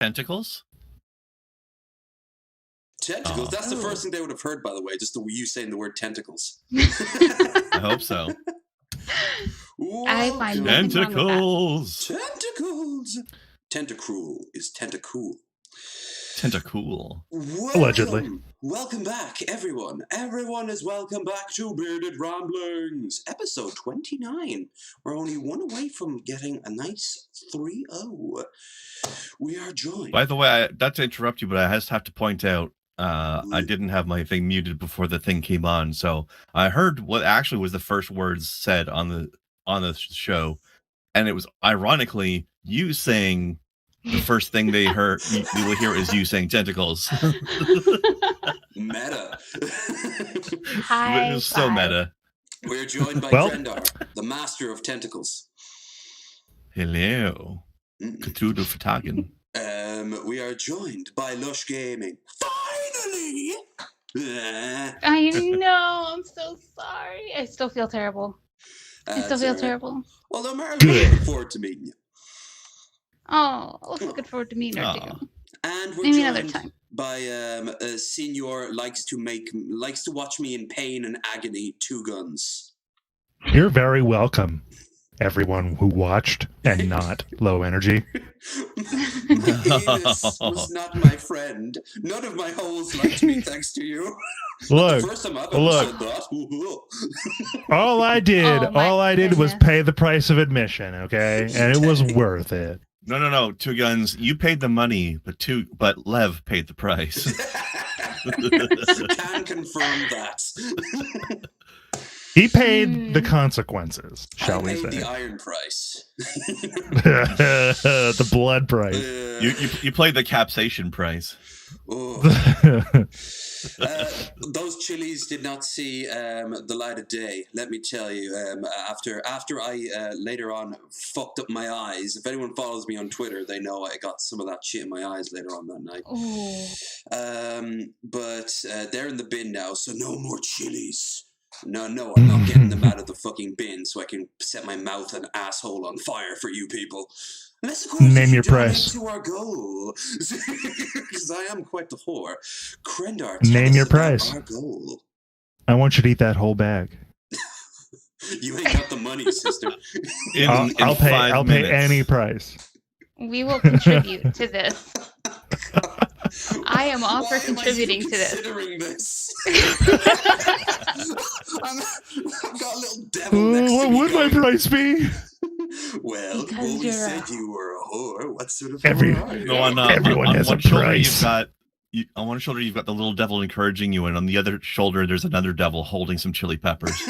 Tentacles? Tentacles? That's the first thing they would have heard, by the way, just you saying the word tentacles. I hope so. I find tentacles. Tentacles. Tentacruel is tentacool. Tentacool. Allegedly. Welcome back, everyone. Everyone is welcome back to Bearded Ramblings, episode 29. We're only one away from getting a nice 3-0. We are joined. By the way, not to interrupt you, but I just have to point out I didn't have my thing muted before the thing came on, so I heard what actually was the first words said on the show, and it was ironically you saying the first thing they heard. You will hear is you saying tentacles. Meta. Hi. It was so meta. We're joined by Grendar, the master of tentacles. Hello. Cthulhu Vertagen. We are joined by Lush Gaming. Finally! I know. I'm so sorry. I still feel terrible. Terrible. Well, no matter, looking forward to meeting you. Oh, I was looking forward to meeting her too. And we're Maybe joined another time by a senior likes to watch me in pain and agony. TwoGuns. You're very welcome, everyone who watched and not low energy. Venus was not my friend. None of my holes liked me, thanks to you. Look, the first time I've ever said that. all I did was pay the price of admission, okay, and it was worth it. No. TwoGuns, you paid the money, but Lev paid the price. Can confirm that. He paid the consequences, shall we say? The iron price. The blood price. You played the capsation price. Oh. Those chilies did not see the light of day. Let me tell you. After I later on fucked up my eyes. If anyone follows me on Twitter, they know I got some of that shit in my eyes later on that night. But they're in the bin now, so no more chilies. No, I'm not getting them out of the fucking bin so I can set my mouth and asshole on fire for you people. Unless, of course, name your price to our goal, because I am quite the whore. Grendar, name your price. Our goal. I want you to eat that whole bag. You ain't got the money, sister. I'll pay any price. We will contribute to this. I am all for contributing to this. Considering this. I've got a little devil next to me. What would my price be? Well, we said you were a whore. What sort of whore are you? No, everyone has a price. On one shoulder, you've got the little devil encouraging you, and on the other shoulder, there's another devil holding some chili peppers.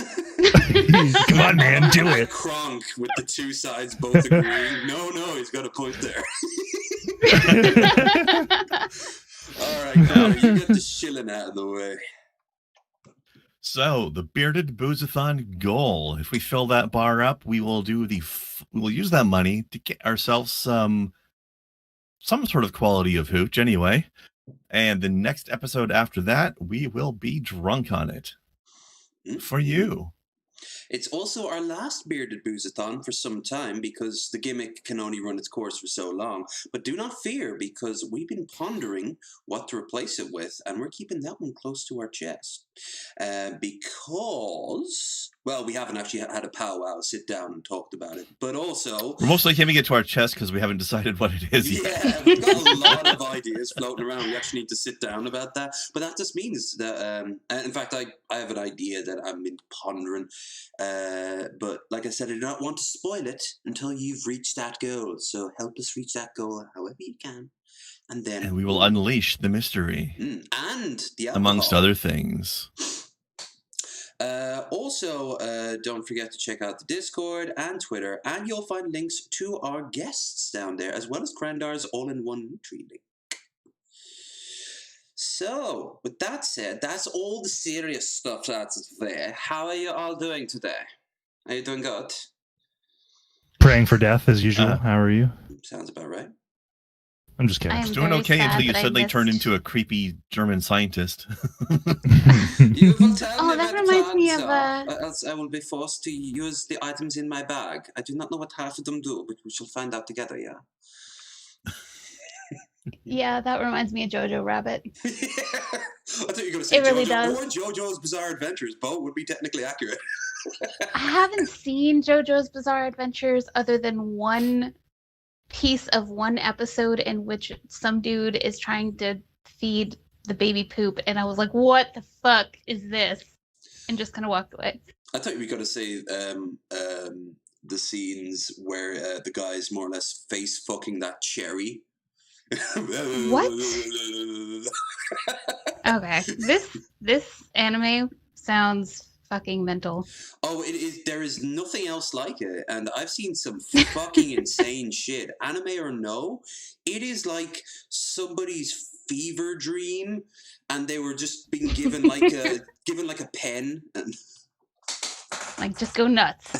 Come on, man, do it. Kronk with the two sides both agreeing. No, he's got a point there. All right, now you get the shilling out of the way. So the Bearded Boozathon goal. If we fill that bar up, we will use that money to get ourselves some sort of quality of hooch anyway. And the next episode after that, we will be drunk on it for you. It's also our last Bearded Boozathon for some time because the gimmick can only run its course for so long. But do not fear, because we've been pondering what to replace it with, and we're keeping that one close to our chest. Because, well, we haven't actually had a powwow, sit down and talked about it. But also, we're mostly keeping it to our chest because we haven't decided what it is yet. Yeah, we've got a lot of ideas floating around. We actually need to sit down about that. But that just means that, in fact, I have an idea that I've been pondering. But like I said, I do not want to spoil it until you've reached that goal. So help us reach that goal however you can. And we will unleash the mystery. And the alcohol. Amongst other things. Also, don't forget to check out the Discord and Twitter, and you'll find links to our guests down there, as well as Grandar's all-in-one tree link. So, with that said, that's all the serious stuff that's there. How are you all doing today? Are you doing good? Praying for death as usual. How are you? Sounds about right. I'm just kidding. I was doing okay until you suddenly turned into a creepy German scientist. You will tell me that about reminds me of else I will be forced to use the items in my bag. I do not know what half of them do, but we shall find out together, yeah? Yeah, that reminds me of Jojo Rabbit. I thought you were going to say It really JoJo does. or JoJo's Bizarre Adventures. Both would be technically accurate. I haven't seen JoJo's Bizarre Adventures other than one piece of one episode in which some dude is trying to feed the baby poop, and I was like, what the fuck is this? And just kind of walked away. I thought you were going to say the scenes where the guy's more or less face fucking that cherry. What? Okay, this anime sounds fucking mental. Oh, it is. There is nothing else like it, and I've seen some fucking insane shit. Anime or no, it is like somebody's fever dream, and they were just being given like a pen and. Like, just go nuts.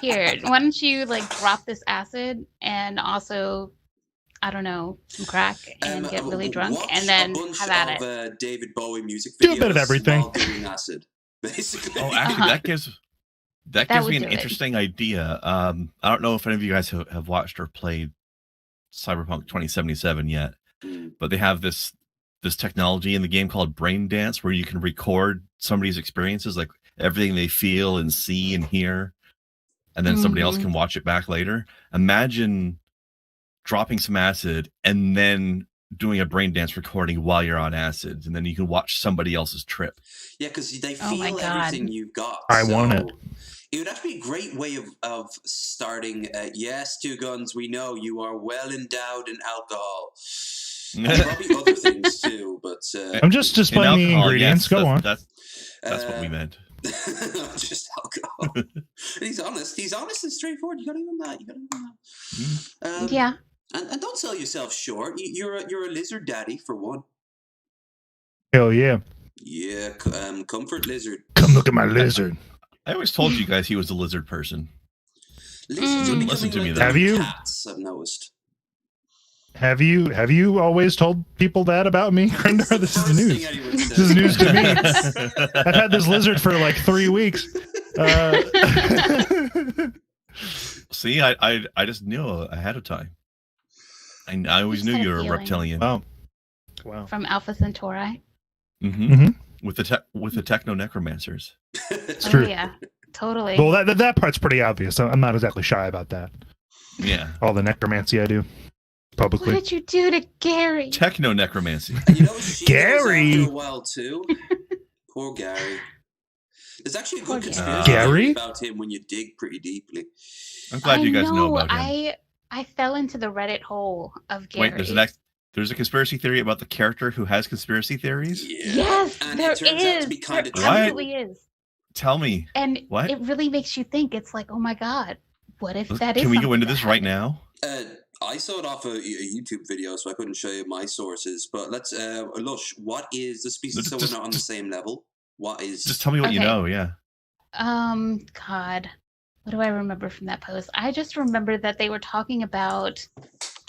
Here, why don't you like drop this acid and also, I don't know, some crack and get really drunk and then have at it. David Bowie music videos. Do a bit of everything. While doing acid, basically. Oh, actually, that gives me an interesting idea. I don't know if any of you guys have watched or played Cyberpunk 2077 yet, but they have this technology in the game called Brain Dance, where you can record somebody's experiences, like everything they feel and see and hear, and then somebody else can watch it back later. Imagine dropping some acid and then doing a brain dance recording while you're on acid, and then you can watch somebody else's trip. Yeah, because they feel everything you've got. I want it. It would actually be a great way of starting. Yes, TwoGuns, we know you are well endowed in alcohol. And probably other things too, but I'm just displaying the ingredients. Yes, Go on. That's what we meant. Just alcohol. He's honest and straightforward. You gotta give him that. Yeah. And don't sell yourself short. You're a lizard daddy for one. Hell yeah. Yeah, comfort lizard. Come look at my lizard. I always told you guys he was a lizard person. Lizards are Listen to me, like though. Have you? Cats, I've noticed. Have you always told people that about me? No, this is the news. This is news to me. I've had this lizard for like 3 weeks. See, I just knew ahead of time. I always knew you were a reptilian. Wow. From Alpha Centauri. With the techno necromancers. It's true. Yeah, totally. Well, that part's pretty obvious. I'm not exactly shy about that. Yeah. All the necromancy I do publicly. What did you do to Gary? Techno necromancy. And you know, Gary. after a while too. Poor Gary. There's actually a good conspiracy Gary about him when you dig pretty deeply. I'm glad you guys know about him. I fell into the Reddit hole of Gary. Wait, there's a conspiracy theory about the character who has conspiracy theories? Yeah. Yes, and there it turns out to be is. kind There of absolutely is. Tell me. And what? It really makes you think. It's like, oh my god, what if that is? Can we go into this right now? I saw it off a YouTube video, so I couldn't show you my sources. But let's, Lush, what is the species? So we're not on the same level. What is? Just tell me what you know. Yeah. God, what do I remember from that post? I just remember that they were talking about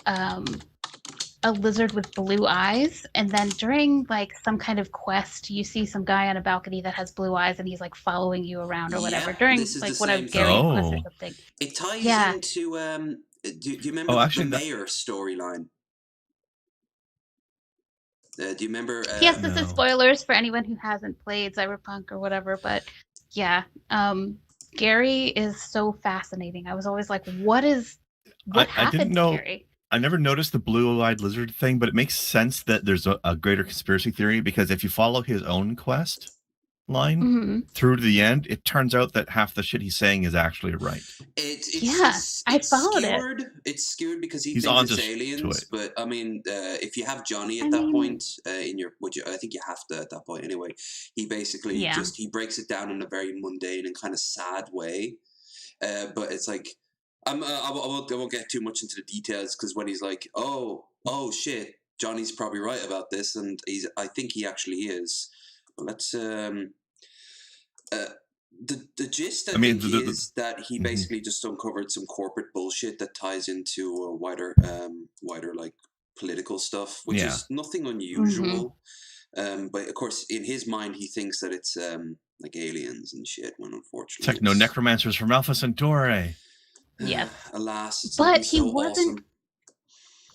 a lizard with blue eyes, and then during like some kind of quest, you see some guy on a balcony that has blue eyes, and he's like following you around or whatever. During like whatever Gary quest or something. It ties into do you remember the mayor storyline? Do you remember? Yes, this is spoilers for anyone who hasn't played Cyberpunk or whatever, but yeah, Gary is so fascinating. I was always like, what happened to Gary? I never noticed the blue-eyed lizard thing, but it makes sense that there's a greater conspiracy theory, because if you follow his own quest line through to the end, it turns out that half the shit he's saying is actually right. I followed it. It's skewed because he thinks it's aliens, but I mean, if you have Johnny at that point in your, I think you have to at that point anyway. He basically he breaks it down in a very mundane and kind of sad way, but it's like I won't get too much into the details, because when he's like, oh shit, Johnny's probably right about this, and I think he actually is. But let's the gist is that he basically just uncovered some corporate bullshit that ties into a wider like political stuff, which is nothing unusual. But of course, in his mind, he thinks that it's like aliens and shit. When unfortunately, techno necromancers from Alpha Centauri. Yes. Alas, it's but he wasn't. Awesome.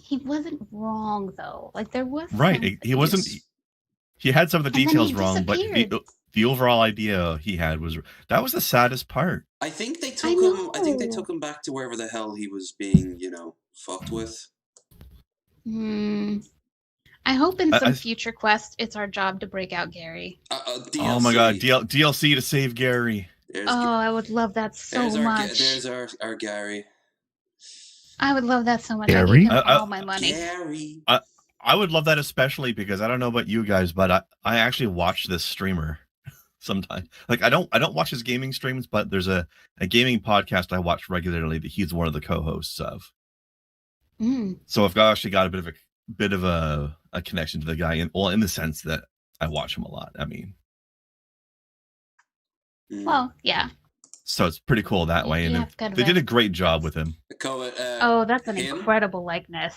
he wasn't wrong though. Like there was Right. something. He wasn't. Yes. He had some of the And then he details wrong, but the overall idea he had was that was the saddest part. I think they I took him. I think they know. took him back to wherever the hell he was being, fucked with. I hope in I- some I- future quest, it's our job to break out Gary. DLC. Oh my god, DLC to save Gary. There's, Oh, I would love that so there's much. There's our Gary. I would love that so much. Gary? I give him all my money. Gary. I would love that especially because I don't know about you guys, but I actually watch this streamer sometimes. Like I don't watch his gaming streams, but there's a gaming podcast I watch regularly that he's one of the co-hosts of. So I've actually got a bit of a connection to the guy in the sense that I watch him a lot. I mean, well, yeah. so it's pretty cool that way, and they did a great job with him. Oh, that's an incredible likeness.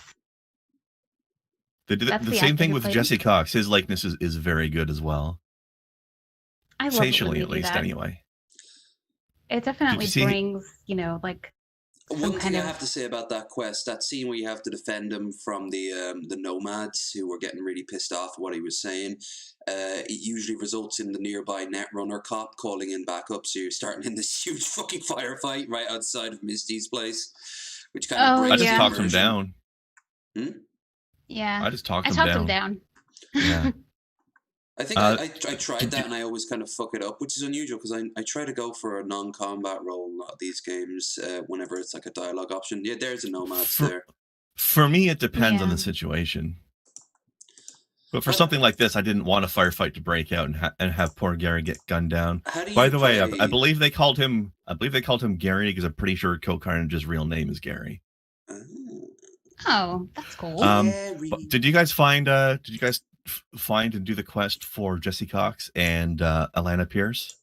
They did the same thing with Jesse Cox. His likeness is very good as well. I love facially, at least, anyway. It definitely brings, like. One thing I have to say about that quest, that scene where you have to defend him from the nomads who were getting really pissed off at what he was saying, it usually results in the nearby Netrunner cop calling in backup, so you're starting in this huge fucking firefight right outside of Misty's place, which kind of breaks I just talked him down. Yeah. I just talked him down. Yeah. I think I tried that and I always kind of fuck it up, which is unusual because I try to go for a non-combat role in a lot of these games whenever it's like a dialogue option. Yeah, there's a nomad there. For me, it depends on the situation. But for something like this, I didn't want a firefight to break out and have poor Gary get gunned down. By the way, I believe they called him Gary because I'm pretty sure Cold Carnage's real name is Gary. Oh, that's cool. But did you guys find and do the quest for Jesse Cox and Alana Pierce?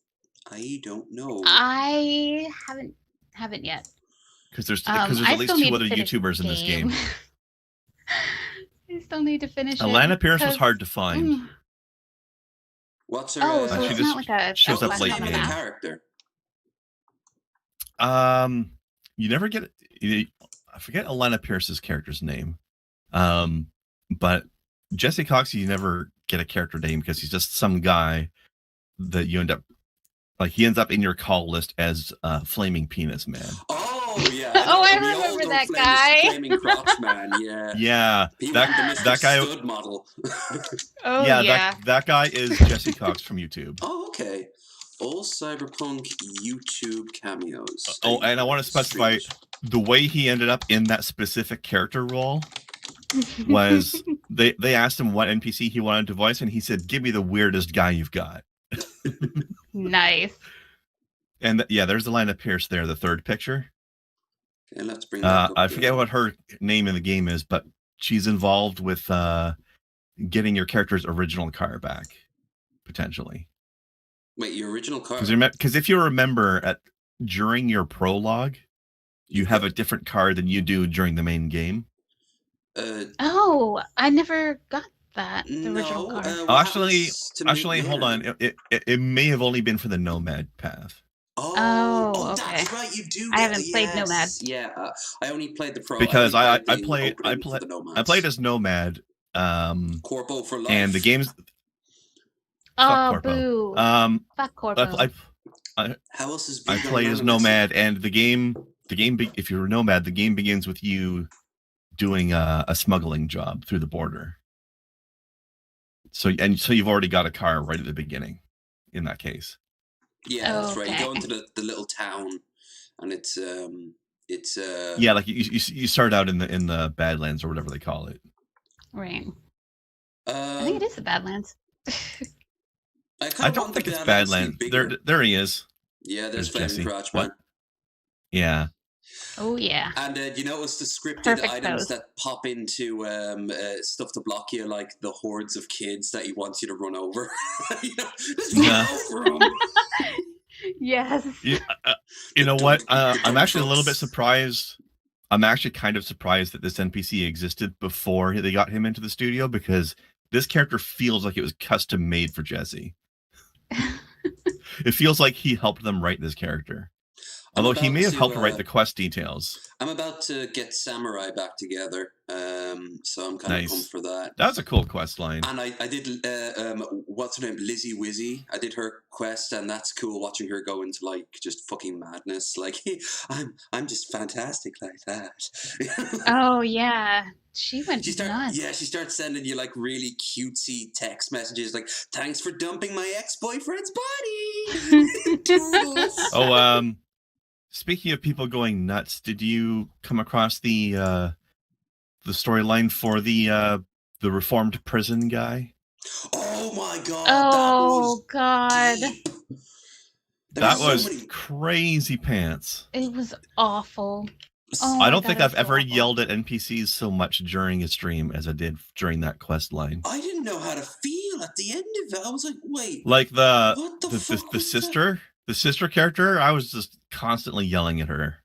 I don't know. I haven't yet. Because there's at least 2 other YouTubers in this game. I still need to finish Alana Pierce was hard to find. What's her? So it's not like a shows up late game. Character. You never get. I forget Alana Pierce's character's name. But Jesse Cox, you never get a character name because he's just some guy that you end up he ends up in your call list as Flaming Penis Man. Oh yeah. I remember that guy. Flaming Crotch Man. Yeah. Yeah. That guy. Stud model. Oh yeah. That guy is Jesse Cox from YouTube. Oh okay. All Cyberpunk YouTube cameos. Oh, and I want to specify the way he ended up in that specific character role was they asked him what NPC he wanted to voice, and he said, "Give me the weirdest guy you've got." Nice. And there's Alana Pierce there, the third picture. Okay, let's bring that up. I forget what her name in the game is, but she's involved with getting your character's original car back, potentially. Wait, your original car? Because if you remember, during your prologue, you have a different car than you do during the main game. I never got that. The original car. Actually, hold on. It may have only been for the Nomad path. Oh, okay. That's right. You do. I haven't played Nomad. Yeah, I only played the pro. Because I played as Nomad. Corpo for life. And the game's. Oh, boo! Fuck Corpo. How else is I played as Nomad, and the game. If you're a Nomad, the game begins with you doing a smuggling job through the border. So you've already got a car right at the beginning. In that case. Yeah, that's right. You go into the little town, and it's yeah, like you start out in the Badlands or whatever they call it. Right. I think it is the Badlands. I don't think it's Badlands. There he is. Yeah, there's Flaming Crotch Man. Yeah. Oh yeah. And you notice the scripted items that pop into stuff to block you, like the hordes of kids that he wants you to run over. Just run over them. Yes. You know what? I'm actually a little bit surprised. I'm actually kind of surprised that this NPC existed before they got him into the studio, because this character feels like it was custom made for Jesse. It feels like he helped them write this character. Although he may have helped write the quest details. I'm about to get Samurai back together, so I'm kind of pumped for that. That's a cool quest line. And I did, what's her name, Lizzie Wizzy. I did her quest, and that's cool watching her go into like just fucking madness. Like, I'm just fantastic like that. Oh yeah, she went nuts. Yeah, she starts sending you like really cutesy text messages, like "Thanks for dumping my ex-boyfriend's body." Oh, speaking of people going nuts, did you come across the storyline for the reformed prison guy? Oh my god! Oh god! That was crazy pants. It was awful. Oh I don't think I've ever yelled at NPCs so much during a stream as I did during that quest line. I didn't know how to feel at the end of it. I was like, wait. Like the sister? Fuck? The sister character, I was just constantly yelling at her.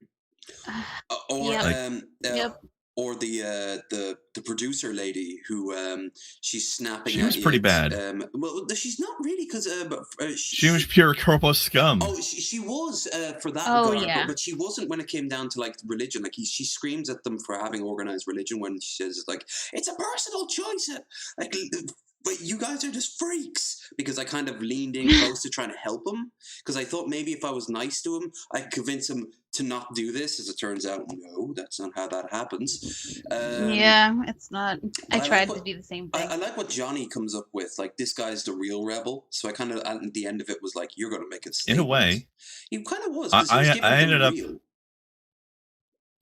Or the producer lady who she's snapping. She was pretty bad. Well, she's not really because she was pure corpo scum. Oh, she was for that. Oh regard, yeah, but she wasn't when it came down to like religion. Like she screams at them for having organized religion when she says like it's a personal choice. Like. But you guys are just freaks, because I kind of leaned in close to trying to help him, because I thought maybe if I was nice to him, I could convince him to not do this. As it turns out, no, that's not how that happens. Yeah, it's not. I tried to do the same thing. I like what Johnny comes up with. Like, this guy's the real rebel. So I kind of, at the end of it, was like, you're going to make a statement. In a way. He kind of was.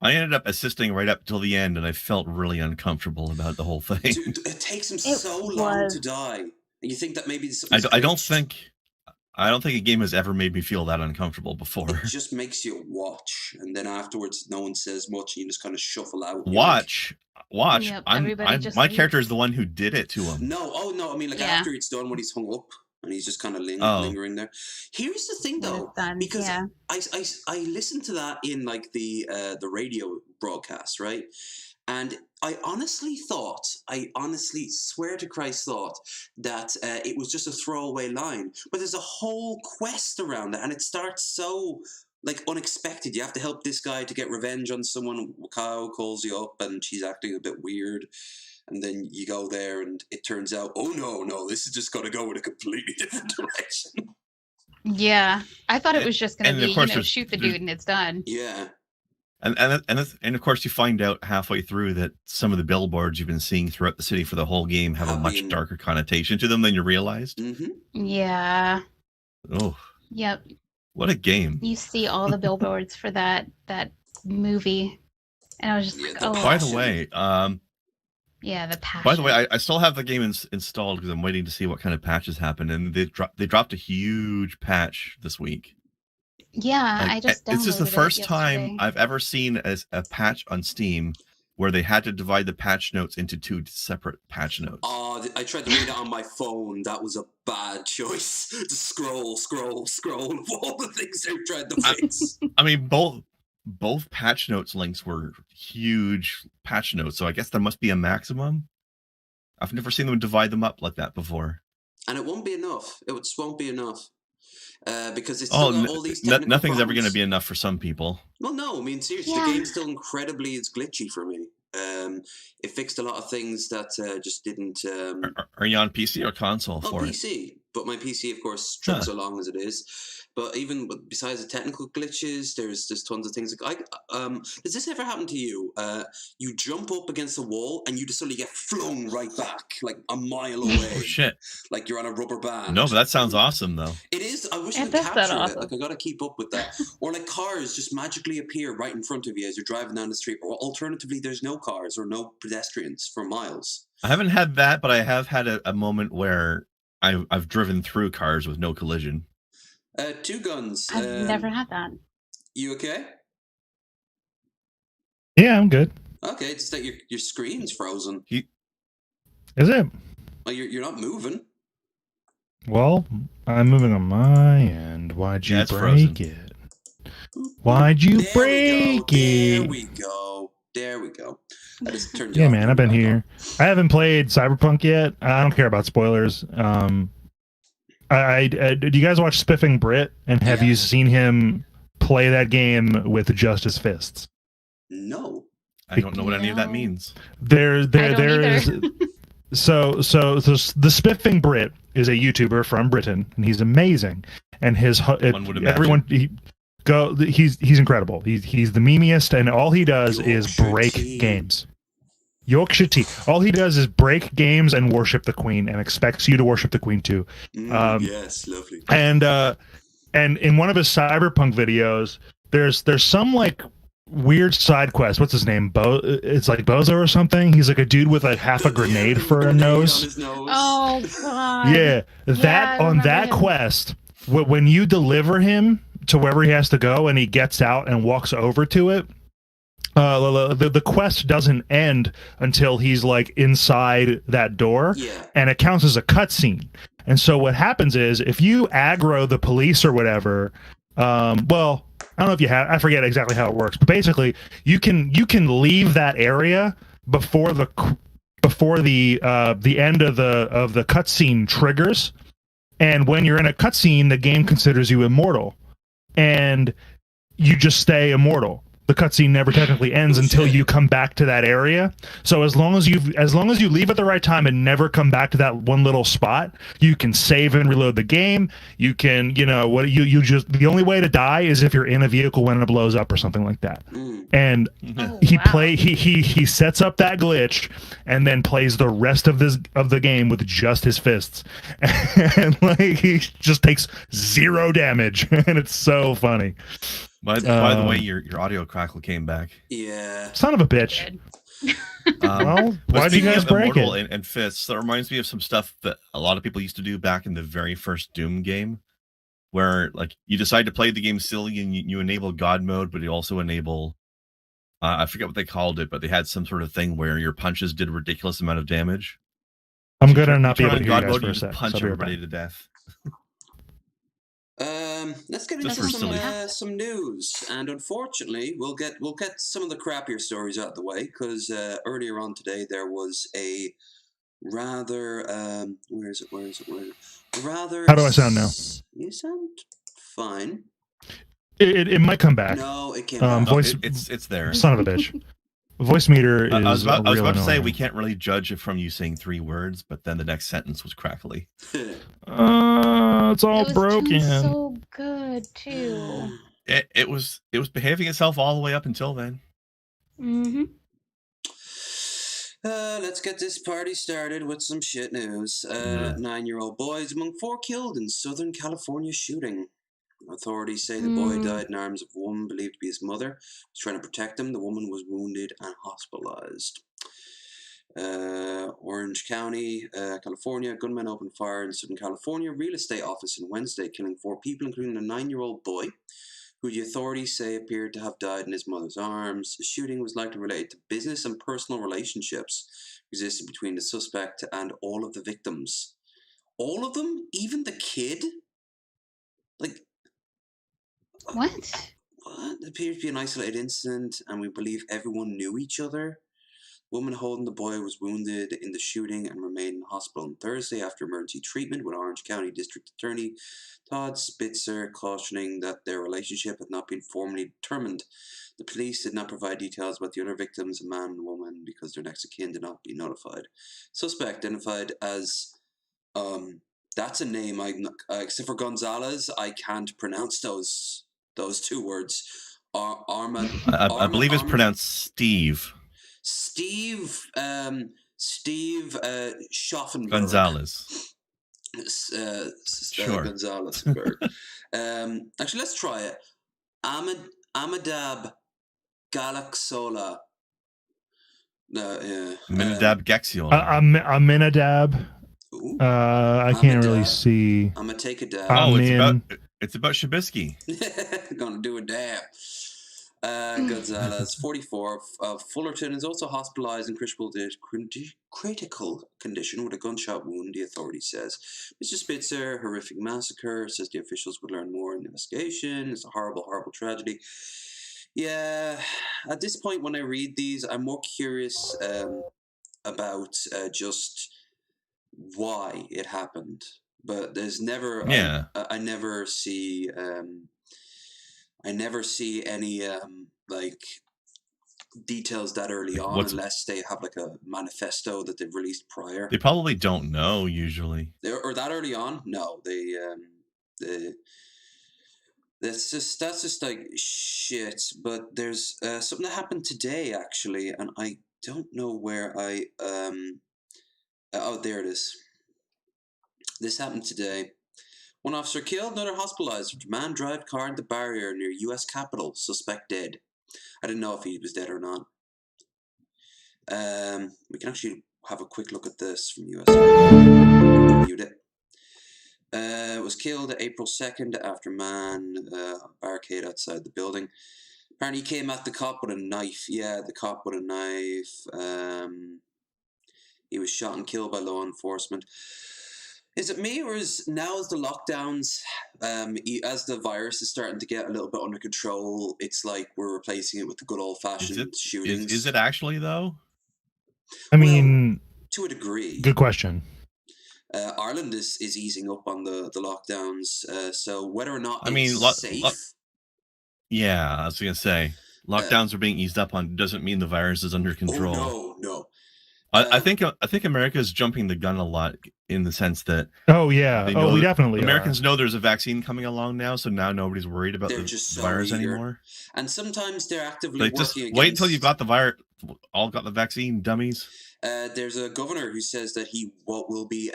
I ended up assisting right up till the end, and I felt really uncomfortable about the whole thing. Dude, it takes him so long to die. And you think that maybe I don't think a game has ever made me feel that uncomfortable before. It just makes you watch, and then afterwards, no one says much, and you just kind of shuffle out. Watch. Yep, my character is the one who did it to him. No, I mean, like after it's done, when he's hung up. And he's just kind of lingering there. Here's the thing, though, because I listened to that in like the radio broadcast, right? And I honestly swear to Christ, thought that it was just a throwaway line. But there's a whole quest around it, and it starts so like unexpected. You have to help this guy to get revenge on someone. Cow calls you up, and she's acting a bit weird. And then you go there, and it turns out, oh no, this is just going to go in a completely different direction. Yeah, I thought it was just going to be, shoot the dude and it's done. Yeah, and of course you find out halfway through that some of the billboards you've been seeing throughout the city for the whole game have a much darker connotation to them than you realized. Mm-hmm. Yeah. Oh. Yep. What a game! You see all the billboards for that movie, and I was just like, oh. By the way, yeah, the patch. By the way, I still have the game installed because I'm waiting to see what kind of patches happen, and they dropped a huge patch this week. Yeah, I just downloaded it's just the first time yesterday. I've ever seen a patch on Steam where they had to divide the patch notes into two separate patch notes. Oh, I tried to read it on my phone. That was a bad choice. To scroll of all the things they tried to fix. I mean, both patch notes links were huge patch notes, so I guess there must be a maximum. I've never seen them divide them up like that before. And it won't be enough. It just won't be enough. Because it's still got all these technical nothing's problems. ever going to be enough for some people. Well, no, I mean, seriously, the game's still incredibly glitchy for me. It fixed a lot of things that just didn't... Are you on PC or console for PC. it? But my PC, of course, trucks along as it is. But even besides the technical glitches, there's tons of things. Like does this ever happen to you? You jump up against a wall and you just suddenly get flung right back, like a mile away. Oh shit! Like you're on a rubber band. No, but that sounds awesome though. It is. I wish I could capture it. Like I got to keep up with that. Or like cars just magically appear right in front of you as you're driving down the street. Or alternatively, there's no cars or no pedestrians for miles. I haven't had that, but I have had a moment where I've driven through cars with no collision. TwoGuns. I've never had that. You okay? Yeah, I'm good. Okay, it's that your screen's frozen. Is it? Well, you're not moving. Well, I'm moving on my end. Why'd you break it? Why'd you break it? There we go. I just turned yeah, man, I've been here. I haven't played Cyberpunk yet. I don't care about spoilers. Do you guys watch Spiffing Brit? And have you seen him play that game with just his fists. No. I don't know what any of that No. means. There I don't is. either. So the Spiffing Brit is a YouTuber from Britain, and he's amazing. And his One would imagine. everyone he's incredible. He's the memeiest, and all he does is Yorkshire break tea. games. Yorkshire tea. All he does is break games and worship the Queen, and expects you to worship the Queen too. Yes, lovely. And in one of his cyberpunk videos, there's some like weird side quest. What's his name? It's like Bozo or something. He's like a dude with like half a grenade for a Grenade nose. on his nose. Oh god. Yeah, that I on remember that him. quest, when you deliver him to wherever he has to go, and he gets out and walks over to it, the quest doesn't end until he's like inside that door, Yeah. and it counts as a cutscene. And so what happens is, if you aggro the police or whatever, well, I don't know if you have, I forget exactly how it works, but basically you can leave that area before the end of the cutscene triggers. And when you're in a cutscene, the game considers you immortal, and you just stay immortal. The cutscene never technically ends until you come back to that area. So as long as you leave at the right time and never come back to that one little spot, you can save and reload the game. You can, you just, the only way to die is if you're in a vehicle when it blows up or something like that. And Oh, he wow. he sets up that glitch and then plays the rest of the game with just his fists. And like he just takes 0 damage, and it's so funny. By the way, your audio crackle came back. Yeah. Son of a bitch. Good. Well, But why'd you speaking guys of break Immortal it? and fists, that reminds me of some stuff that a lot of people used to do back in the very first Doom game, where like you decide to play the game silly and you enable God mode, but you also enable I forget what they called it, but they had some sort of thing where your punches did a ridiculous amount of damage. I'm You gonna turn- not you be able turn to on hear you God guys mode, for you a just sec. punch So I'll be right everybody back. to death. Let's get Just into for silly. some news, and unfortunately, we'll get some of the crappier stories out of the way, because earlier on today there was a rather where is it? Rather. How do I sound now? You sound fine. It might come back. No, it came Um, back. No, voice- it's there. Son of a bitch. Voice meter is I was about real to say annoying. we can't really judge it from you saying 3 words, but then the next sentence was crackly. It's all It was broken. doing so good too. It was behaving itself all the way up until then. Mm-hmm. Let's get this party started with some shit news. 9-year-old boy is among 4 killed in Southern California shooting. Authorities say the boy died in arms of a woman believed to be his mother. He was trying to protect him. The woman was wounded and hospitalized. Orange County, California. Gunmen opened fire in Southern California real estate office on Wednesday, killing 4 people, including a 9-year-old boy, who the authorities say appeared to have died in his mother's arms. The shooting was likely related to business and personal relationships existed between the suspect and all of the victims. All of them? Even the kid? Like, What? what? It appears to be an isolated incident, and we believe everyone knew each other. The woman holding the boy was wounded in the shooting and remained in hospital on Thursday after emergency treatment, with Orange County District Attorney Todd Spitzer cautioning that their relationship had not been formally determined. The police did not provide details about the other victims, a man and a woman, because their next of kin did not be notified. Suspect identified as that's a name except for Gonzalez, I can't pronounce those 2 words. I believe it's pronounced Steve Steve Schaffenberg. Gonzalez. Sure. Gonzalezberg. Actually, let's try it. Amadab Galaxola. Minadab Gexion. Aminadab. Ooh. I can't really Aminadab. see. I'm gonna take a dab. It's about Shabisky. Gonna do a dab. Gonzalez, 44, of Fullerton, is also hospitalized in critical condition with a gunshot wound, the authority says. Mr. Spitzer, horrific massacre, says the officials would learn more in the investigation. It's a horrible, horrible tragedy. Yeah, at this point when I read these, I'm more curious about just why it happened. But there's never, Yeah. I never see... I never see any like details that early on unless they have like a manifesto that they've released prior. They probably don't know usually. Or that early on? No, they that's just like shit. But there's something that happened today actually, and I don't know where I oh, there it is. This happened today. One officer killed, another hospitalized after man drive car into barrier near U.S. Capitol. Suspect dead. I didn't know if he was dead or not. We can actually have a quick look at this from U.S. Mute it. Was killed April 2nd after man barricade outside the building. Apparently he came at the cop with a knife. Yeah, the cop with a knife. He was shot and killed by law enforcement. Is it me, or is now as the lockdowns, as the virus is starting to get a little bit under control, it's like we're replacing it with the good old-fashioned shootings? Is it actually, though? I mean... Well, to a degree. Good question. Ireland is easing up on the lockdowns, so whether or not safe... Yeah, I was going to say, lockdowns are being eased up on doesn't mean the virus is under control. Oh, no. I think America is jumping the gun a lot in the sense that we definitely Americans know there's a vaccine coming along now, so now nobody's worried about the virus anymore. And sometimes they're actively working just against... wait until you've got the virus, all got the vaccine, dummies. There's a governor who says that he will be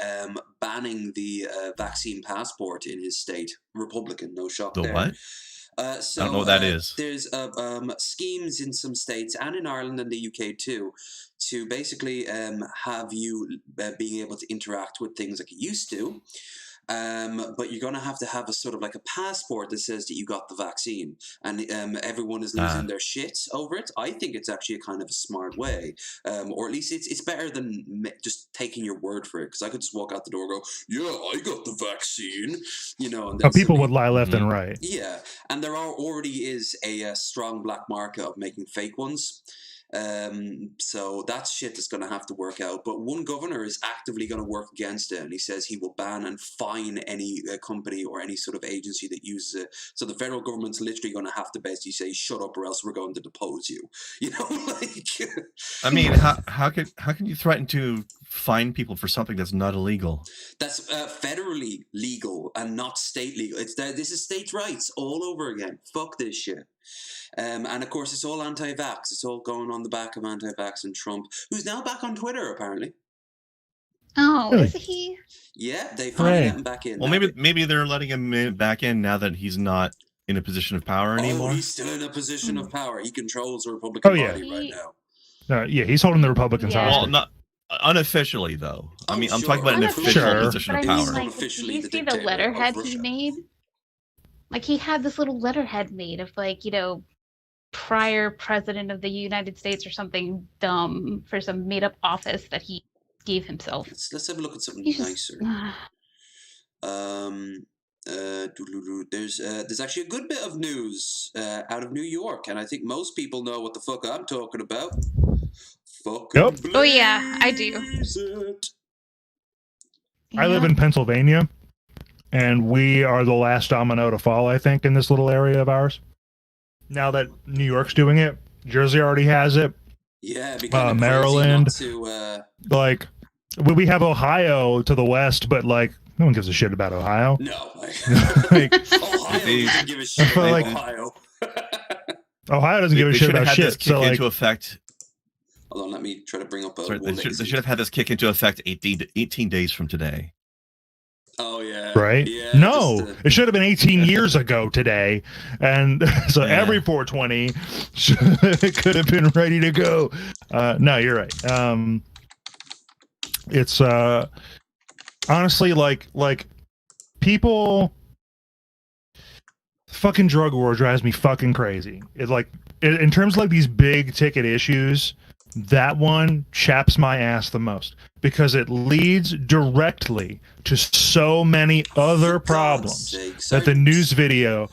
banning the vaccine passport in his state. Republican, no shock there. What? So, I don't know what that is. There's schemes in some states and in Ireland and the UK too to basically have you being able to interact with things like you used to. But you're going to have a sort of like a passport that says that you got the vaccine, and everyone is losing their shit over it. I think it's actually a kind of a smart way, or at least it's better than just taking your word for it. Because I could just walk out the door and go, "Yeah, I got the vaccine," you know. And people would lie left and right. Yeah, and there already is a strong black market of making fake ones. So that's shit that's going to have to work out. But one governor is actively going to work against it, and he says he will ban and fine any company or any sort of agency that uses it. So the federal government's literally going to have to basically say, "Shut up, or else we're going to depose you." You know, like. I mean, how can you threaten to fine people for something that's not illegal? That's federally legal and not state legal. This is states' rights all over again. Fuck this shit. And of course, it's all anti-vax. It's all going on the back of anti-vax and Trump, who's now back on Twitter, apparently. Oh, Really? Is he? Yeah, they finally let him back in. Well, maybe they're letting him back in now that he's not in a position of power anymore. Oh, he's still in a position of power. He controls the Republican Party right now. Yeah, he's holding the Republicans hostage. Well, not unofficially though. I mean, I'm talking about an official Sure. position But of I power. mean, like, did you see the letterhead he made? Like, he had this little letterhead made of, like, you know, prior president of the United States or something dumb for some made-up office that he gave himself. Let's have a look at something nicer. There's actually a good bit of news out of New York, and I think most people know what the fuck I'm talking about. Yep. Oh yeah, I do. I live in Pennsylvania, and we are the last domino to fall, I think, in this little area of ours. Now that New York's doing it, Jersey already has it. Yeah, because Maryland. Like, we have Ohio to the west, but like, no one gives a shit about Ohio. No, like, Ohio doesn't give a shit about like, Ohio. Ohio doesn't give a shit about shit. So, like, into effect. Hold on, let me try to bring up. They should have had this kick into effect 18 days from today. Oh yeah, right. Yeah, no, it should have been 18 years ago today, and so every 420 could have been ready to go. No, you're right. It's honestly like people. Fucking drug war drives me fucking crazy. It's like in terms of like these big ticket issues, that one chaps my ass the most because it leads directly to so many other problems that the news video.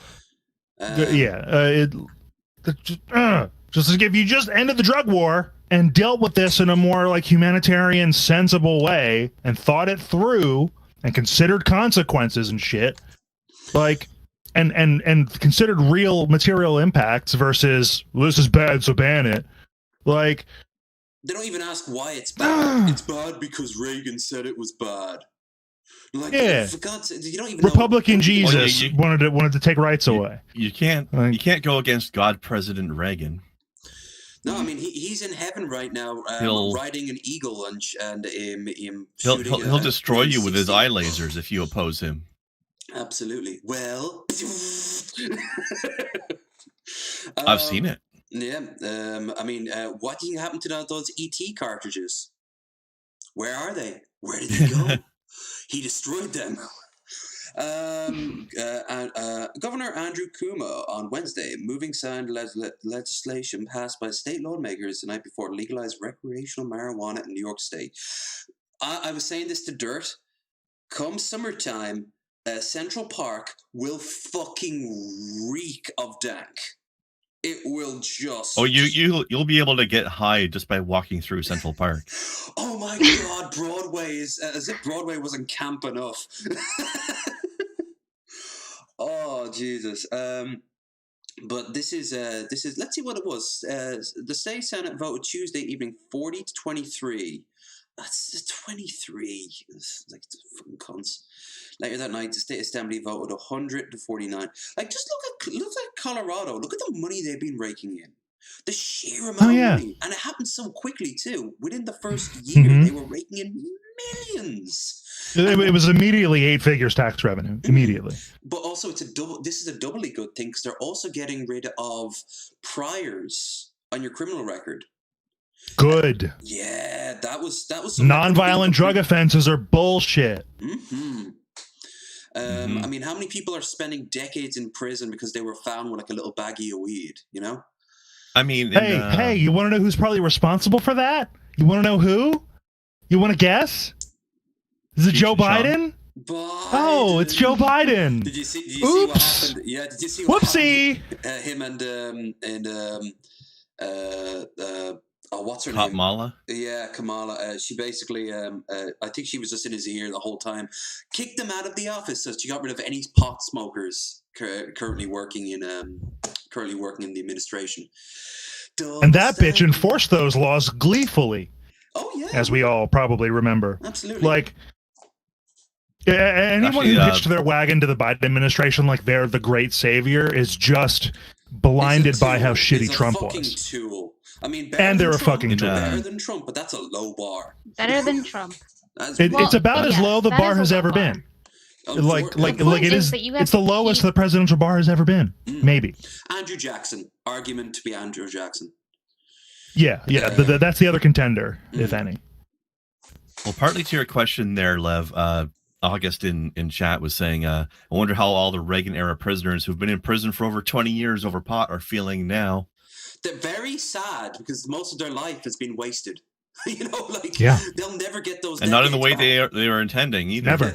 Just like if you just ended the drug war and dealt with this in a more like humanitarian, sensible way and thought it through and considered consequences and shit, like. and considered real material impacts versus, well, this is bad, so ban it. Like, they don't even ask why it's bad. It's bad because Reagan said it was bad. Like, yeah, for God's sake, you don't even Republican know. Jesus wanted to take rights away. You can't go against God President Reagan. No, I mean he's in heaven right now, riding an eagle and he'll destroy you with his eye lasers if you oppose him. Absolutely. Well, I've seen it. Yeah. I mean, what do you happen to those ET cartridges? Where are they? Where did they go? He destroyed them. Governor Andrew Cuomo on Wednesday moving signed legislation passed by state lawmakers the night before to legalize recreational marijuana in New York State. I was saying this to Dirt. Come summertime, Central Park will fucking reek of dank. It will just... Oh, you'll be able to get high just by walking through Central Park. Oh my God, Broadway is... as if Broadway wasn't camp enough. Oh, Jesus. But this is... let's see what it was. The state Senate voted Tuesday evening 40 to 23. That's 23. It's like fucking cunts. Later that night, the state assembly voted 100 to 49. Like, just look at Colorado. Look at the money they've been raking in. The sheer amount of money. And it happened so quickly, too. Within the first year, they were raking in millions. It was immediately 8 figures tax revenue. Immediately. But also, this is a doubly good thing because they're also getting rid of priors on your criminal record. Good. Yeah, that was non-violent drug offenses are bullshit. Mm-hmm. I mean, how many people are spending decades in prison because they were found with like a little baggie of weed, you know? I mean... Hey, you want to know who's probably responsible for that? You want to know who? You want to guess? Is it Joe Biden? Oh, it's Joe Biden. Did you see what happened? Yeah, did you see what Whoopsie. happened? Him and what's her name? Kamala. Yeah, Kamala. She basically, I think she was just in his ear the whole time. Kicked him out of the office, so she got rid of any pot smokers currently working in the administration. And that bitch enforced those laws gleefully. Oh yeah, as we all probably remember. Absolutely. Like, anyone who hitched their wagon to the Biden administration like they're the great savior is just blinded by how shitty Trump was. Tool. I mean, and they're a fucking tool. Better than Trump, but that's a low bar. Better than Trump. It's about as low the bar has ever been. Like it is. It's the lowest the presidential bar has ever been. Maybe. Andrew Jackson. Argument to be Andrew Jackson. Yeah. That's the other contender, if any. Well, partly to your question there, Lev, August in chat was saying, I wonder how all the Reagan-era prisoners who've been in prison for over 20 years over pot are feeling now. They're very sad because most of their life has been wasted. You know, like they'll never get those. And not in the way they were intending either.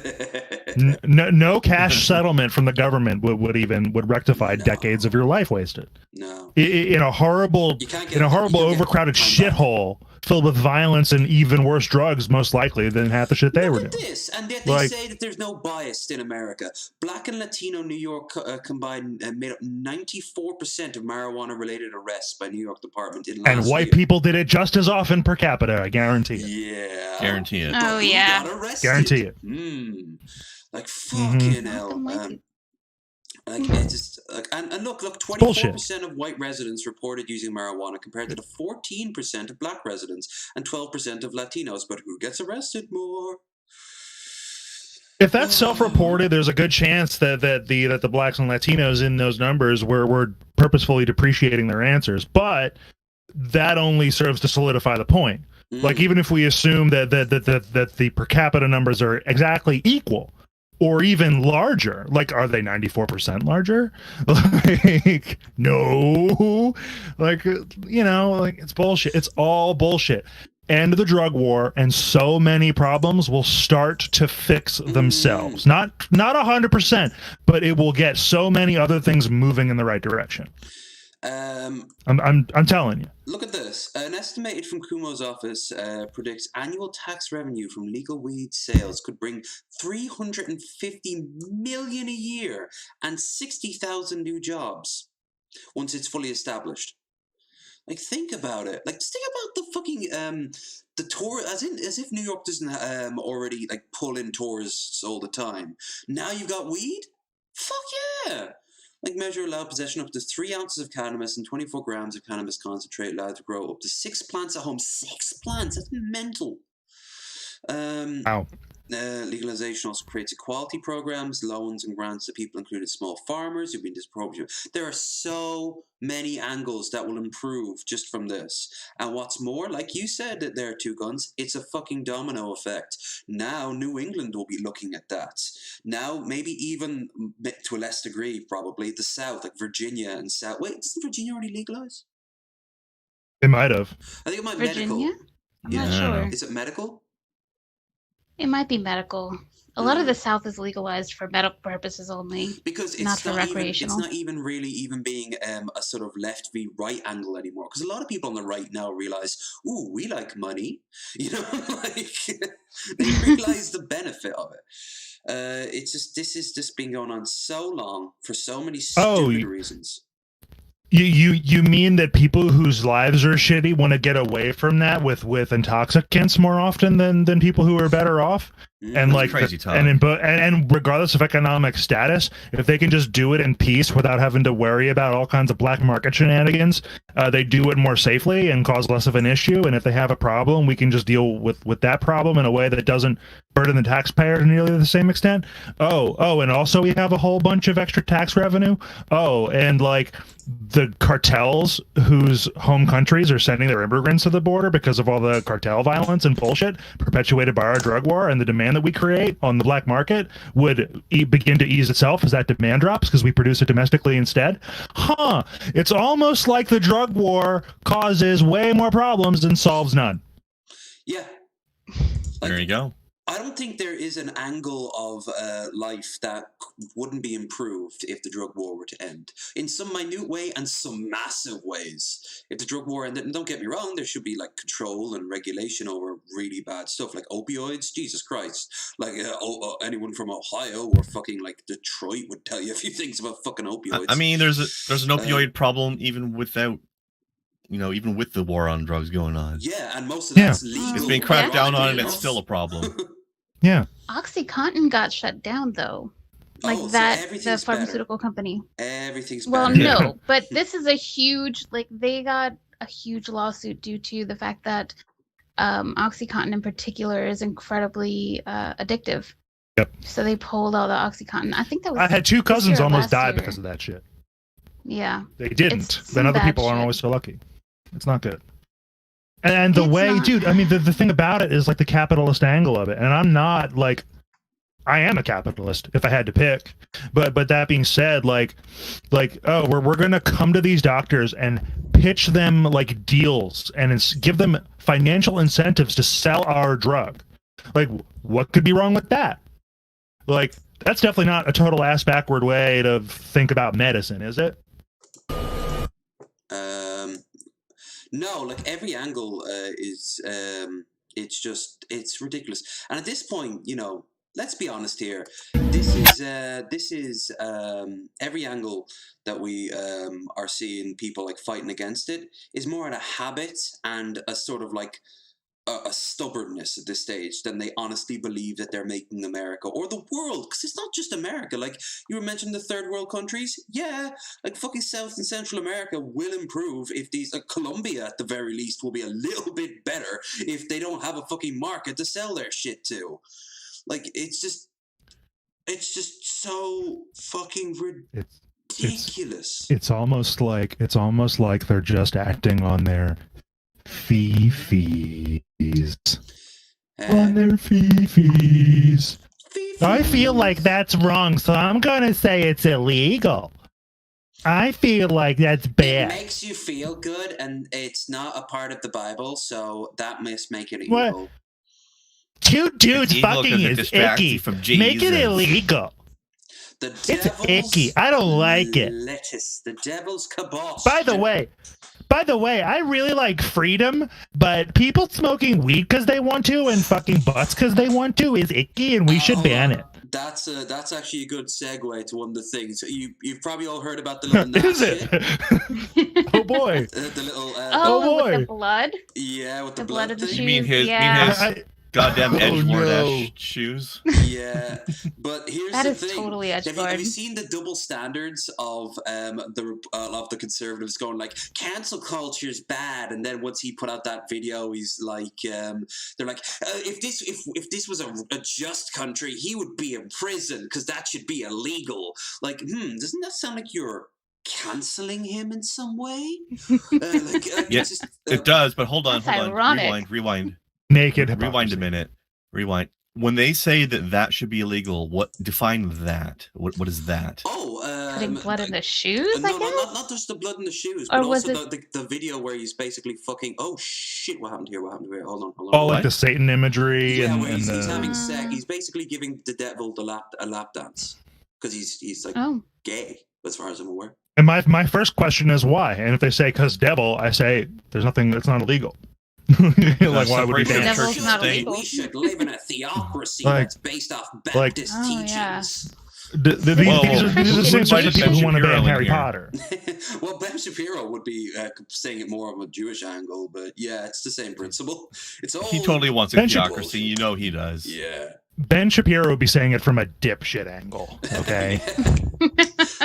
Never. No cash settlement from the government would rectify decades of your life wasted. No. In a horrible overcrowded shithole filled with violence and even worse drugs, most likely, than half the shit they were doing. This, and yet they say that there's no bias in America. Black and Latino New York combined made up 94% of marijuana-related arrests by New York Department in last year. And white people did it just as often per capita, I guarantee it. Yeah. Guarantee it. Oh, yeah. Guarantee it. Like, fucking hell. Like, it's just, and look, 24% of white residents reported using marijuana compared to the 14% of black residents and 12% of Latinos. But who gets arrested more? If that's self-reported, there's a good chance that the blacks and Latinos in those numbers were purposefully depreciating their answers. But that only serves to solidify the point. Like, even if we assume that the per capita numbers are exactly equal, or even larger, like, are they 94% larger? Like, no. Like, you know, like, it's bullshit. It's all bullshit. End the drug war, and so many problems will start to fix themselves. Not 100%, but it will get so many other things moving in the right direction. I'm telling you. Look at this. An estimated from Kumo's office predicts annual tax revenue from legal weed sales could bring $350 million a year and 60,000 new jobs once it's fully established. Like, think about it. Like, just think about the fucking the tour, as if New York doesn't already like pull in tourists all the time. Now you've got weed. Fuck yeah! Like, measure allowed possession up to 3 ounces of cannabis and 24 grams of cannabis concentrate allowed to grow up to 6 plants at home. 6 plants? That's mental. Wow. Legalization also creates equality programs, loans and grants to people, including small farmers who've been disproportionate. There are so many angles that will improve just from this. And what's more, like you said, that there are TwoGuns, it's a fucking domino effect. Now New England will be looking at that. Now, maybe even to a less degree, probably the South, like Virginia and South. Wait, doesn't Virginia already legalize? They might have. I think it might be Virginia? medical. I'm Yeah. not sure. Is it medical? It might be medical. A lot of the South is legalized for medical purposes only. Because it's Not for recreational. It's not even really even being a sort of left v right angle anymore. Because a lot of people on the right now realize, ooh, we like money. You know, like they realize the benefit of it. It's just this has just been going on so long for so many stupid reasons. You mean that people whose lives are shitty want to get away from that with intoxicants more often than people who are better off? And like crazy talk. And regardless of economic status, if they can just do it in peace without having to worry about all kinds of black market shenanigans, they do it more safely and cause less of an issue. And if they have a problem, we can just deal with that problem in a way that doesn't burden the taxpayer to nearly the same extent. Oh, and also we have a whole bunch of extra tax revenue. Oh, and like the cartels whose home countries are sending their immigrants to the border because of all the cartel violence and bullshit perpetuated by our drug war and the demand that we create on the black market would begin to ease itself as that demand drops because we produce it domestically instead. It's almost like the drug war causes way more problems and solves none. Yeah. There you go. I don't think there is an angle of life that wouldn't be improved if the drug war were to end. In some minute way and some massive ways. If the drug war ended, and don't get me wrong, there should be like control and regulation over really bad stuff like opioids. Jesus Christ. Like anyone from Ohio or fucking like Detroit would tell you a few things about fucking opioids. I mean, there's an opioid problem even without, even with the war on drugs going on. Yeah, and most of that's legal. It's being cracked down on, and it's still a problem. Yeah. OxyContin got shut down though. Like the pharmaceutical company. Everything's well, better. no, but this is a huge, they got a huge lawsuit due to the fact that OxyContin in particular is incredibly addictive. Yep. So they pulled all the OxyContin. I think that was. I had 2 cousins almost die because of that shit. Yeah. They didn't. Then other people aren't always so lucky. It's not good. And the way, dude, I mean, the thing about it is like the capitalist angle of it. And I'm not like, I am a capitalist if I had to pick. But that being said, like, oh, we're going to come to these doctors and pitch them like deals and give them financial incentives to sell our drug. Like, what could be wrong with that? Like, that's definitely not a total ass backward way to think about medicine, is it? No, like every angle is it's ridiculous. And at this point, let's be honest here. This is every angle that we are seeing people like fighting against it is more at a habit and a sort of like a stubbornness at this stage than they honestly believe that they're making America or the world, because it's not just America. Like you were mentioning the third world countries, like fucking South and Central America will improve if these, like Colombia at the very least, will be a little bit better if they don't have a fucking market to sell their shit to. Like it's just so fucking ridiculous. It's almost like they're just acting on their fee-fees. On their fee-fees. I feel like that's wrong, so I'm gonna say it's illegal. I feel like that's bad. It makes you feel good, and it's not a part of the Bible, so that must make it evil. What? 2 dudes fucking is icky. Make it illegal. The It's devil's icky. I don't like it. lettuce. The devil's kibosh. By the way, I really like freedom, but people smoking weed because they want to and fucking butts because they want to is icky, and we should ban it. That's actually a good segue to one of the things. You've probably all heard about the little Nash Is it? shit. Oh boy. The little Oh, boy. with the blood. yeah, with the blood of the thing. You mean shoes, his yeah. goddamn Oh, edgelord no. shoes? Yeah, but here's That the is thing. totally Have you edgelord. seen the double standards of the conservatives going like cancel culture is bad, and then once he put out that video, he's like, they're like, if this was a just country, he would be in prison because that should be illegal. Like, doesn't that sound like you're canceling him in some way? Yeah, it does. But hold on, That's hold on. ironic. Rewind. Naked Rewind hypocrisy. a minute. Rewind. When they say that should be illegal, what define that? What is that? Putting blood in the shoes, I No, guess? not just the blood in the shoes, Or but was also the video where he's basically fucking. Oh shit! What happened here? Hold on. All like the Satan imagery Yeah, and, where he's the having sex. He's basically giving the devil a lap dance because he's like gay, as far as I'm aware. And my first question is why? And if they say because devil, I say there's nothing that's not illegal. Like why would you separation ban of it? church and not state. illegal. We should live in a theocracy Like- that's based off Baptist teachings. These are the same sort of people who want to ban Harry Potter. Well, Ben Shapiro would be saying it more of a Jewish angle, but yeah, it's the same principle. It's all He totally wants a Ben theocracy. You know he does. Yeah. Ben Shapiro would be saying it from a dipshit angle. Okay.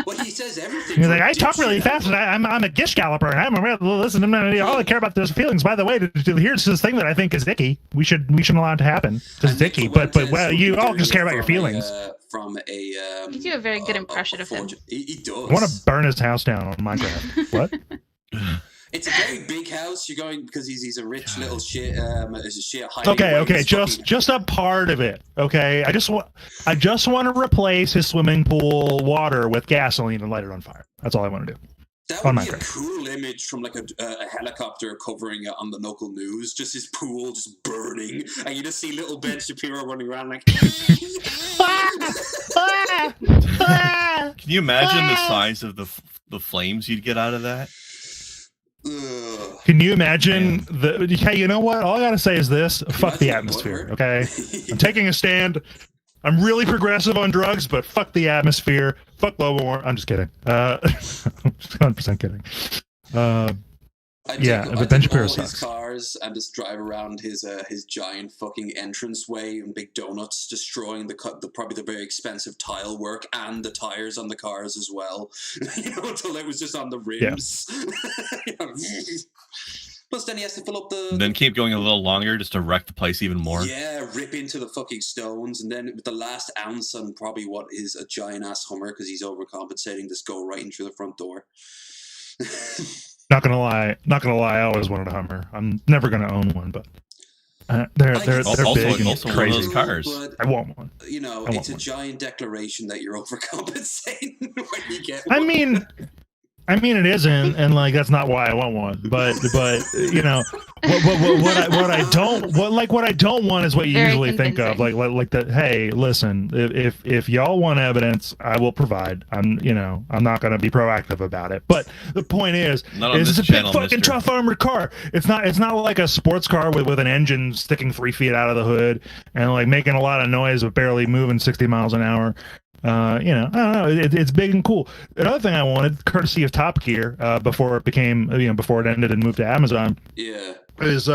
Well, he says everything. He's from like, I a talk really dipshit fast, and I'm a gish galloper, and I'm a listen. All I care about is feelings. By the way, here's this thing that I think is icky. We shouldn't allow it to happen because it's icky. But well, you all just care about your feelings. You do a very good impression of him. He does. I want to burn his house down on Minecraft. What? It's a very big house. You're going because he's a rich little shit. Okay. Just a part of it. Okay. I just want to replace his swimming pool water with gasoline and light it on fire. That's all I want to do. That would be a cool image from like a helicopter covering it on the local news. Just his pool just burning, and you just see little Ben Shapiro running around like. Can you imagine the size of the flames you'd get out of that? Can you imagine hey, you know what? All I gotta say is this: fuck the atmosphere. Okay, I'm taking a stand. I'm really progressive on drugs, but fuck the atmosphere. Fuck global warming. I'm just kidding. 100% kidding. But Ben Shapiro sucks. His cars and just drive around his giant fucking entranceway and big donuts, destroying probably the very expensive tile work and the tires on the cars as well. Until it was just on the rims. Yeah. Plus, then he has to fill up the. Then keep going a little longer just to wreck the place even more. Yeah, rip into the fucking stones, and then with the last ounce on probably what is a giant ass Hummer because he's overcompensating, just go right in through the front door. Not gonna lie. I always wanted a Hummer. I'm never gonna own one, but they're also, big and also crazy. one of those cars. But, I want one. It's a giant declaration that you're overcompensating when you get one. I mean, it isn't, and like that's not why I want one. But you know, what I don't want is what you Very usually think of, like that. Hey, listen, if y'all want evidence, I will provide. I'm not going to be proactive about it. But the point is it's a big fucking tough armored car. It's not like a sports car with an engine sticking 3 feet out of the hood and like making a lot of noise but barely moving 60 miles an hour. I don't know. It's big and cool. Another thing I wanted, courtesy of Top Gear, before it became, before it ended and moved to Amazon, is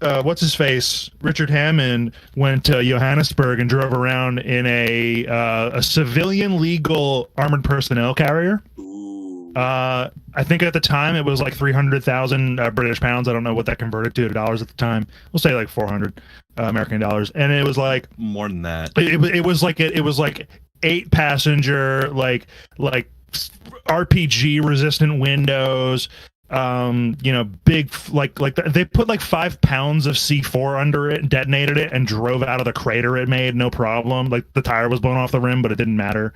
what's his face? Richard Hammond went to Johannesburg and drove around in a civilian legal armored personnel carrier. I think at the time it was like 300,000 British pounds. I don't know what that converted to dollars at the time. We'll say like 400 American dollars, and it was like more than that. It was like 8 passenger, like RPG resistant windows. Big like they put like 5 pounds of C4 under it, detonated it, and drove out of the crater it made, no problem. Like the tire was blown off the rim, but it didn't matter.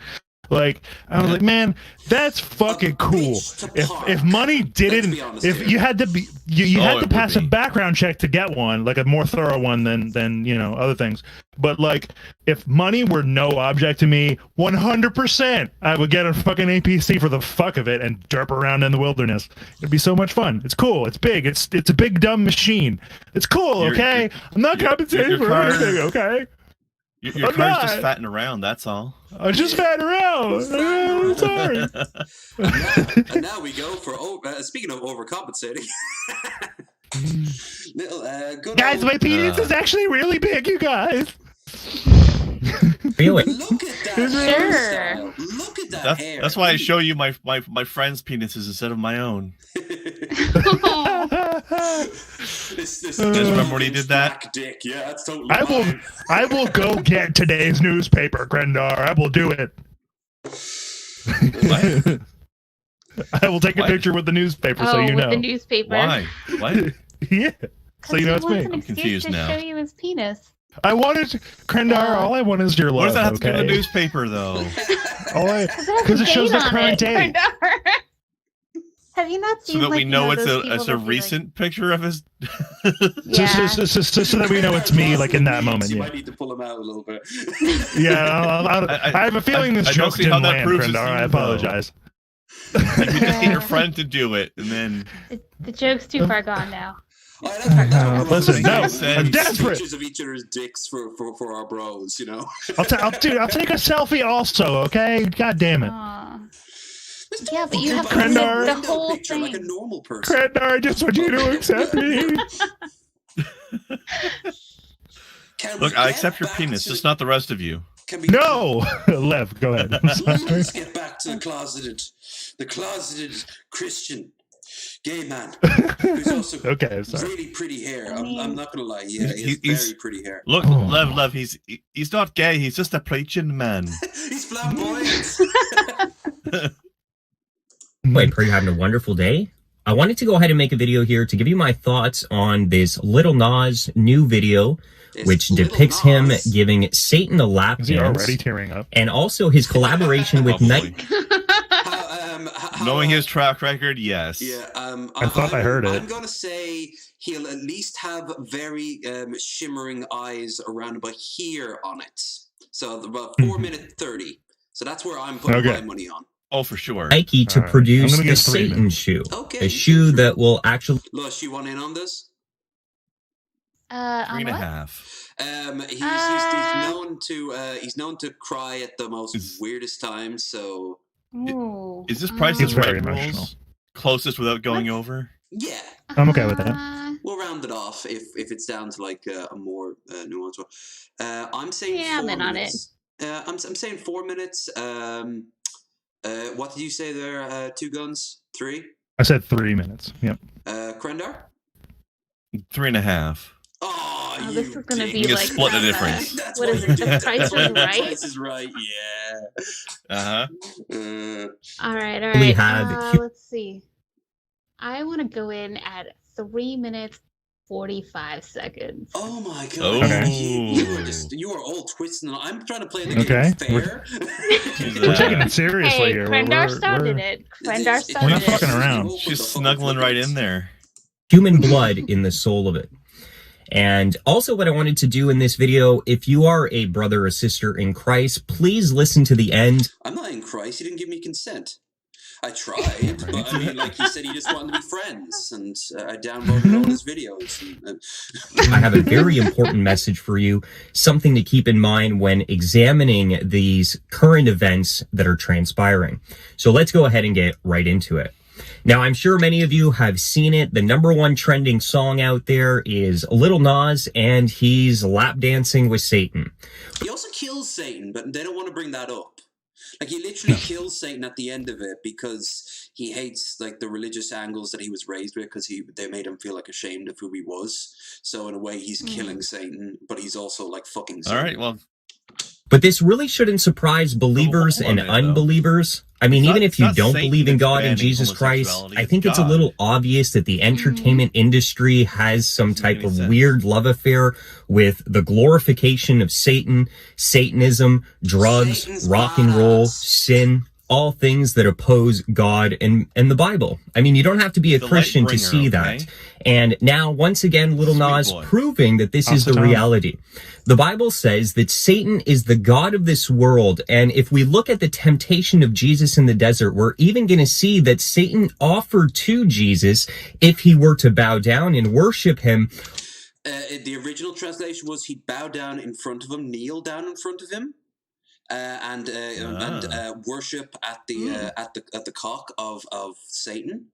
Like, I was like, man, that's fucking cool. If money didn't, if you had to be, you had to pass a background check to get one, like a more thorough one than other things. But like, if money were no object to me, 100%, I would get a fucking APC for the fuck of it and derp around in the wilderness. It'd be so much fun. It's cool. It's big. It's a big dumb machine. It's cool. Okay, I'm not compensating for everything. Okay. Your car's just fatting around, that's all. I'm just fatting around. I'm sorry. And now we go for, speaking of overcompensating. Guys, my penis is actually really big, you guys. Really? Look at that hairstyle. Look at that hair. That's why I show you my friends' penises instead of my own. This remember when he did that? Dick. Yeah, that's totally I will go get today's newspaper, Grendar. I will do it. I will take a picture with the newspaper so you know. With the newspaper. Why? What? Yeah. So you know it's me. I'm confused now. Show you his penis. I wanted Grendar. All I want is your love. What does that have to do with the newspaper, though? Because it shows the current date. Have you not seen? So that we know it's a recent picture of his. Yeah. Just so that we know it's me, like in that moment. You Yeah. might need to pull him out a little bit. Yeah, I have a feeling this joke didn't land, Grendar. I apologize. You could just get your friend to do it, and then the joke's too far gone now. Listen, no, I'm desperate. Pictures of each other's dicks for our bros, you know. I'll take a selfie also. Okay, god damn it. Yeah, but you have to Grendar, the whole thing like a normal person. Grendar, I just want you to accept me. Look, I accept your penis, just not the rest of you. No, Lev, go ahead. Let's get back to the closeted Christian gay man who's also really pretty hair. I'm not gonna lie, yeah, he's very pretty hair. Look, Lev, he's not gay. He's just a preaching man. He's flamboyant. Wait, are you having a wonderful day? I wanted to go ahead and make a video here to give you my thoughts on this Little Nas new video, which depicts him giving Satan a lap dance. Is he already tearing up? And also his collaboration with Night. Knowing his track record, yes. Yeah, I thought I heard it. I'm gonna say he'll at least have very shimmering eyes around about here on it. So about 4:30. So that's where I'm putting my money on. Oh, for sure. Nike to produce the Satan shoe. Okay, a shoe that will actually... Lush, you want in on this? 3.5. He's known to cry at the most weirdest times, so... Is this Price is very Right emotional. rules closest without going over? Yeah. I'm okay with that. We'll round it off if it's down to like a more nuanced one. I'm saying 4 I'm in minutes. I'm saying 4 minutes. What did you say there? TwoGuns? 3? I said 3 minutes. Yep. Krendar? 3.5. Oh, this is gonna be you like split the difference. That's what is it? The Price is Right. Price is Right. Yeah. All right. We have- Let's see. I want to go in at 3 minutes 45 seconds. Oh my god! Oh. Okay. You are all twisting. I'm trying to play the game fair. We're taking it seriously Hey, here. Krendar started it. Krendar started We're not it. fucking around. She's snuggling right in there. Human blood in the soul of it. And also what I wanted to do in this video, if you are a brother or sister in Christ, please listen to the end. I'm not in Christ. He didn't give me consent. I tried, but I mean, like he said, he just wanted to be friends, and I downloaded all his videos. I have a very important message for you, something to keep in mind when examining these current events that are transpiring. So let's go ahead and get right into it. Now, I'm sure many of you have seen it. The #1 trending song out there is Little Nas, and he's lap dancing with Satan. He also kills Satan, but they don't want to bring that up. Like, he literally kills Satan at the end of it because he hates, like, the religious angles that he was raised with, because they made him feel, like, ashamed of who he was. So, in a way, he's killing Satan, but he's also, like, fucking Satan. All right, well... But this really shouldn't surprise believers and unbelievers. I mean, It's even not- if you it's not don't Satan believe in that's God and banning Jesus Christ, homosexuality, I it's think it's a God. little obvious that the entertainment industry has some Doesn't make type any of sense. weird love affair with the glorification of Satan, Satanism, drugs, Satan's rock and roll, badass. sin, all things that oppose God and the Bible. I mean, you don't have to be a The light Christian to bringer, see that. okay? And now, once again, Little Sweet Nas boy. proving that this is the Awesome. reality. The Bible says that Satan is the god of this world. And if we look at the temptation of Jesus in the desert, we're even going to see that Satan offered to Jesus if he were to bow down and worship him. The original translation was he'd bow down in front of him, kneel down in front of him, and worship at the cock of Satan.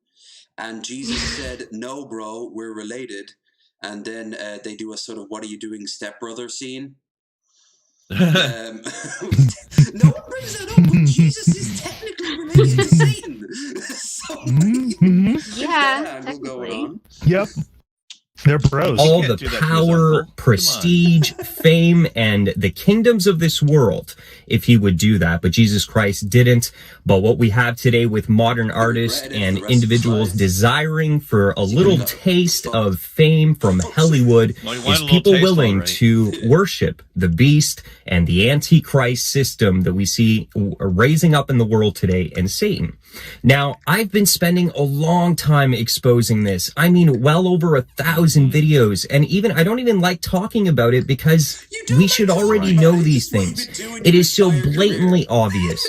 And Jesus said, "No, bro, we're related." And then they do a sort of "What are you doing, stepbrother?" scene. No one brings that up, but Jesus is technically related to Satan. So Mhm. Yeah, that angle going technically. on. Yep. They're bros. All can't the do that to his power, uncle. Come prestige, fame, and the kingdoms of this world if he would do that. But Jesus Christ didn't. But what we have today with modern artists Read it and the rest individuals of his life. desiring for a little got taste fuck. of fame from Hollywood Well, you want is a little people taste, willing all right. to worship the beast and the antichrist system that we see raising up in the world today, and Satan. Now, I've been spending a long time exposing this. I mean, well over 1,000 videos. And even, I don't even like talking about it because You don't we like should talking already about know it. these It's what you've things. been doing It your is so entire blatantly obvious.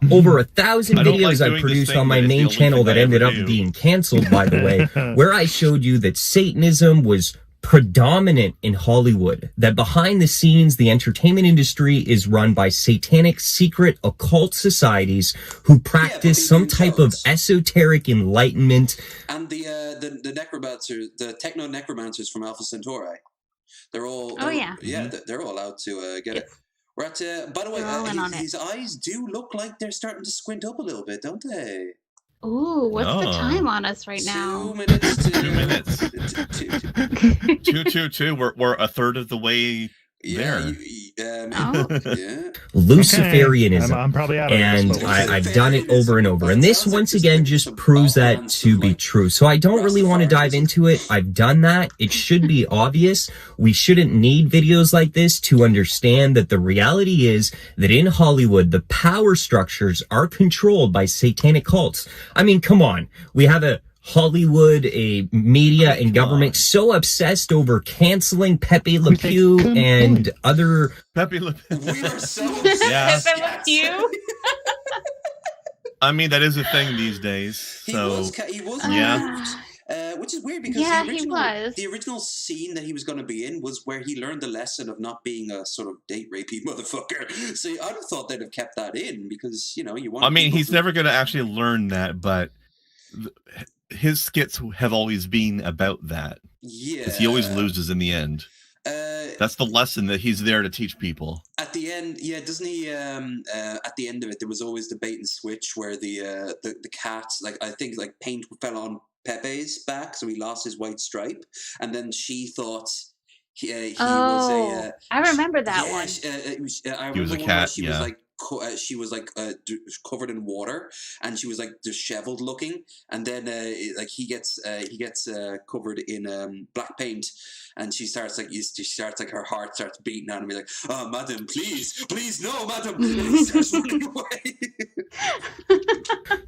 Over 1,000 I don't like videos I doing this produced thing, on my but it's the main only channel thing that I ended ever up do. being canceled, by the way, where I showed you that Satanism was predominant in Hollywood, that behind the scenes, the entertainment industry is run by satanic secret occult societies who practice they some do type of codes. esoteric enlightenment. And the necromancers, the techno necromancers from Alpha Centauri, they're all. Oh, yeah. They're all out to get it. We're at. By the way, They're all in on it. his eyes do look like they're starting to squint up a little bit, don't they? Ooh, what's the Oh. time on us right 2 now? minutes. 2 minutes. 222. We're a third of the way there. Oh. Yeah. Luciferianism. I'm probably out of And this. But I've done it over and over. And this, once again, just proves that to be true. So I don't really want to dive into it. I've done that. It should be obvious. We shouldn't need videos like this to understand that the reality is that in Hollywood, the power structures are controlled by satanic cults. I mean, come on. We have a Hollywood, a media and government so obsessed over canceling Pepe Le Pew and other. Pepe Le Pew. We were so Yeah. Pepe Le Pew? I mean, that is a thing these days. He So was Yeah. which is weird because Yeah, the he original was. the original scene that he was going to be in was where he learned the lesson of not being a sort of date rapey motherfucker. So I'd have thought they'd have kept that in because you want. I mean, people he's to- never going to actually learn that, but his skits have always been about that. Yeah, Because he always loses in the end. That's the lesson that he's there to teach people. At the end, doesn't he? At the end of it, there was always the bait and switch where the cat, like I think, like paint fell on Pepe's back, so he lost his white stripe, and then she thought he was a. I remember that one. I remember He was a one where cat, she yeah. was like. She was like covered in water, and she was like disheveled looking. And then he gets covered in black paint, and she starts like her heart starts beating out and be like, "Oh, madam, please, no, madam!" And he starts running away.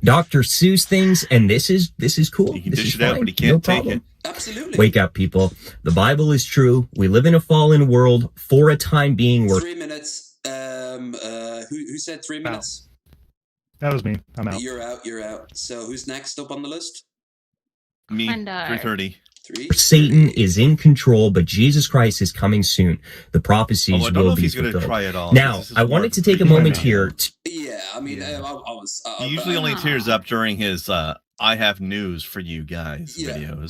Dr. Seuss things, and this is cool. He can This dish is it out, fine. but he can't No take problem. it. Absolutely. Wake up, people. The Bible is true. We live in a fallen world. For a time being, we're 3 minutes. Who said 3 minutes? that was me. I'm out. You're out. So who's next up on the list? Me, Quindar. 3:30. 3. Satan is in control, but Jesus Christ is coming soon. The prophecies Oh, I don't know will if be he's going to fulfilled. try it all. Now, This is I more wanted to take a freaking moment video. here. Yeah, I mean, I was. He usually only tears up during his "I have news for you guys" videos.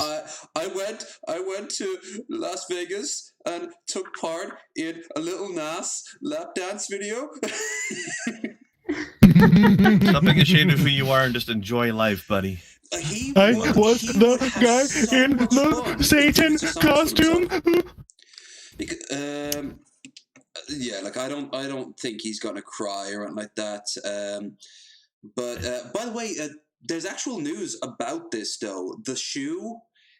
I went to Las Vegas and took part in a Little Nas lap dance video. Stop being ashamed of who you are and just enjoy life, buddy. He I would- was he the would have guy so in much the fun. Satan It's just so much costume. fun. Yeah, like I don't think he's gonna cry or anything like that. But by the way, there's actual news about this though. The shoe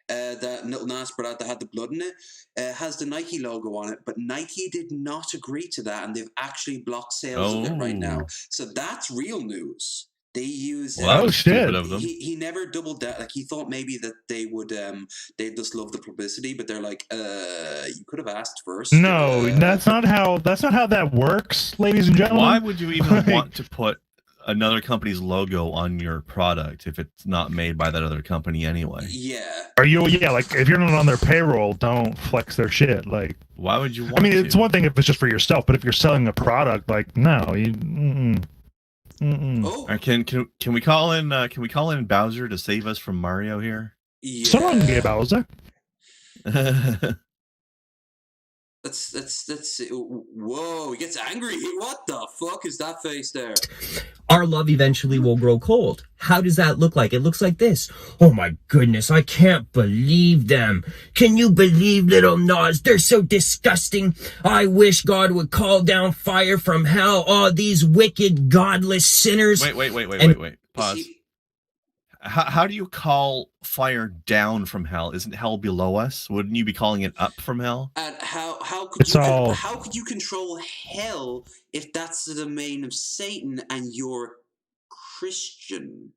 that Little Nas brought out that had the blood in it has the Nike logo on it, but Nike did not agree to that, and they've actually blocked sales of it right now. Oh. So that's real news. They used. Well, that Oh, was shit. stupid of them. He never doubled down. Like he thought maybe that they would they just love the publicity, but they're like, you could have asked first. No, that's not how that works, ladies and gentlemen. Why would you even want to put another company's logo on your product if it's not made by that other company anyway? Yeah. Are you? Yeah, like if you're not on their payroll, don't flex their shit. Like, Why would you want I mean, to? it's one thing if it's just for yourself, but if you're selling a product, like, no, you. Oh, Can we call in Bowser to save us from Mario here? yeah. Someone gave Bowser. Let's see. Whoa, he gets angry. What the fuck is that face there? Our love eventually will grow cold. How does that look like? It looks like this. Oh my goodness, I can't believe them. Can you believe Little Nas? They're so disgusting. I wish God would call down fire from hell. Oh, these wicked, godless sinners. Wait. Pause. How do you call fire down from hell? Isn't hell below us? Wouldn't you be calling it up from hell? And how could It's you all- how could you control hell if that's the domain of Satan and you're Christian?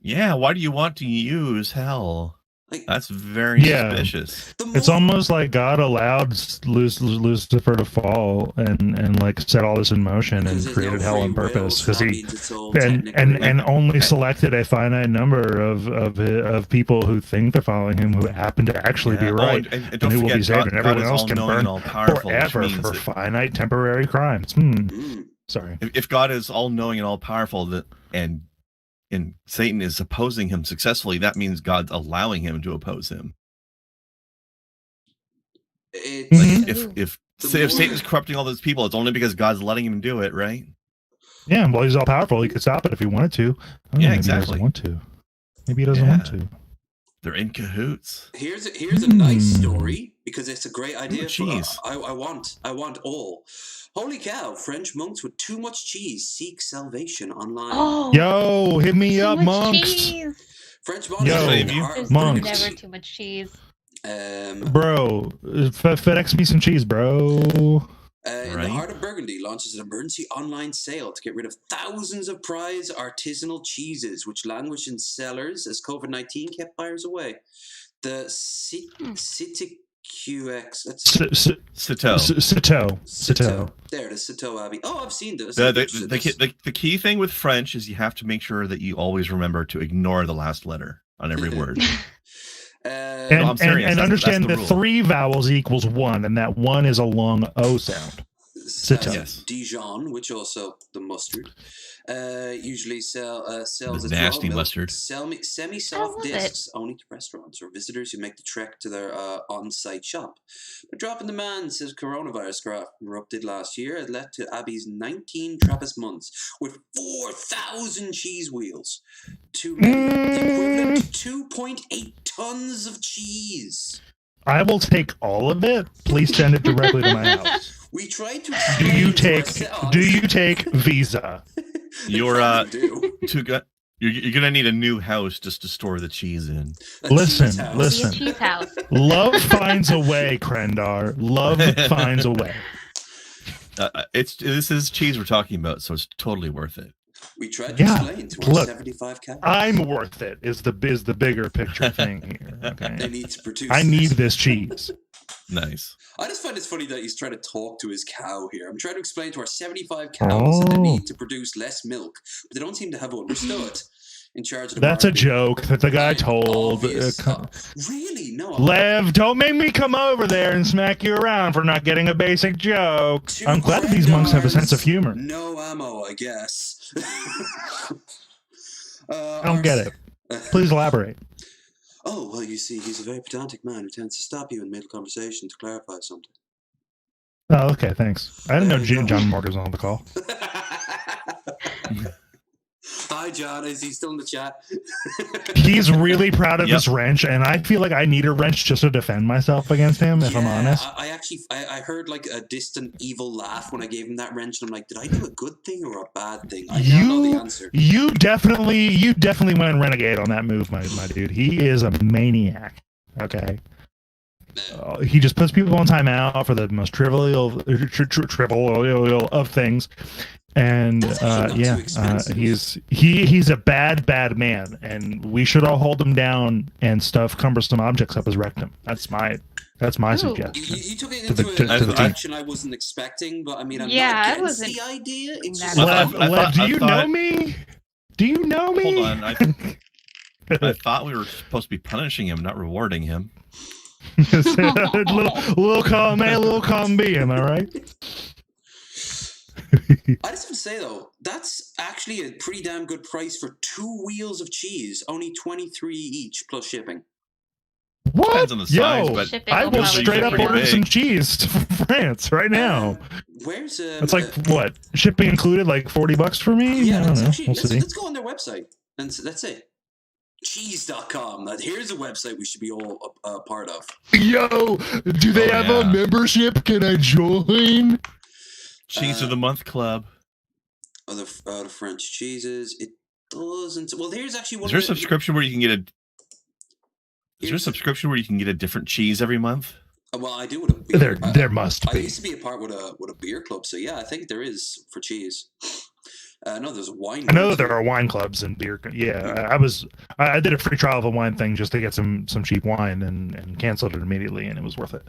Yeah, why do you want to use hell? Like That's very Yeah. suspicious. the more, It's almost like God allowed Lucifer to fall and like set all this in motion and because there's created no hell on free will, purpose so because that he means it's all and technically- only selected a finite number of people who think they're following him who happen to actually be Yeah. right and and don't who will be forget, saved, God, and God everyone is else can all-knowing burn and all-powerful, which forever means for that finite temporary crimes. Sorry. if God is all-knowing and all-powerful, and Satan is opposing him successfully, that means God's allowing him to oppose him. It's Mhm. If The if more- Satan's corrupting all those people, it's only because God's letting him do it, right? Yeah, well, he's all powerful. He could stop it if he wanted to. Yeah, Maybe exactly. He doesn't want to. Maybe he doesn't want Yeah. to. They're in cahoots. Here's a nice story because it's a great idea. Ooh, cheese. I want all. Holy cow! French monks with too much cheese seek salvation online. Oh, Yo, hit me too up, much monks. cheese. French Yo, monastery in the There's heart of monks. There's Burgundy. never too much cheese. Bro, FedEx me some cheese, bro. In the Right. heart of Burgundy launches an emergency online sale to get rid of thousands of prized artisanal cheeses, which languish in cellars as COVID-19 kept buyers away. The CityQX. That's Citeau. There it is, Citeau Abbey. Oh, I've seen this. The key thing with French is you have to make sure that you always remember to ignore the last letter on every word. And, I'm serious. and That's understand the that rule. 3 vowels equals 1, and that 1 is a long O sound. Citeau. Yes. Dijon, which also the mustard, usually sells The its nasty raw milk, mustard. semi-soft I love it. discs only to restaurants or visitors who make the trek to their on-site shop. The drop in demand since coronavirus erupted last year had led to Abbey's 19 Trappist months with 4,000 cheese wheels to make the equivalent to 2.8 tons of cheese. I will take all of it. Please send it directly to my house. We tried to. Do you explain take to ourselves- do you take Visa? You're Probably do. you're gonna need a new house just to store the cheese in. A Listen, cheese house. listen. Be a cheese house. Love finds a way, Krendar. Love finds a way. This is cheese we're talking about, so it's totally worth it. We tried to Yeah, explain to our look, 75 calories. I'm worth it. Is the bigger picture thing here? They Okay. need to produce. I need this cheese. Nice. I just find it funny that he's trying to talk to his cow here. I'm trying to explain to our 75 cows that they Oh. need to produce less milk, but they don't seem to have understood. In charge of the That's a marketing. joke that the guy told. Obvious. Really? No. Lev, don't make me come over there and smack you around for not getting a basic joke. I'm glad that these monks have a sense of humor. No ammo, I guess. I don't get it. Please elaborate. Oh, well, you see, he's a very pedantic man who tends to stop you in middle conversation to clarify something. Oh, okay, thanks. I didn't know There you go. John Morgan was on the call. Hi, John. Is he still in the chat? He's really proud of his wrench, and I feel like I need a wrench just to defend myself against him, if I'm honest. I actually heard like a distant evil laugh when I gave him that wrench, and I'm like, did I do a good thing or a bad thing? I now know the answer. You definitely went renegade on that move, my dude. He is a maniac. Okay. He just puts people on timeout for the most trivial of things. And he's a bad man, and we should all hold him down and stuff cumbersome objects up his rectum. That's my suggestion. You took it into a direction I wasn't expecting, but I mean, I'm not against the idea. It's just Lev, do you know me? Do you know me? Hold on, I thought we were supposed to be punishing him, not rewarding him. little column A, little column B. Am I right? I just want to say though, that's actually a pretty damn good price for 2 wheels of cheese. Only 23 each plus shipping. What? Depends on the size, but I will straight up order some cheese to France right now. Where's it's like what? Shipping included, like $40 for me? Yeah, I don't know. actually, We'll see. let's go on their website. And that's it. Cheese.com. Here's a website we should be all a part of. Yo, do they have a membership? Can I join? Cheese of the Month Club. Other French cheeses. It doesn't. Well, here's actually one. Is there a subscription where you can get a? Is there a subscription where you can get a different cheese every month? Well, I do with a beer. There must be. I used to be a part with a beer club, so yeah, I think there is for cheese. No, there's a wine. I know that there are wine clubs and beer. Yeah, I did a free trial of a wine thing just to get some cheap wine and canceled it immediately, and it was worth it.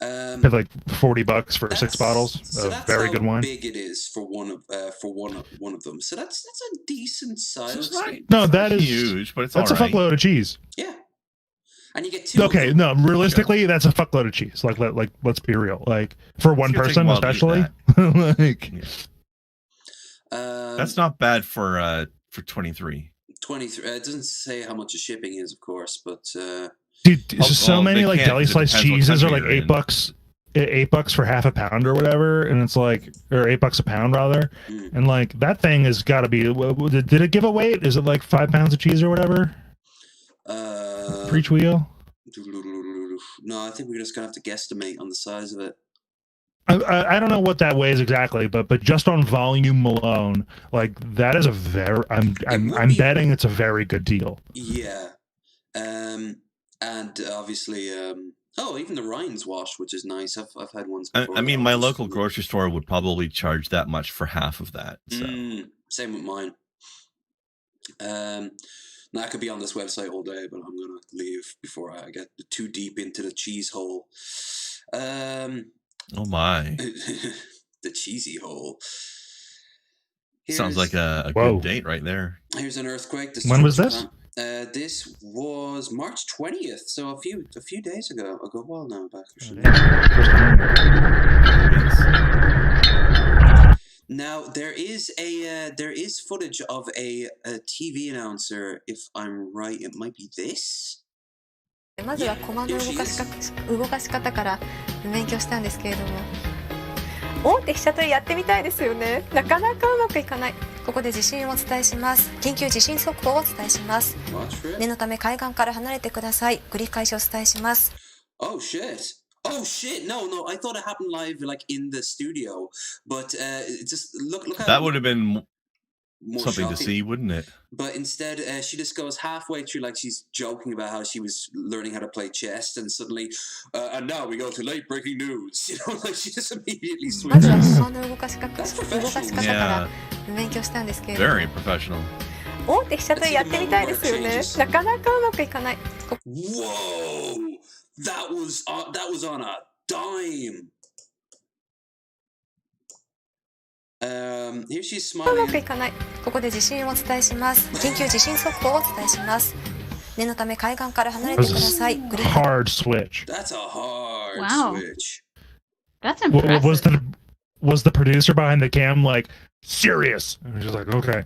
Paid like $40 for 6 bottles of very good wine. Big it is for one of them. So that's a decent size. No, that is huge, but that's a fuckload of cheese. Yeah, and you get 2. Okay, no, realistically, that's a fuckload of cheese. Like let's be real. Like for one person, especially. Like, that's not bad for 23. 23. It doesn't say how much the shipping is, of course, but. Dude, so many like deli sliced cheeses are like $8, $8 for half a pound or whatever, and it's like, or $8 a pound rather, and like that thing has got to be. Did it give a weight? Is it like 5 pounds of cheese or whatever? For each wheel? No, I think we're just gonna have to guesstimate on the size of it. I don't know what that weighs exactly, but just on volume alone, like that is a very. I'm betting it's a very good deal. Yeah. And obviously, even the Ryan's wash, which is nice. I've had ones before. I mean, my local grocery store would probably charge that much for half of that. So. Same with mine. Now I could be on this website all day, but I'm gonna leave before I get too deep into the cheese hole. Oh my! The cheesy hole. Sounds like a good date right there. Here's an earthquake. When was this? This was March 20th, so a few days ago. A good while now back. Now there is footage of a TV announcer. If I'm right, it might be this. まずはコマの動かし方から勉強したんですけれども、大手飛車取りやってみたいですよね。なかなかうまくいかない。ここで地震をお伝えします。緊急地震速報をお伝えします。念のため海岸から離れてください。繰り返しお伝えします。Oh shit! Oh shit! No, I thought it happened live, like in the studio, but just look. That would have been something shocking to see, wouldn't it? But instead, she just goes halfway through, like she's joking about how she was learning how to play chess, and suddenly, and now we go to late breaking news. You know, like she just immediately switches. まずはコマの動かし方から勉強したんですけれども、 Very professional. 大手飛車取りやってみたいですよね。なかなかうまくいかない。 Whoa! That was on a dime. Here she's smiling. うまくいかない。ここで地震をお伝えします。緊急地震速報をお伝えします。念のため海岸から離れてください。 Hard switch. That's a hard switch. That's impressive. Was the producer behind the cam like serious? And just like, okay.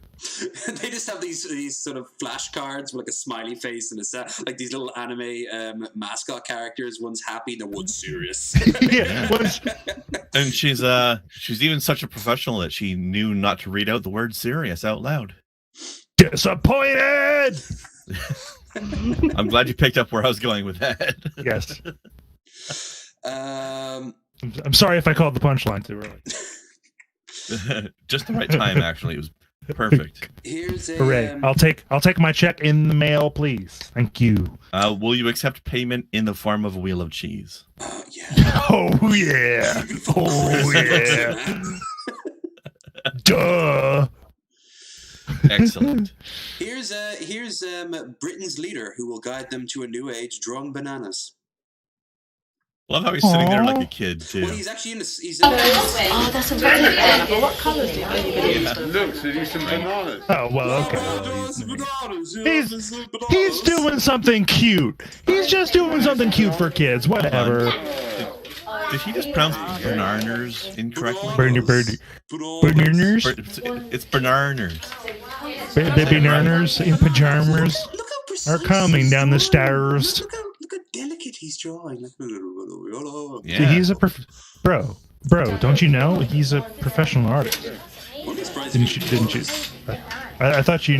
They just have these sort of flashcards with like a smiley face and like these little anime mascot characters. One's happy, the one's serious. Yeah. And she's even such a professional that she knew not to read out the word serious out loud. Disappointed. I'm glad you picked up where I was going with that. Yes. Um, I'm sorry if I called the punchline too early. Just the right time, actually. It was perfect. here's a. Hooray! I'll take my check in the mail, please. Thank you. Will you accept payment in the form of a wheel of cheese? Yeah. Oh yeah. Oh yeah. Duh. Excellent. Here's Britain's leader who will guide them to a new age, drawing bananas. Love how he's sitting there like a kid too. Well, he's actually in this. He's in Oh, that's a very good banana. But what colours do you think? Look, so these some bananas. Oh well, okay. Bananas, He's doing something cute. He's just doing something cute for kids. Whatever. Did he just pronounce bananas incorrectly? Bananas. It's bananas. Baby nurners in pajamas Look how precise are coming he's down the drawing. stairs. Look how delicate he's drawing. Yeah. See, he's a bro. Don't you know he's a professional artist? Didn't you? I thought you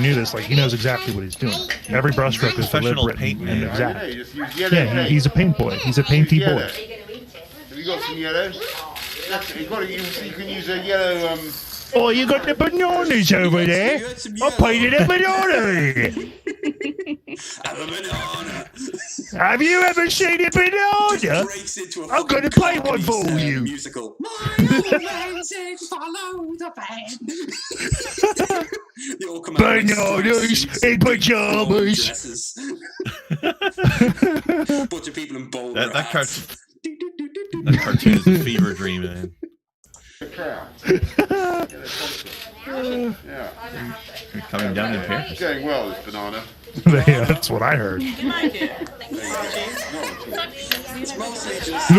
knew this. Like he knows exactly what he's doing. Every brushstroke is Professional deliberate paint and man. exact. Hey, just use yellow Yeah, paint. he's a paint boy. He's a painty Yellow. boy. Have you got some yellow? You can use a yellow. Oh, you got the bananas over there. I painted a banana. I'm a banana. Have you ever seen a banana? Breaks into a I'm gonna fucking play one for comedy, you. Musical. My old man said, follow the band. They all come out like Bananas suits, in ball pajamas. dresses. Bunch of people in bowler That hats. cartoon is a fever dream, man. Yeah. You're coming down in pairs. It's going well, this banana. Yeah, that's what I heard. It's mostly just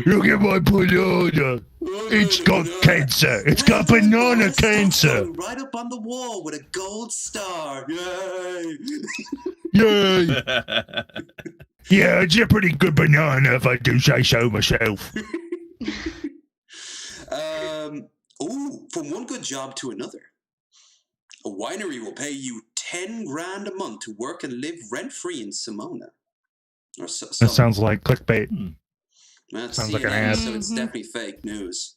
Look at my banana. It's got cancer. It's got banana cancer. right up on the wall with a gold star. Yay! Yay! Yeah, it's a pretty good banana if I do say so myself. From one good job to another. A winery will pay you 10 grand a month to work and live rent-free in Simona. That sounds like clickbait. That's sounds like an CNN, ad. so it's definitely fake news.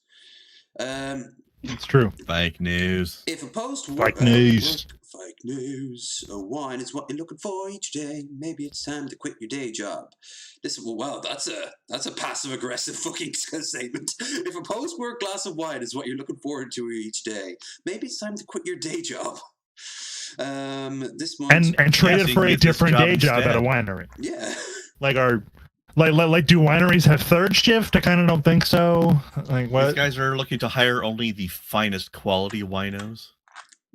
It's true. Fake news. If a post Fake news. Fake news. A wine is what you're looking for each day. Maybe it's time to quit your day job. That's a passive aggressive fucking statement. If a post-work glass of wine is what you're looking forward to each day, maybe it's time to quit your day job. This month And trade Yeah, it so for you a get this different job day job instead. at a winery. yeah. Like do wineries have third shift? I kind of don't think so. Like These what? guys are looking to hire only the finest quality winos.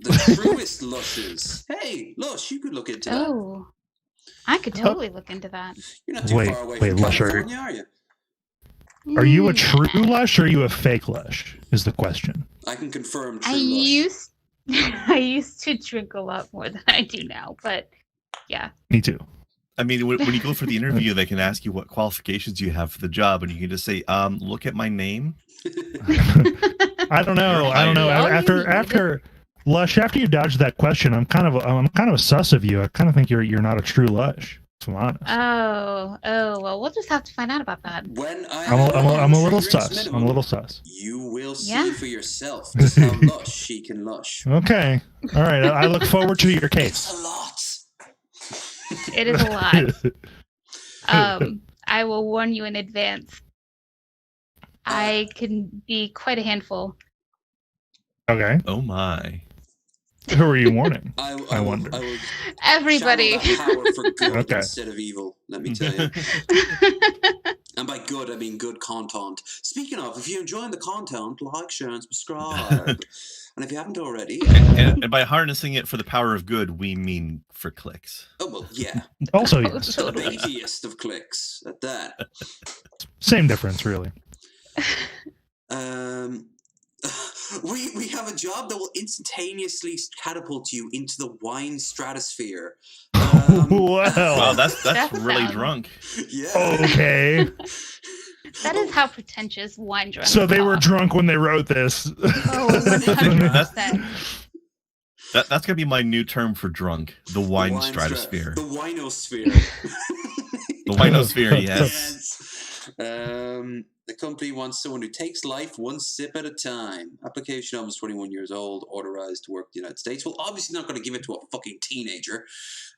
The truest Lushes. Hey, Lush, you could look into that. Oh, I could totally look into that. You're not too Wait, far away wait, from Lush, California, are you? Are you a true lush or are you a fake lush? Is the question. I can confirm true I Lush. used to drink a lot more than I do now, but yeah. Me too. I mean, when you go for the interview, they can ask you what qualifications you have for the job, and you can just say, look at my name. I don't know. After Lush, after you dodged that question, I'm kind of sus of you. I kind of think you're not a true lush. If I'm honest. Oh, well, we'll just have to find out about that. When I'm a little drinks sus. minimum, I'm a little sus. You will see Yeah. for yourself just how lush she can lush. Okay. All right. I look forward to your case. It's a lot. It is a lot. I will warn you in advance. I can be quite a handful. Okay. Oh my! Who are you warning? I wonder. will Everybody. channel that power for good Okay. instead of evil. Let me tell you. And by good, I mean good content. Speaking of, if you're enjoying the content, like, share, and subscribe. And if you haven't already, And by harnessing it for the power of good, we mean for clicks. oh well, yeah, Also, yes. the baitiest of clicks at that. Same difference, really. We have a job that will instantaneously catapult you into the wine stratosphere. Wow, that's That really sounds- drunk. Yeah. Okay. That is how pretentious wine drunk. So they were drunk when they wrote this. Oh, 100%. That's gonna be my new term for drunk. The wine stratosphere. The winosphere. The winosphere, yes. The company wants someone who takes life one sip at a time. Application almost 21 years old, authorized to work in the United States. Well, obviously not going to give it to a fucking teenager.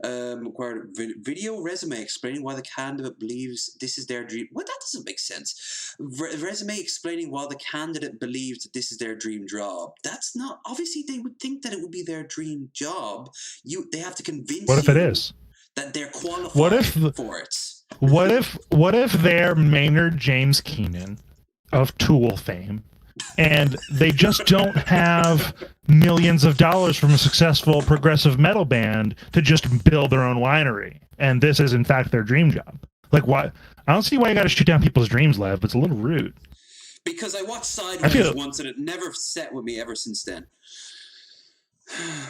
Required video resume explaining why the candidate believes this is their dream. Well, that doesn't make sense. Resume explaining why the candidate believes that this is their dream job. That's not. Obviously, they would think that it would be their dream job. They have to convince. What if it is? That they're qualified for it. What if they're Maynard James Keenan of Tool fame, and they just don't have millions of dollars from a successful progressive metal band to just build their own winery, and this is in fact their dream job? Like, why? I don't see why you got to shoot down people's dreams, Lev. It's a little rude. Because I watched Sideways once, and it never set with me ever since then.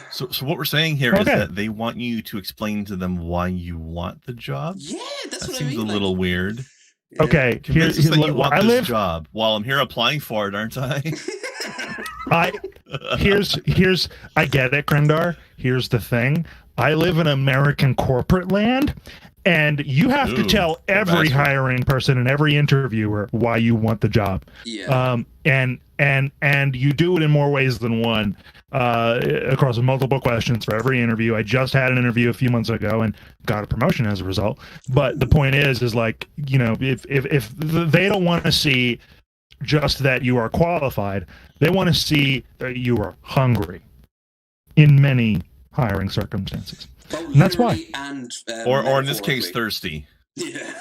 So what we're saying here is that they want you to explain to them why you want the job. Yeah, that's that what seems I mean. a little weird. Yeah. Okay, here's that you want this job while I'm here applying for it, aren't I? Here's I get it, Krendar. Here's the thing. I live in American corporate land, and you have to tell every hiring person and every interviewer why you want the job. Yeah. And you do it in more ways than one, across multiple questions for every interview. I just had an interview a few months ago and got a promotion as a result. But the point is like, you know, if they don't want to see just that you are qualified, they want to see that you are hungry in many hiring circumstances. And that's why. Or in this case, thirsty. Yeah.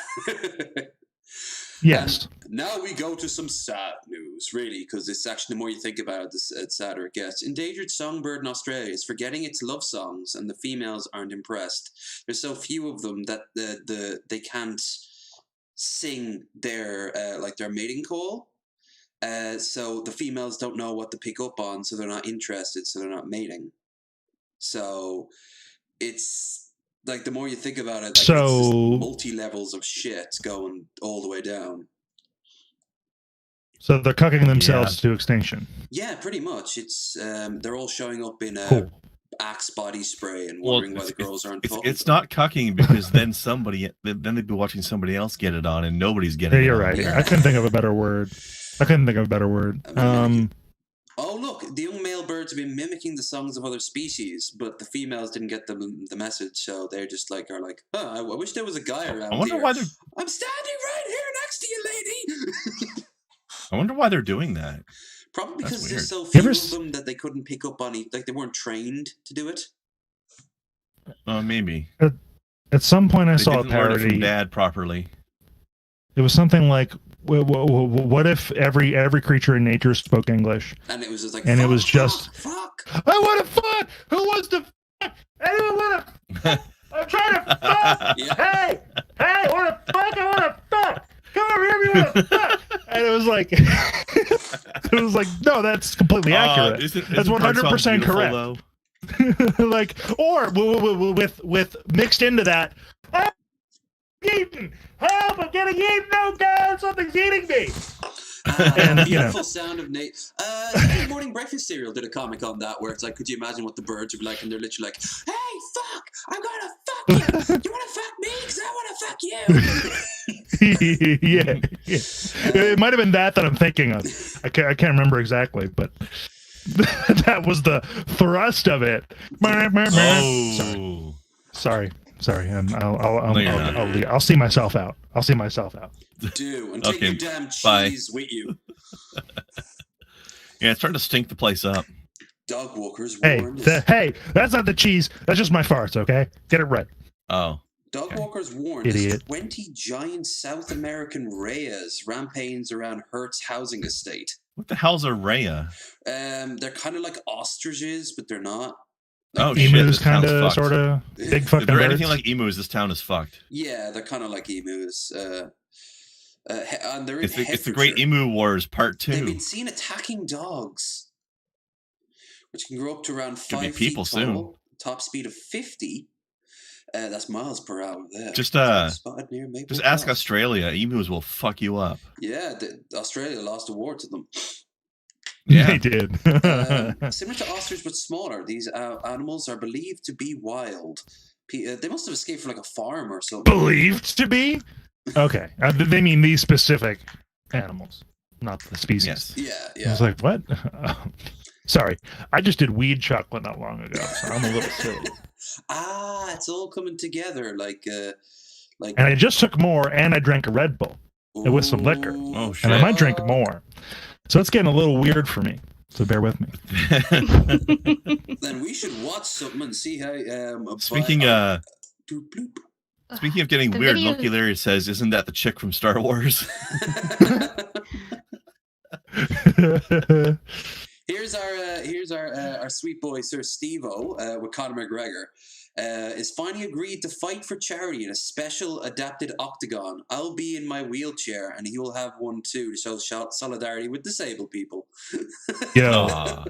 Yes. And now we go to some sad news, really, because it's actually, the more you think about it, the sadder it gets. Endangered songbird in Australia is forgetting its love songs, and the females aren't impressed. There's so few of them that they can't sing their mating call. So the females don't know what to pick up on, so they're not interested, so they're not mating. So it's like, the more you think about it, like, so it's just multi-levels of shit going all the way down. So they're cucking themselves to extinction. Yeah, pretty much. It's they're all showing up in Axe body spray and wondering why the girls aren't talking. It's not cucking, because then they'd be watching somebody else get it on, and nobody's getting it. You're right. Yeah. I couldn't think of a better word. Oh, look, the young male birds have been mimicking the songs of other species, but the females didn't get the message, so they're just like, I wish there was a guy around. I wonder here. why they're. I'm standing right here next to you, lady. I wonder why they're doing that. Probably because there's so few of them that they couldn't pick up on it. Like, they weren't trained to do it. Maybe. At some point, I they saw didn't a parody. Learn it from Dad properly. It was something like, what if every creature in nature spoke English? And it was just like, and it was just, fuck. I want to fuck. Who wants to fuck? Anyone want to? I'm trying to fuck. Yeah. Hey, I want to fuck. I want to fuck. Come over here, you want to fuck. And it was like, no, that's completely accurate. That's 100% correct. Like, or with mixed into that, I'm eating. Help! I'm getting eaten. Oh God, something's eating me. And beautiful sound of Nate. Good Morning Breakfast Cereal did a comic on that, where it's like, could you imagine what the birds would be like? And they're literally like, "Hey, fuck! I'm gonna fuck you. You want to fuck me? Because I want to fuck you." Yeah. It might have been that I'm thinking of. I can't remember exactly, but that was the thrust of it. Oh, sorry. I'll see myself out. Do and take your damn cheese with you. Yeah, it's starting to stink the place up. Dog walkers warned. Hey, that's not the cheese. That's just my farts. Okay, get it right. Oh. Dog walkers warned 20 giant South American rheas rampage around Hertz housing estate. What the hell's a rhea? They're kind of like ostriches, but they're not. Like, emus, kind of, sort of big fucking. If they're birds. anything like emus, this town is fucked. Yeah, they're kind of like emus. And they're it's the Great Emu Wars Part 2. They've been seen attacking dogs, which can grow up to around 5 feet tall. Soon. Top speed of 50. That's miles per hour there. Just ask Australia. Emus will fuck you up. Yeah, Australia lost a war to them. Yeah. They did. Similar to ostrich but smaller, these animals are believed to be wild. They must have escaped from like a farm or something. Believed to be? Okay. They mean these specific animals, not the species. Yes. Yeah, I yeah. was like, what? Sorry. I just did weed chocolate not long ago, so I'm a little silly. It's all coming together like. And I just took more, and I drank a Red Bull with some liquor. Oh, shit. And I might drink more. So it's getting a little weird for me. So bear with me. Then we should watch something and see how. Speaking bloop, bloop. Speaking of getting The weird, video- Milky Larry says, "Isn't that the chick from Star Wars?" Here's our sweet boy Sir Steve-O with Conor McGregor. Is finally agreed to fight for charity in a special adapted octagon. I'll be in my wheelchair, and he will have one too to show solidarity with disabled people. Yo, Aw.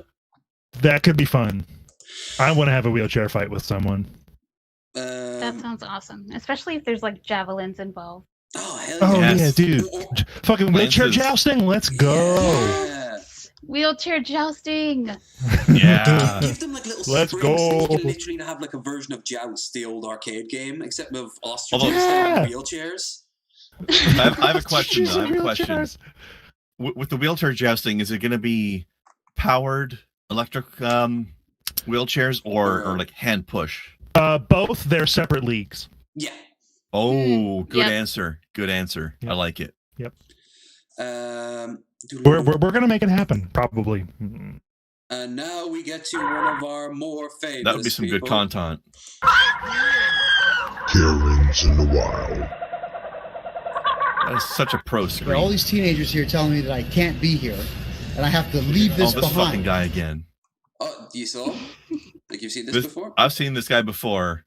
that could be fun. I want to have a wheelchair fight with someone. That sounds awesome, especially if there's like javelins involved. Oh hell Oh yeah! Yes. yeah, dude! Fucking wheelchair Lances. jousting. Let's go. Yeah. Wheelchair jousting. Yeah. Give them like little Let's springs so go. you can literally have like a version of Joust, the old arcade game, except with ostriches Although- instead of wheelchairs. I have a question. Though. I have a question. Wheelchairs. With the wheelchair jousting, is it going to be powered electric wheelchairs or like hand push? Both. They're separate leagues. Yeah. Oh, good Yep. answer. Good answer. Yep. I like it. We're gonna make it happen, probably. And now we get to one of our more famous. That would be some good people. content. Karen's in the wild. That is such a pro There are all screen. these teenagers here telling me that I can't be here, and I have to leave this This fucking behind. guy again. Oh, you saw? Like you've seen this before? I've seen this guy before.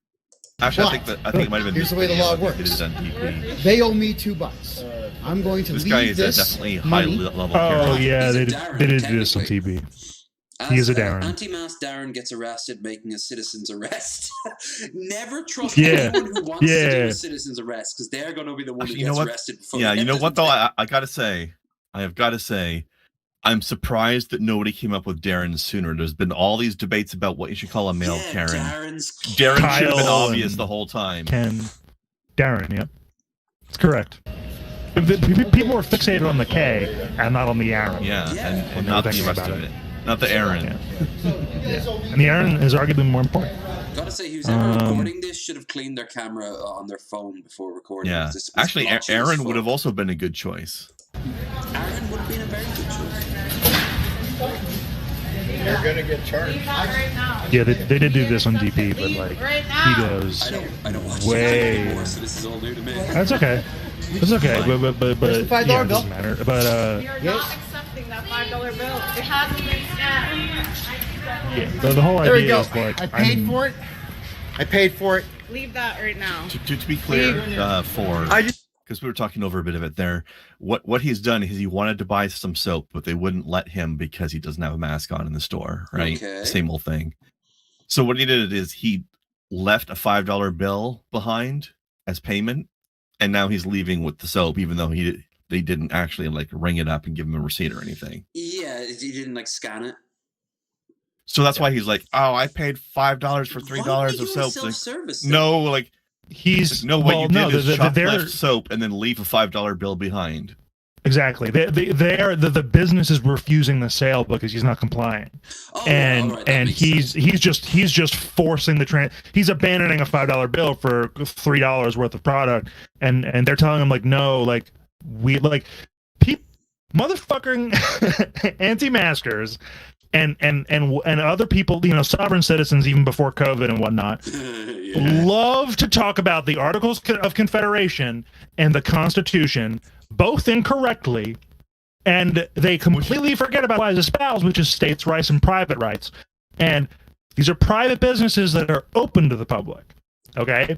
Actually, But I think it might have been. here's this the way the video. law I think works. It is on DP. They owe me $2. I'm going to This leave guy is this definitely high money. level Oh character. yeah, He's a they did. Darren, They did do this on technically. TV. He is a Darren. Anti-mask Darren gets arrested, making a citizen's arrest. Never trust Yeah. anyone who wants to do Yeah. a citizen's arrest, because they're going to be the one Actually, who you know gets what? arrested before. Yeah, the you know what though? evidence. I have got to say, I'm surprised that nobody came up with Darren sooner. There's been all these debates about what you should call a male Yeah, Karen. Darren's Darren should have been Kyle obvious and the whole time. Ken, Darren. Yep, it's correct. People were fixated on the K and not on the Aaron. Yeah, Yeah. and When they not were the thinking rest about of it. it. Not the Aaron. Yeah. And the Aaron is arguably more important. Gotta say, who's ever recording this should have cleaned their camera on their phone before recording. Yeah. This was Actually, blotchy as Aaron fuck. would have also been a good choice. Aaron would have been a very good choice. They're gonna get charged. Yeah, they did do this on DP, but like he goes I don't watch way. it anymore, so this is all new to me. That's okay. It's okay, but Where's the $5 yeah, it bill? doesn't matter. But You're not accepting that $5 bill. It hasn't been scanned. yeah, the whole There we idea go. is like I paid for it. I paid for it. Leave that right now. To be clear, because we were talking over a bit of it there, what he's done is he wanted to buy some soap, but they wouldn't let him because he doesn't have a mask on in the store, right? Okay. Same old thing. So what he did is he left a $5 bill behind as payment, and now he's leaving with the soap, even though they didn't actually like ring it up and give him a receipt or anything. Yeah, he didn't like scan it. So that's why he's like, "Oh, I paid $5 for $3 of soap." Like, Self-service. no, like he's no, what well, you did no, is they're shoplift soap and then leave a $5 bill behind. exactly. The business is refusing the sale because he's not complying. Oh, and all right, that and makes he's sense. he's just forcing the he's abandoning a $5 bill for $3 worth of product, and they're telling him like, no, like we like motherfucking anti-maskers and other people, you know, sovereign citizens even before COVID and whatnot, Yeah. love to talk about the Articles of Confederation and the Constitution, both incorrectly, and they completely forget about what is espoused, which is states' rights and private rights. And these are private businesses that are open to the public. Okay,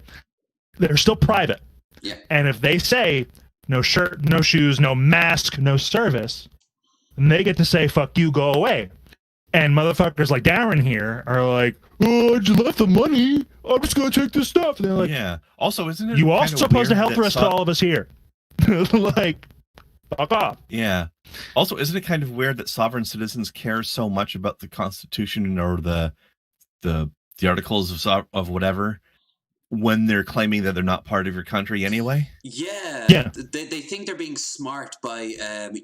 they're still private. Yeah. And if they say no shirt, no shoes, no mask, no service, then they get to say "fuck you, go away." And motherfuckers like Darren here are like, "Oh, I just left the money. I'm just gonna take this stuff." And they're like, Yeah. Also, isn't it "You kinda also posed a weird health that risk to all of us here." Like, fuck off. Yeah. Also, isn't it kind of weird that sovereign citizens care so much about the Constitution or the articles of whatever when they're claiming that they're not part of your country anyway? Yeah. They think they're being smart by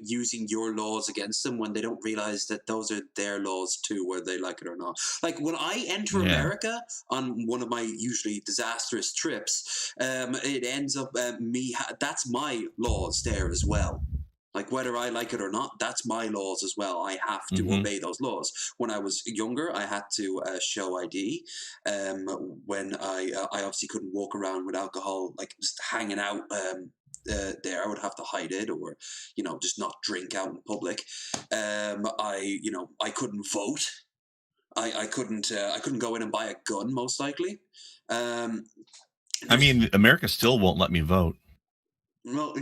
using your laws against them when they don't realize that those are their laws too, whether they like it or not. Like when I enter America on one of my usually disastrous trips, it ends up that's my laws there as well. Like whether I like it or not, that's my laws as well. I have to obey those laws. When I was younger, I had to show ID. When I obviously couldn't walk around with alcohol, like just hanging out there. I would have to hide it, or just not drink out in public. I couldn't vote. I couldn't go in and buy a gun, most likely. I mean, America still won't let me vote. Well,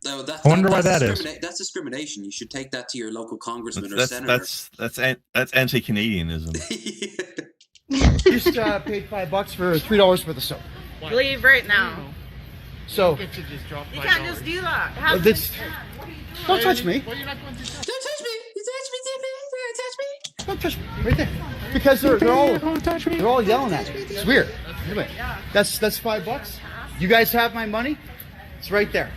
I wonder why that is. That's discrimination. You should take that to your local congressman or senator. That's anti-Canadianism. Just paid $5 for $3 worth of soap. Leave right now. So You can't just do that. don't touch me. Don't touch me! You touch me! Touch me! Don't touch me. Right there. Because they're all yelling at me. It's weird. Anyway, that's $5. You guys have my money? It's right there.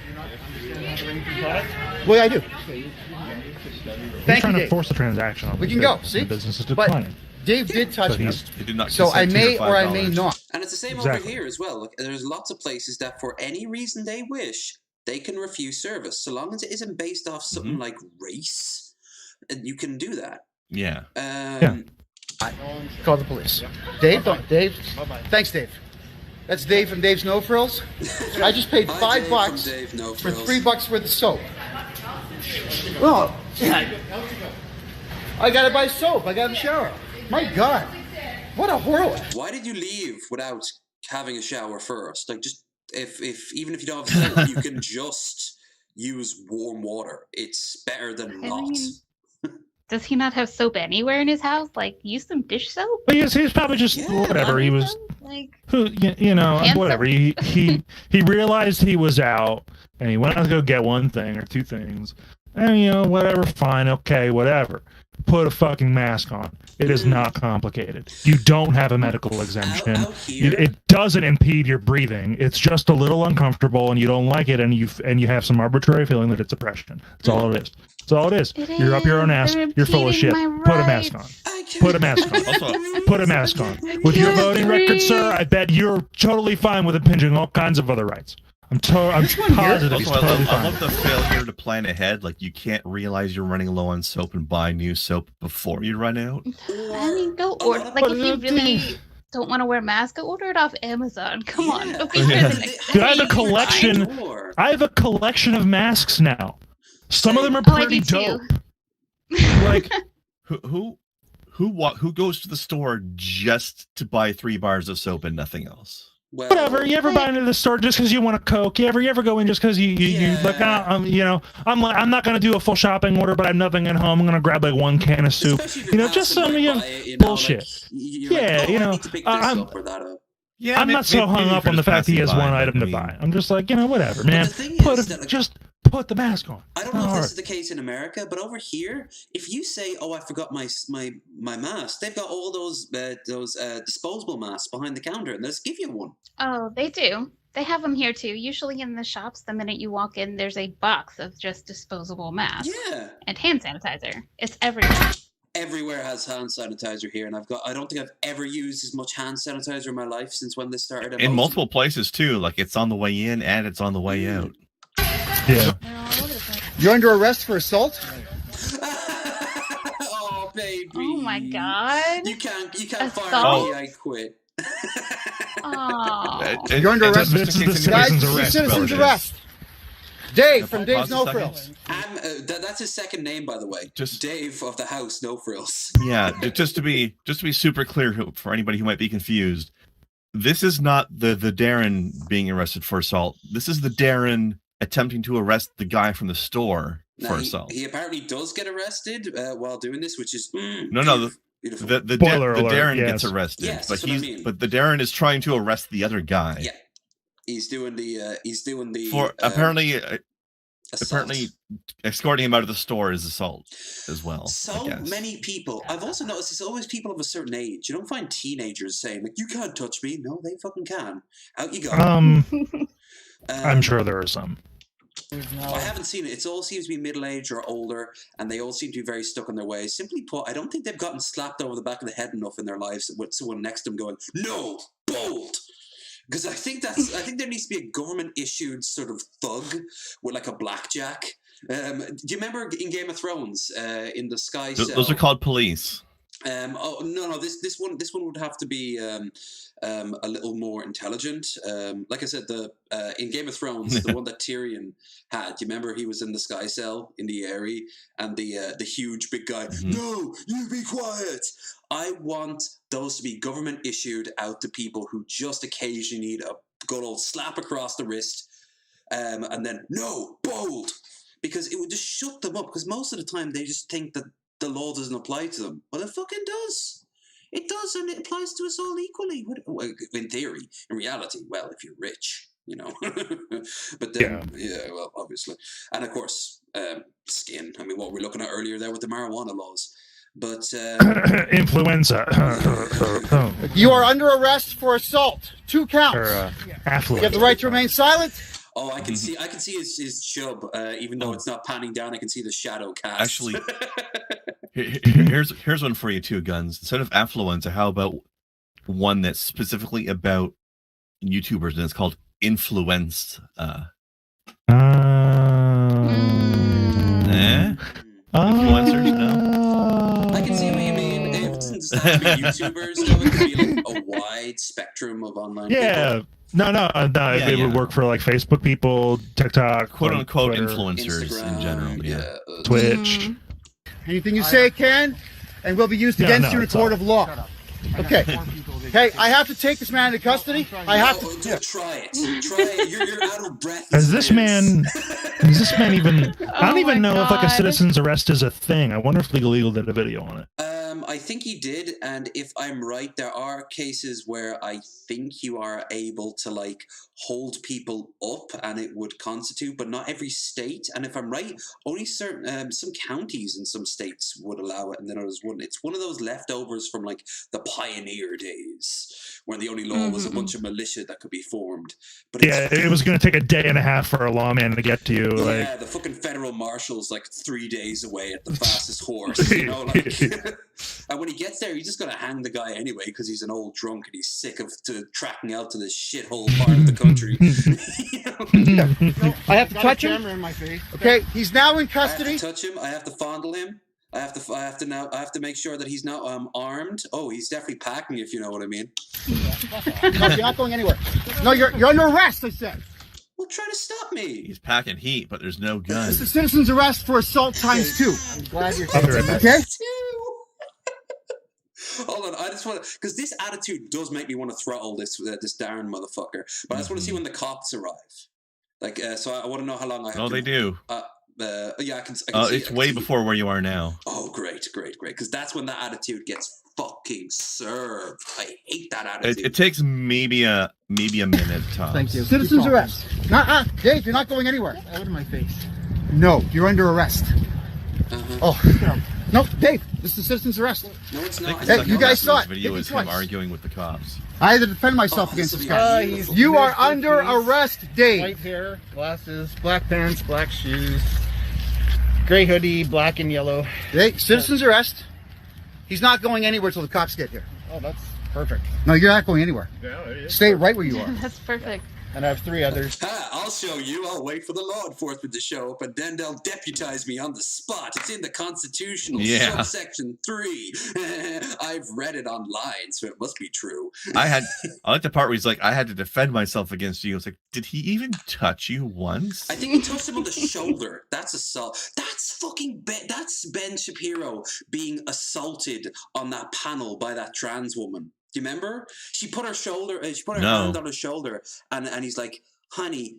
Well, I do. He's trying to force a transaction on we can go. See? The business is but declining. Dave did touch me. He did not So I consent to may your or I $5. may not. And it's the same over here as well. Like, there's lots of places that for any reason they wish, they can refuse service. So long as it isn't based off something like race, you can do that. Yeah. I call the police. Dave, thanks, Dave. That's Dave from Dave's No Frills. I just paid $5 for $3 worth of soap. Well, I gotta buy soap. I gotta shower. My God, what a whirl! Why did you leave without having a shower first? Like, just even if you don't have soap, you can just use warm water. It's better than not. Does he not have soap anywhere in his house? Like, use some dish soap? But he's probably just whatever. He was, whatever. He realized he was out, and he went out to go get one thing or two things, and whatever, fine, okay, whatever. Put a fucking mask on. It is not complicated. You don't have a medical exemption. It doesn't impede your breathing. It's just a little uncomfortable, and you don't like it, and you have some arbitrary feeling that it's oppression. That's all it is. That's all it is. You're up your own ass. You're full of shit. Put a mask on. Put a mask on. Put a mask on. With your voting record, sir, I bet you're totally fine with impinging all kinds of other rights. I'm positive he's totally fine. I love the failure to plan ahead. Like, you can't realize you're running low on soap and buy new soap before you run out. I mean, go order. Like, if you really don't want to wear a mask, go order it off Amazon. Come on. Don't be Dude, I have a collection. I have a collection of masks now. Some of them are pretty dope. Like, who goes to the store just to buy 3 bars of soap and nothing else? Well, whatever. You ever buy into the store just because you want a Coke? You ever go in just because you like? I'm not gonna do a full shopping order, but I have nothing at home. I'm gonna grab like one can of soup. Just some bullshit. I'm not so hung up on the fact he has one item to buy. I'm just like, whatever, man. Put the mask on. I don't know if this is the case in America, but over here, if you say, "Oh, I forgot my mask," they've got all those disposable masks behind the counter, and they'll just give you one. Oh, they do. They have them here too. Usually in the shops, the minute you walk in, there's a box of just disposable masks. Yeah. And hand sanitizer. It's everywhere. Everywhere has hand sanitizer here, and I don't think I've ever used as much hand sanitizer in my life since when this started. In multiple places too. Like, it's on the way in and it's on the way out. Yeah. You're under arrest for assault? Oh, baby. Oh my God. You can't fire me. I quit. Oh. You're under arrest. This is the citizen's arrest. Dave from Dave's No Frills. That's his second name, by the way. Just Dave of the house, No Frills. Yeah, just to be super clear for anybody who might be confused, this is not the Darren being arrested for assault. This is the Darren attempting to arrest the guy from the store for assault. He apparently does get arrested while doing this, which is no. Beautiful. The Darren gets arrested, yes, but the Darren is trying to arrest the other guy. Yeah, he's doing the for apparently apparently escorting him out of the store is assault as well. So many people. I've also noticed it's always people of a certain age. You don't find teenagers saying like, "You can't touch me." No, they fucking can. Out you go. I'm sure there are some. I haven't seen it. It all seems to be middle-aged or older, and they all seem to be very stuck in their ways. Simply put, I don't think they've gotten slapped over the back of the head enough in their lives with someone next to them going, "No, bold." Because I think there needs to be a government-issued sort of thug with like a blackjack. Do you remember in Game of Thrones in the Sky Cell? Those are called police. Oh no! This one would have to be a little more intelligent. Like I said, in Game of Thrones, the one that Tyrion had. Do you remember he was in the Sky Cell in the Eyrie, and the huge big guy? No, you be quiet. I want those to be government issued out to people who just occasionally need a good old slap across the wrist, and then no, bold, because it would just shut them up. Because most of the time they just think that the law doesn't apply to them. Well, it fucking does. It does, and it applies to us all equally. In theory. In reality, well, if you're rich, you know. But then, yeah, well, obviously. And of course, skin. I mean, what we were looking at earlier there with the marijuana laws. But influenza. You are under arrest for assault. 2 counts. Or, affluent. You have the right to remain silent. Oh, I can see his chub. Even though it's not panning down, I can see the shadow cast. Actually, here's one for you, TwoGuns. Instead of affluenza, how about one that's specifically about YouTubers, and it's called influenced. Influencers, no. I can see what you mean. It doesn't have to be YouTubers. Though. It could be like a wide spectrum of online. Yeah. People. No. It would work for like Facebook people, TikTok, quote unquote Twitter, influencers Instagram, in general. Yeah. Twitch. Anything you say can and will be used against you in a court of law. Okay. Hey, I have to take this man into custody. I have to. Try it. Try it. You're out of breath. Is this man even? I don't even know if like a citizen's arrest is a thing. I wonder if Legal Eagle did a video on it. I think he did, and if I'm right, there are cases where I think you are able to like hold people up, and it would constitute, but not every state. And if I'm right, only certain some counties in some states would allow it, and then others wouldn't. It's one of those leftovers from like the pioneer days, when the only law was a bunch of militia that could be formed. But it was going to take a day and a half for a lawman to get to you. Yeah, like. The fucking federal marshal's like 3 days away at the fastest horse, you know, like. And when he gets there, he's just going to hang the guy anyway because he's an old drunk and he's sick of tracking out to this shithole part of the country. I have to touch him. In my face. Okay, he's now in custody. I have to touch him. I have to fondle him. I have to make sure that he's not armed. Oh, he's definitely packing, if you know what I mean. No, you're not going anywhere. No, you're under arrest. I said. Well, try to stop me. He's packing heat, but there's no gun. It's a citizen's arrest for assault ×2. I'm glad you're here. Okay. Hold on, I just want to, because this attitude does make me want to throttle this Darren motherfucker. But I just want to see when the cops arrive. Like, so I want to know how long I have. Oh, they do. Yeah, I can see it's way before where you are now. Oh, great. Because that's when that attitude gets fucking served. I hate that attitude. It takes maybe a minute tops. Thank you. Citizen's arrest. Dave, you're not going anywhere. Out of my face. No, you're under arrest. Oh. No, Dave, this is citizen's arrest. No, it's not. Hey, you guys saw it. Video is him arguing with the cops. I had to defend myself against this guy. You are under arrest, Dave. White hair, glasses, black pants, black shoes, gray hoodie, black and yellow. Hey, citizen's arrest. He's not going anywhere till the cops get here. Oh, that's perfect. No, you're not going anywhere. Yeah, it is. Stay right where you are. That's perfect. And I have 3 others. I'll show you. I'll wait for the law enforcement to show up, and then they'll deputize me on the spot. It's in the Constitutional subsection 3. I've read it online, so it must be true. I like the part where he's like, I had to defend myself against you. I was like, did he even touch you once? I think he touched him on the shoulder. That's assault. That's that's Ben Shapiro being assaulted on that panel by that trans woman. Do you remember? She put her hand on his shoulder, and he's like, honey,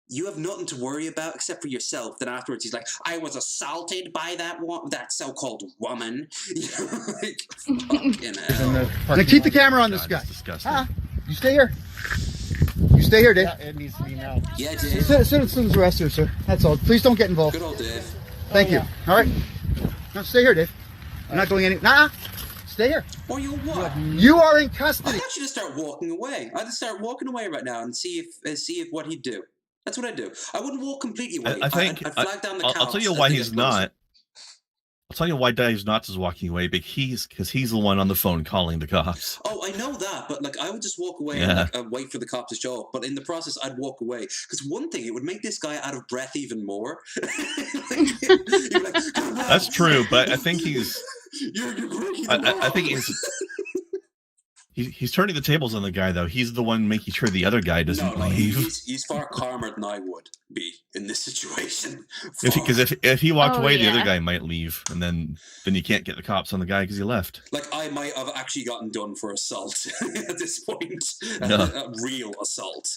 you have nothing to worry about except for yourself. Then afterwards, he's like, I was assaulted by that so-called woman. Like, fucking hell. Now keep the camera on this guy. Disgusting. You stay here. You stay here, Dave. Yeah, it needs to be now. Yeah, Dave. Citizens arrest here, sir. That's all. Please don't get involved. Good old Dave. Thank you. All right. No, stay here, Dave. I'm not going any. Nah. Stay here. Or you what? You are in custody. I want you to start walking away. I'd start walking away right now and see if what he'd do. That's what I'd do. I wouldn't walk completely away. I think I'd flag down the I'll tell you why he's not. I'll tell you why Dave's not just walking away, because he's the one on the phone calling the cops. Oh, I know that, but like I would just walk away and wait for the cops to show up. But in the process, I'd walk away because one thing, it would make this guy out of breath even more. That's true, but I think he's. I think he's turning the tables on the guy, though. He's the one making sure the other guy doesn't leave. He's far calmer than I would be in this situation. Because if he walked away, the other guy might leave, and then you can't get the cops on the guy because he left. Like I might have actually gotten done for assault at this point. A real assault.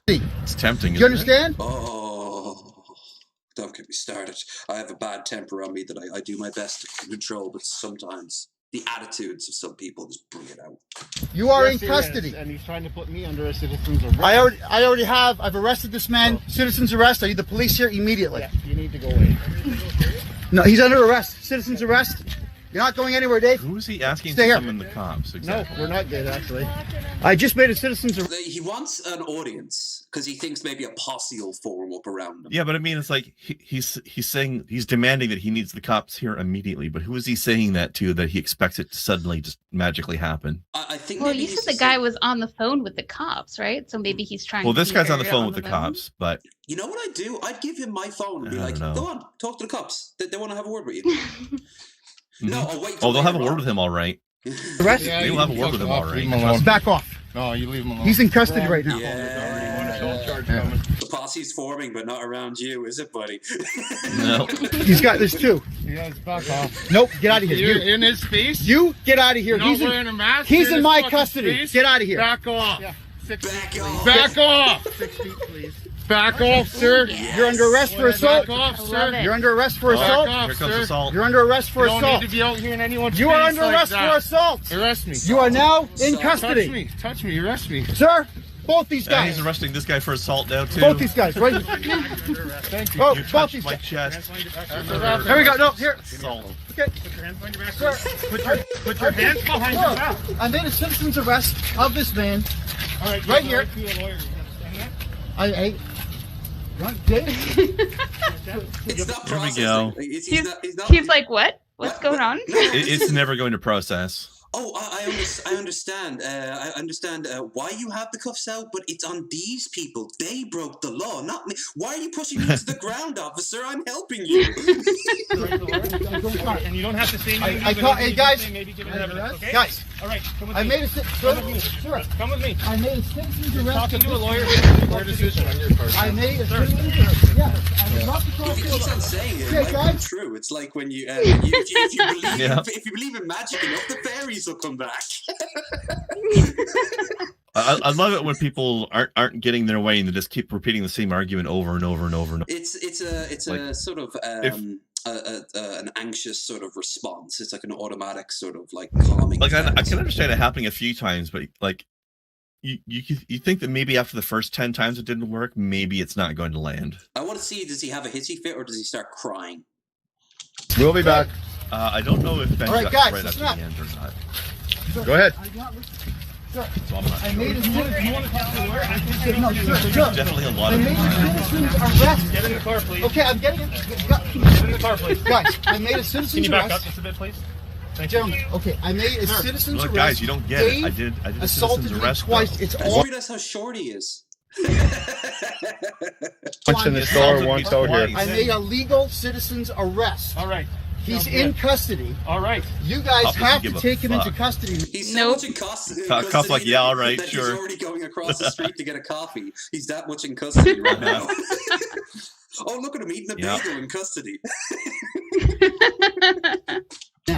It's tempting. Do you understand? Oh. Don't get me started. I have a bad temper on me that I do my best to control, but sometimes the attitudes of some people just bring it out. You are in custody. And he's trying to put me under a citizen's arrest. I've arrested this man. Citizen's arrest. I need the police here immediately. Yeah, you need to go away. No, he's under arrest. Citizen's arrest. You're not going anywhere, Dave. Who is he asking Stay to here. summon the cops? Exactly. No, we're not good, actually. I just made a citizen's arrest. He wants an audience because he thinks maybe a posse will form up around him. Yeah, but I mean, it's like he's saying, he's demanding that he needs the cops here immediately. But who is he saying that to, that he expects it to suddenly just magically happen? I think. Well, you said the guy was on the phone with the cops, right? So maybe he's trying. Well, to this guy's on the figure phone out with the cops, but you know what I'd do? I'd give him my phone and be like, "Go on, talk to the cops. They want to have a word with you." No, I'll wait. Oh, they'll have a word with him, all right. Arrest? They will have a word with him, all right. Back off. No, you leave him alone. He's in custody right now. The posse's forming, but not around you, is it, buddy? No. There's two. Yes, back off. Nope, get out of here. You're in his face? You get out of here. You're not wearing a mask? He's You're in my his custody. face? Get out of here. Back off. Yeah. Back off. Back off. 6 feet, please. Back off, sir. Yes. You're under arrest for assault. Back off, sir. You're under arrest for assault. Back off, Here comes sir. assault. You're under arrest for You don't assault. need to be out here in anyone's You are face under like arrest that. for assault. Arrest me. You are now in Touch custody. me. Touch me. Arrest me. Sir, both these And guys. he's arresting this guy for assault now, too. Both these guys, right? Thank you. Oh, You both touched these my guys. chest. Here we go. No, here. Assault. Okay. Sir, Put your hands behind your back. I made a citizen's arrest of this man. All right, Right here. Dave? It's not There we processing. go. He's like, what? What's going on? It's never going to process. Oh, I understand. I understand why you have the cuffs out, but it's on these people. They broke the law, not me. Why are you pushing me to the ground, officer? I'm helping you. And you don't have to say anything. Hey, guys. Maybe give it evidence, okay? Guys, All right, come with I me. made a sir, Come with me. I made a citizen's arrest. Talking to a lawyer. Your decision on your part. I made a citizen's arrest. Yeah, I dropped the If cross he keeps on saying it, it might come true. It's like when you, if you believe in magic enough, the fairies will come back. I love it when people aren't getting their way and they just keep repeating the same argument over and over and over and over. It's Like, a sort of an anxious sort of response. It's like an automatic sort of like calming. Like I effect. can understand it happening a few times, but like you think that maybe after the first 10 times it didn't work, maybe it's not going to land. I want to see, does he have a hissy fit or does he start crying? We'll be back. I don't know if Ben All right, got guys, right listen after up. the end or not. Go ahead. Sir, So I'm not I sure. made a citizen's You want to talk to a lawyer? I can No, sir. Definitely a lot I of made a time. citizen's arrest. Get in the car, please. Okay, I'm getting it. Get in the car, please. Guys, I made a Can citizen's you back up arrest. just a bit, please? Thank you. Gentlemen, okay, I made a citizen's Look, arrest. guys, you don't get it. I Dave did a assaulted citizen's me arrest twice. though. It's I all just realized how short he is. Once in the store, once out here. I made a legal citizen's arrest. All right. He's Sounds in good. custody. All right. You guys Cops have give to a take him into fuck. custody. He's so Nope. much in custody. Cuff like, yeah, all right, that sure. He's already going across the street to get a coffee. He's that much in custody right now. Oh, look at him eating a Yeah. bagel in custody.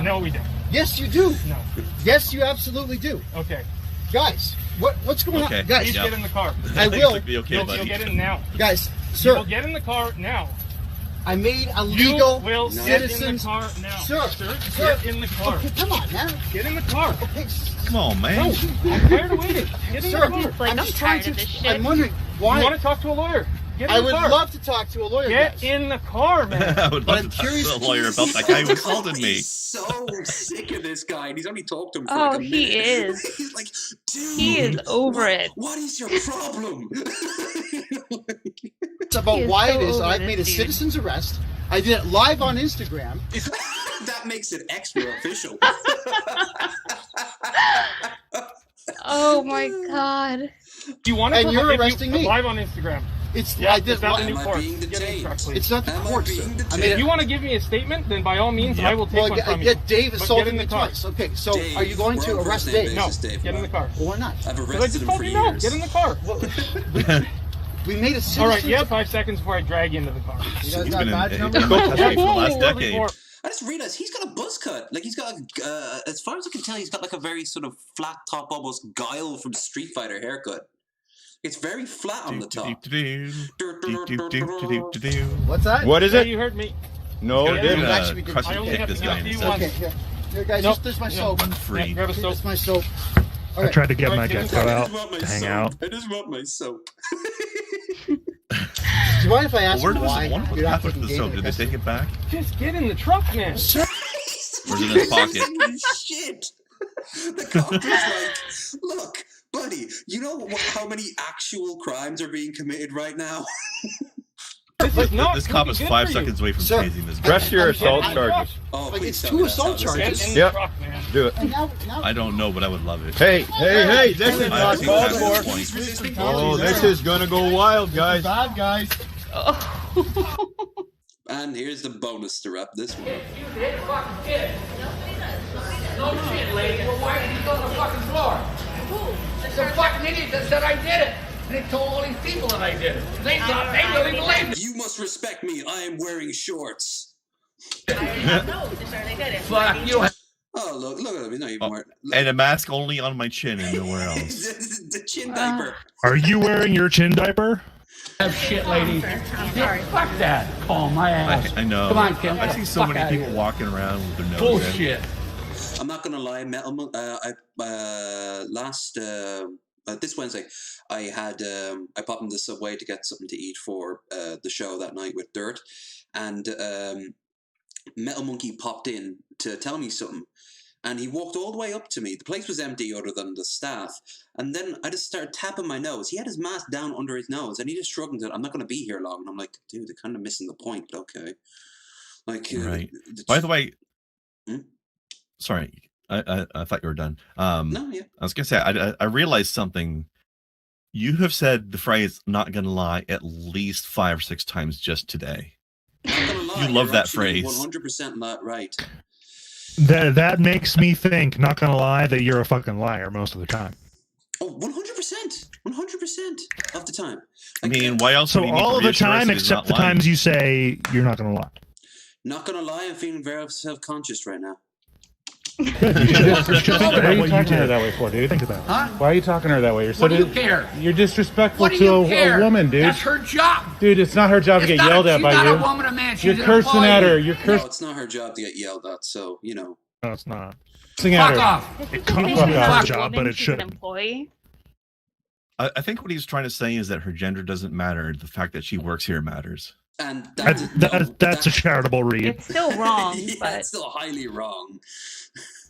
No, we don't. Yes, you do. No. Yes, you absolutely do. Okay. Guys, what's going Okay. on? Guys, Please Yeah. get in the car. I will. It's be okay, You'll buddy. get in now. guys, You'll sir, get in the car now. I made a legal You will get in the citizen's. car now. Sir, Get in the car. Okay, come on now. Get in the car. Okay, Come on, man. I'm tired of waiting. Get in Sir, the car. He's like, I'm I'm just trying tired of to. this shit. I'm wondering You why. want to talk to a lawyer? Get in I the would car. love to talk to a lawyer. Get guys. in the car, man. I would But love I'm to talk curious- to a lawyer about that guy who assaulted me. He's so sick of this guy, and he's only talked to him for Oh, like a minute. he is. He's like, dude, He is over it. What is your problem? It's about He is why so it is that over I've made a this dude. citizen's arrest. I did it live on Instagram. That makes it extra official. Oh my god. Do you want to And you're arresting me. live on Instagram? It's Yeah, I did it's not the li- new Am I court. being Get in the detained? truck, please. It's not the Am I court, being sir. detained? I made If it. you want to give me a statement, then by all means, I will take Well, one from you. Dave But assaulted get in me the car. twice. Okay, so Dave, are you going we're to on arrest first name Dave? No, basis, Dave. get in the car. Well, why not? I've Because I arrested just him told for you no. years. Get in the car. We made a citizen's All right, you have 5 seconds before I drag you into the car. You guys He's got been in badge the number? country for the last Whoa, decade. before- I just realized he's got a buzz cut. Like he's got, as far as I can tell, he's got like a very sort of flat top, almost Guile from Street Fighter haircut. It's very flat on the top. What's that? What is Yeah, it? you heard me. No, Yeah, it you didn't. Actually, we did- Crush I and only kick have this to guy give in you the one. face. Okay, here guys, Nope. there's my Yeah. soap. I'm free. Grab a soap. There's my soap. I Okay. tried to get Alright, my get in get the car. cut I out just want my to hang soap. out. I just want my soap. Do you mind if I ask Where you does why it? What you're not happened to taking the Dave soap? into Did they custody? take it back? Just get in the truck, man. Or is it in his pocket? Shit. The cop was like, look, buddy, you know how many actual crimes are being committed right now? This is not This gonna cop be is good 5 for you. seconds away from Sir. tasing this guy. Press your I'm assault getting- charges. Oh, Like, please it's tell two me that's assault how this Get charges. is. in the Yep. truck, man. Do it. And now, I don't know, but I would love it. Hey, this is I not actually called have for. one point. He's resisting Oh, policy. this is gonna go wild, guys. bad guys. And here's the bonus to wrap this one up. No shit, lady. Well, why did he go on the fucking floor? Some fucking idiot that said I did it. And they told all these people that I did it. They thought they really believed it. You must respect me. I am wearing shorts. Fuck you. Oh, look at him. He's not even Oh, wearing. And a mask only on my chin and nowhere else. the chin diaper. Are you wearing your chin diaper? Have shit, lady. Yeah, fuck that. Call my ass. I know. Come on, Kim. I see so Fuck many outta people here. walking around with their nose in. Bullshit. I'm not gonna lie, this Wednesday, I had I popped in the Subway to get something to eat for the show that night with Dirt, and Metal Monkey popped in to tell me something, and he walked all the way up to me. The place was empty other than the staff, and then I just started tapping my nose. He had his mask down under his nose, and he just shrugged and said, "I'm not gonna be here long." And I'm like, dude, they're kind of missing the point, but okay. Like, Right. By the way, Hmm? sorry, I thought you were done. No, yeah. I was gonna say I realized something. You have said the phrase "not gonna lie" at least 5 or 6 times just today. Not gonna lie, You love you're that actually phrase. 100% not right. That makes me think, not gonna lie, that you're a fucking liar most of the time. Oh, 100%. 100% of the time. I mean, why else? So would he need to all of the reassure us time that he's except not the lying? times you say you're not gonna lie. Not gonna lie, I'm feeling very self-conscious right now. You should think Why about are you what you talking to her did. that way for, dude? Think about it. Huh? Why are you talking to her that way? You're What do you care? You're disrespectful What do to you a care? woman, dude. That's her job. Dude, it's not her job to It's get not- yelled at she's by not you. a woman, a man. She's You're an cursing employee. at her. You're No, cursing it's not her job to get yelled at, so, you know. No, it's not. at Fuck her. off. It Doesn't could be say she's her not a job, woman, but it she's an shouldn't. employee. I think what he's trying to say is that her gender doesn't matter. The fact that she works here matters. And That's a charitable read. It's still wrong, yeah, but it's still highly wrong.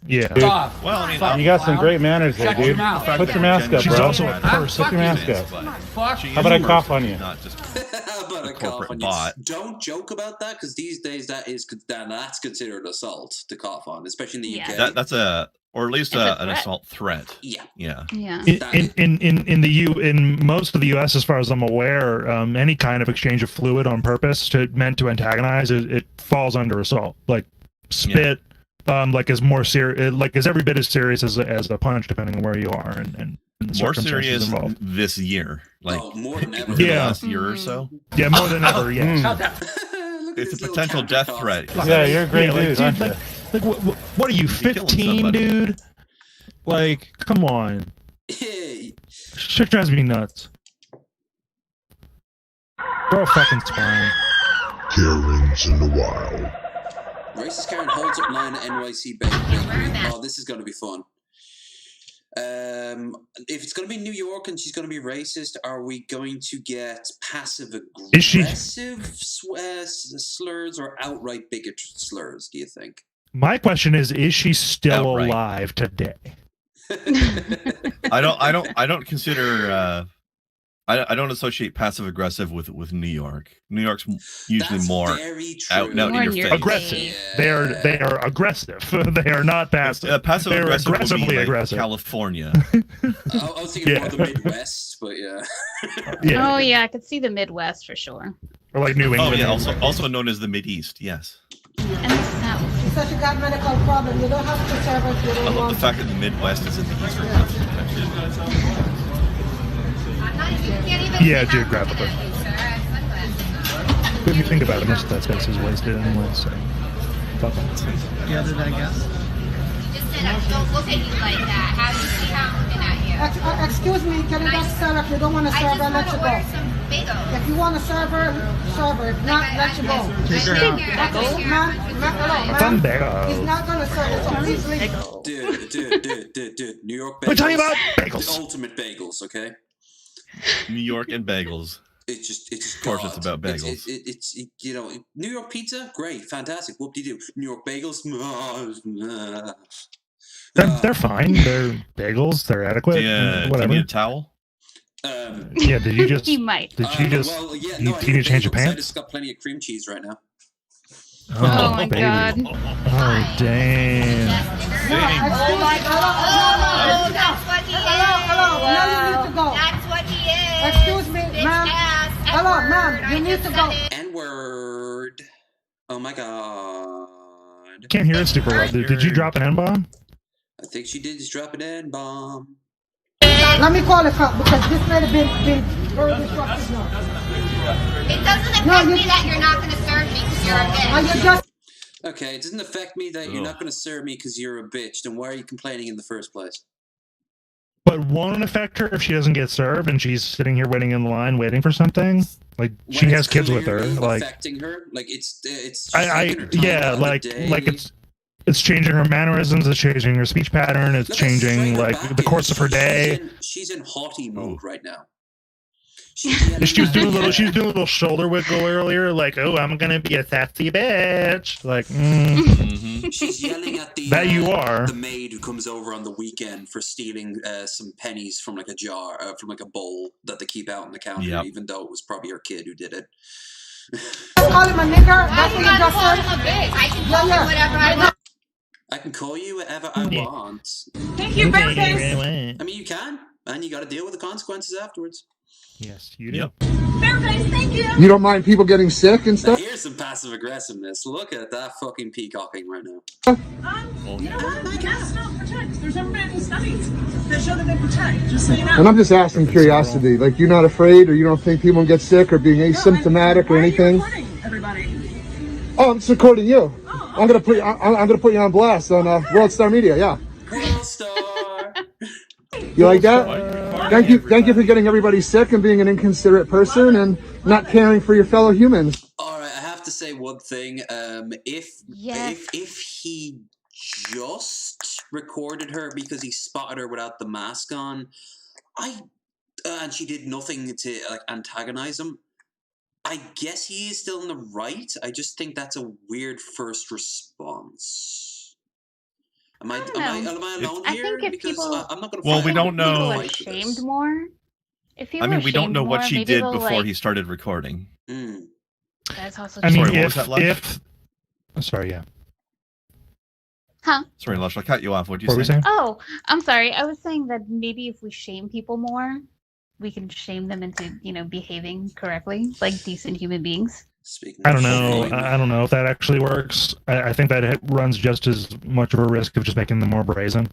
Yeah. Fuck off. Well, I mean, Fuck You got some clown. great manners there, Shut your dude. mouth. Put your mask up, She's bro. also a person. Put your mask up. Fuck. She How about is I cough working, on you? Not just How about A a cough corporate on bot. you? Don't joke about that, because these days that's considered assault to cough on, especially in the Yeah. UK. that's a, or at least It's a an threat. assault threat. Yeah. Yeah. yeah. In most of the U.S., as far as I'm aware, any kind of exchange of fluid on purpose meant to antagonize it falls under assault. Like spit, like is more serious, like is every bit as serious as a punch, depending on where you are and More circumstances serious involved. this year. Like Oh, more than ever. within the Yeah. last year or so. Yeah, more than ever. Yeah. How's that? Look at It's this a little potential counter death cough. threat. Yeah, you're a great Yeah, like, dude, dude, aren't you? like what are you, You'd be killing 15, somebody. dude? Like, come on. Hey, Shit drives me nuts. Grow a fucking spine. Karens in the wild. Racist Karen holds up line at NYC bakery. Oh, this is going to be fun. If it's going to be New York and she's going to be racist, are we going to get passive Is she- aggressive slurs or outright bigot slurs? Do you think? My question is she still Outright. alive today? I don't consider. I don't associate passive aggressive with New York. New York's usually That's more very true. out and out More in in your your face. Aggressive. Yeah. They are aggressive. They are not passive. Passive They're aggressive would be aggressively like aggressive. California. I was thinking more Yeah. the Midwest, but yeah. Yeah. Oh yeah, I could see the Midwest for sure. Or like New Oh England. yeah, also known as the Mideast. Yes. And the South. She said she got medical problem. You don't have to serve her if you I don't love want the fact that the Midwest is in the eastern half of the country. Yeah, geographically. If you think about it, most of that space is wasted anyway, so fuck it. Yeah, did I guess? Just said I don't look at you like that. How do you see how I'm looking at you? Excuse me, can you just serve her? If you don't want to I serve just her, let want you to go. order some bagels. If you want to serve her, serve her. If not, let you go. Take her out. Okay, ma'am, Fun he's bagels. not going to serve you, so please leave. Dude. New York bagels. We're talking about The bagels. ultimate bagels, okay? New York and bagels. It's just Of course it's about bagels. It's you know, New York pizza, great, fantastic. Whoop-de-doo. New York bagels, They're fine. They're bagels. They're adequate. Do you Whatever. need a towel? Yeah, did you just... He might. Did you just... well, yeah, you, no, I you need to change your bagels. I pants? just got plenty of cream cheese right now. Oh my baby. god. Oh, damn. Oh my god. Oh, that's what he is. Hello, now you need to go. That's what he is. Excuse me, Bitch ma'am. ass, Hello, N-word. ma'am, I you need just to said go. it. N-word. Oh my god. Can't hear it super well. Did you drop an N-bomb? I think she did just drop an N-bomb. Let me call the cop because this lady been very disruptive now. It doesn't affect me that you're not going to serve me because you're a Are bitch. you just Okay, it doesn't affect me that you're Ugh. not going to serve me because you're a bitch. Then why are you complaining in the first place? But won't it affect her if she doesn't get served and she's sitting here waiting in line waiting for something? Like, she When has it's kids with her. clearly Like, affecting her. Like it's I taking her time yeah, out of the like day. it's changing her mannerisms, it's changing her speech pattern, it's Look, changing straight like back the in. course of her day. She's in haughty mode right now. She was doing a little shoulder wiggle earlier, like, "Oh, I'm gonna be a sassy bitch." Like, She's yelling at the that you are. the maid who comes over on the weekend for stealing some pennies from like a jar, from like a bowl that they keep out on the counter, Yep. even though it was probably her kid who did it. call him a nigger? That's what you just Call said? him a bitch. I can call him whatever I want. I can call you whatever I want. Thank you, I mean, you can, and you got to deal with the consequences afterwards. Yes, you do. Fairface, thank you. You don't mind people getting sick and Now, stuff? here's some passive aggressiveness. Look at that fucking peacocking right now. You know what? Masks don't protect. There's never been any studies that show that they protect. Just so you know. And I'm just asking curiosity. Like, you're not afraid, or you don't think people get sick, or being asymptomatic, or anything? Everybody. Oh, I'm just recording you. I'm gonna put you on blast on World Star Media. Yeah. World Star. You like that? Thank you for getting everybody sick and being an inconsiderate person and not caring for your fellow humans. All right, I have to say one thing. If he just recorded her because he spotted her without the mask on, and she did nothing to like antagonize him, I guess he is still in the right. I just think that's a weird first response. Am I alone I here? think if Because people, I'm not going to. Well, we don't people know. are shamed more. If people I mean, are we don't shamed know what more, she maybe did they'll, before like, he started recording. That's also I true. mean, Sorry, what was that, Lush? if sorry, yeah. Huh? Sorry, Lush, I cut you off. What did What you were we say? saying? Oh, I'm sorry. I was saying that maybe if we shame people more, we can shame them into, behaving correctly, like decent human beings. I don't know. I don't know if that actually works. I think that it runs just as much of a risk of just making them more brazen.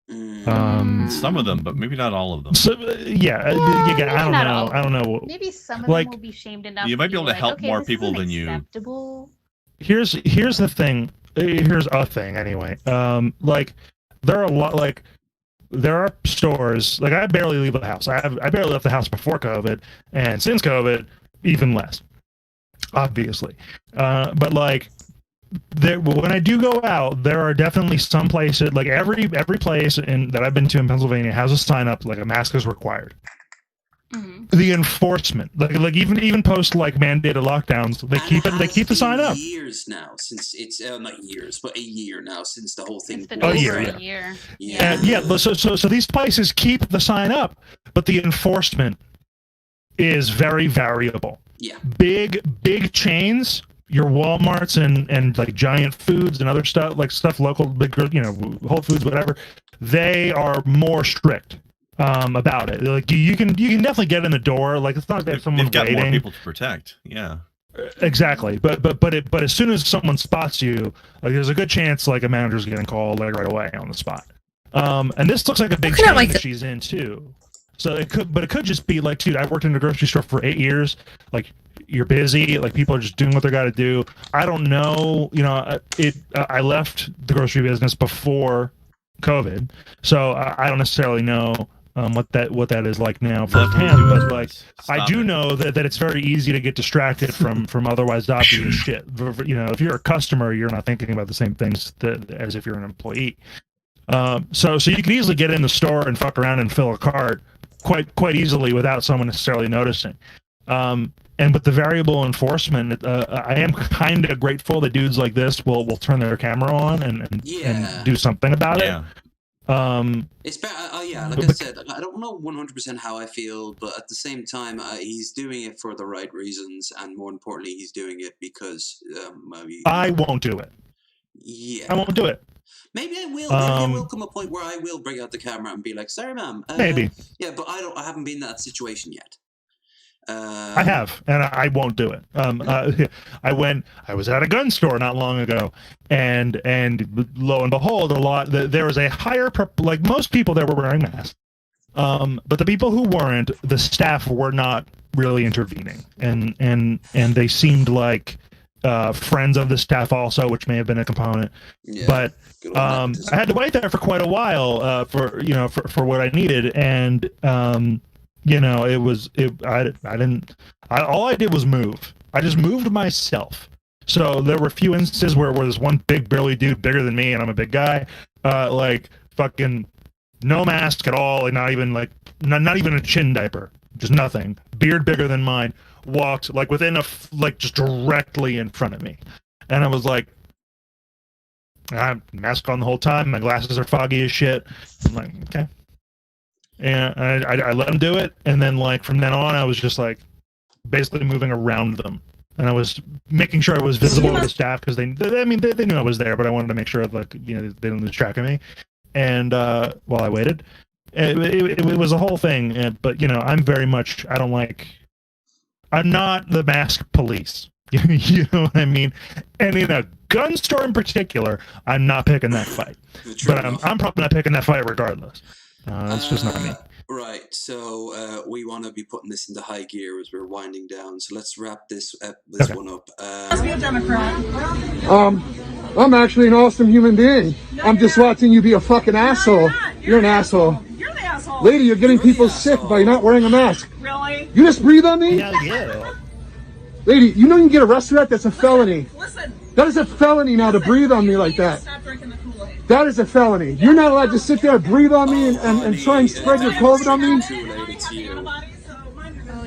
Some of them, but maybe not all of them. So, yeah, I don't not know. all. I don't know. Maybe some of Like, them will be shamed enough. You might be able to like, help okay, more this people isn't than you. acceptable. Here's the thing. Here's a thing anyway. Like there are a lot. Like there are stores. Like I barely leave the house. I barely left the house before COVID, and since COVID, even less. Obviously, but like when I do go out, there are definitely some places, like every place that I've been to in Pennsylvania has a sign up like a mask is required. The enforcement, like even post like mandated lockdowns, they keep the sign up. Years now since it's not years, but a year now since the whole thing. A year. So these places keep the sign up, but the enforcement is very variable. Yeah. Big chains, your Walmarts and like Giant Foods and other stuff, like stuff local, big, Whole Foods, whatever, they are more strict about it. Like you can definitely get in the door. Like it's not that someone's got waiting. more people to protect. Yeah. Exactly, but as soon as someone spots you, like there's a good chance like a manager's getting called like right away on the spot. And this looks like a big chain that she's in too. So it could just be like, dude, I've worked in a grocery store for 8 years. Like you're busy, like people are just doing what they got to do. I don't know, I left the grocery business before COVID, so I don't necessarily know what that is like now firsthand, but like I do know that it's very easy to get distracted from otherwise obvious shit. If you're a customer, you're not thinking about the same things as if you're an employee. So you can easily get in the store and fuck around and fill a cart quite easily without someone necessarily noticing. And with the variable enforcement, I am kind of grateful that dudes like this will turn their camera on and do something about it. It's better. Like I said, I don't know 100% how I feel, but at the same time, he's doing it for the right reasons, and more importantly, he's doing it because I won't do it. Yeah, I won't do it. Maybe I will. Maybe I will come a point where I will bring out the camera and be like, "Sorry, ma'am." Maybe. Yeah, but I haven't been in that situation yet. I have, and I won't do it. I was at a gun store not long ago, and lo and behold, there was a higher like most people there were wearing masks, but the people who weren't, the staff were not really intervening, and they seemed like friends of the staff also, which may have been a component. Yeah, but I had to wait there for quite a while for what I needed, and all I did was move. I just moved myself. So there were a few instances where there's one big burly dude bigger than me, and I'm a big guy, like fucking no mask at all, and not even a chin diaper, just nothing. Beard bigger than mine, walked like within just directly in front of me, and I was like, I have mask on the whole time. My glasses are foggy as shit. I'm like, okay. And I let him do it, and then like from then on, I was just like basically moving around them, and I was making sure I was visible to the staff because they knew I was there, but I wanted to make sure like they didn't lose track of me. And while I waited, it was a whole thing. But I'm very much I'm not the mask police. You know what I mean? And in a gun store in particular, I'm not picking that fight. But I'm probably not picking that fight regardless. It's just not me. Right, so we want to be putting this into high gear as we're winding down. So let's wrap this one up. Must be a Democrat. I'm actually an awesome human being. I'm just watching you be a fucking asshole. You're an asshole. You're the asshole. Lady, you're getting people sick by not wearing a mask. Really? You just breathe on me? Yeah. Lady, you know you can get arrested for that? That's a felony. Listen. That is a felony now to breathe on me like that. Stop drinking the Kool-Aid. That is a felony. You're not allowed to sit there and breathe on me and try and spread your COVID on me.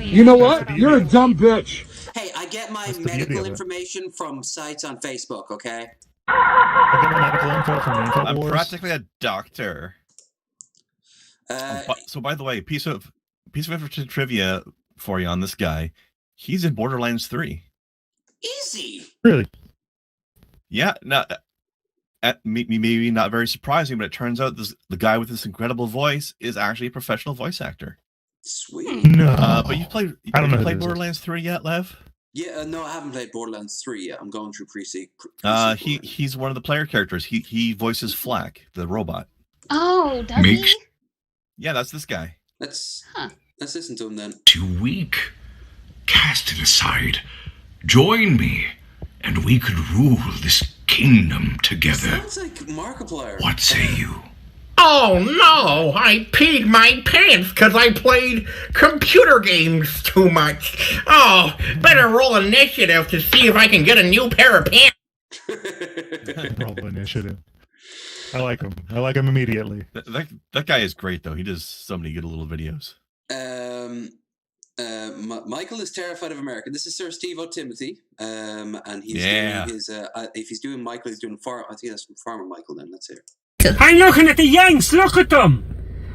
You know what? You're a dumb bitch. Hey, I get my medical information from sites on Facebook, okay? I get my medical info from InfoWars. I'm practically a doctor. So by the way, piece of interesting trivia for you on this guy. He's in Borderlands 3. Easy. Really? Yeah. Now, maybe not very surprising, but it turns out the guy with this incredible voice is actually a professional voice actor. Sweet. No. But you played Borderlands 3 yet, Lev? Yeah, no, I haven't played Borderlands 3 yet. I'm going through he's one of the player characters. He voices Flack, the robot. Oh, does he? Yeah, that's this guy. Let's listen to him then. Too weak. Cast it aside. Join me, and we could rule this kingdom together. Sounds like Markiplier. What say you? Oh no, I peed my pants because I played computer games too much. Oh, better roll initiative to see if I can get a new pair of pants. Roll initiative. I like him. I like him immediately. That guy is great though. He does so many good little videos. Michael is terrified of America. This is Sir Steve O'Timothy, and he's doing his. If he's doing Michael, he's doing I think that's from Farmer Michael. Then let's hear. I'm looking at the Yanks. Look at them.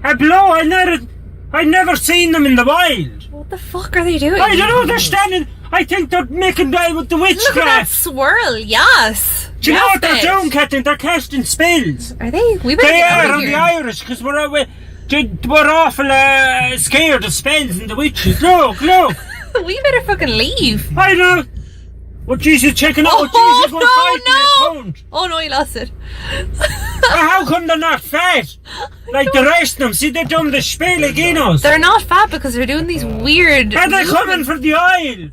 I blow. I never seen them in the wild. What the fuck are they doing? I don't know. They're standing. I think they're making out with the witchcraft. Look at that swirl. Yes. Do you know what they're doing, Captain? They're casting spells. Are they? We better They get out are of on here. the Irish because we're awful scared of spells and the witches. Look. We better fucking leave. I know. Well, Jesus, checking out. Oh, Jesus, no. Oh no, he lost it. How come they're not fat? Like the rest of them. See, they're doing the spell again us. They're not fat because they're doing these weird. Are they coming for the oil?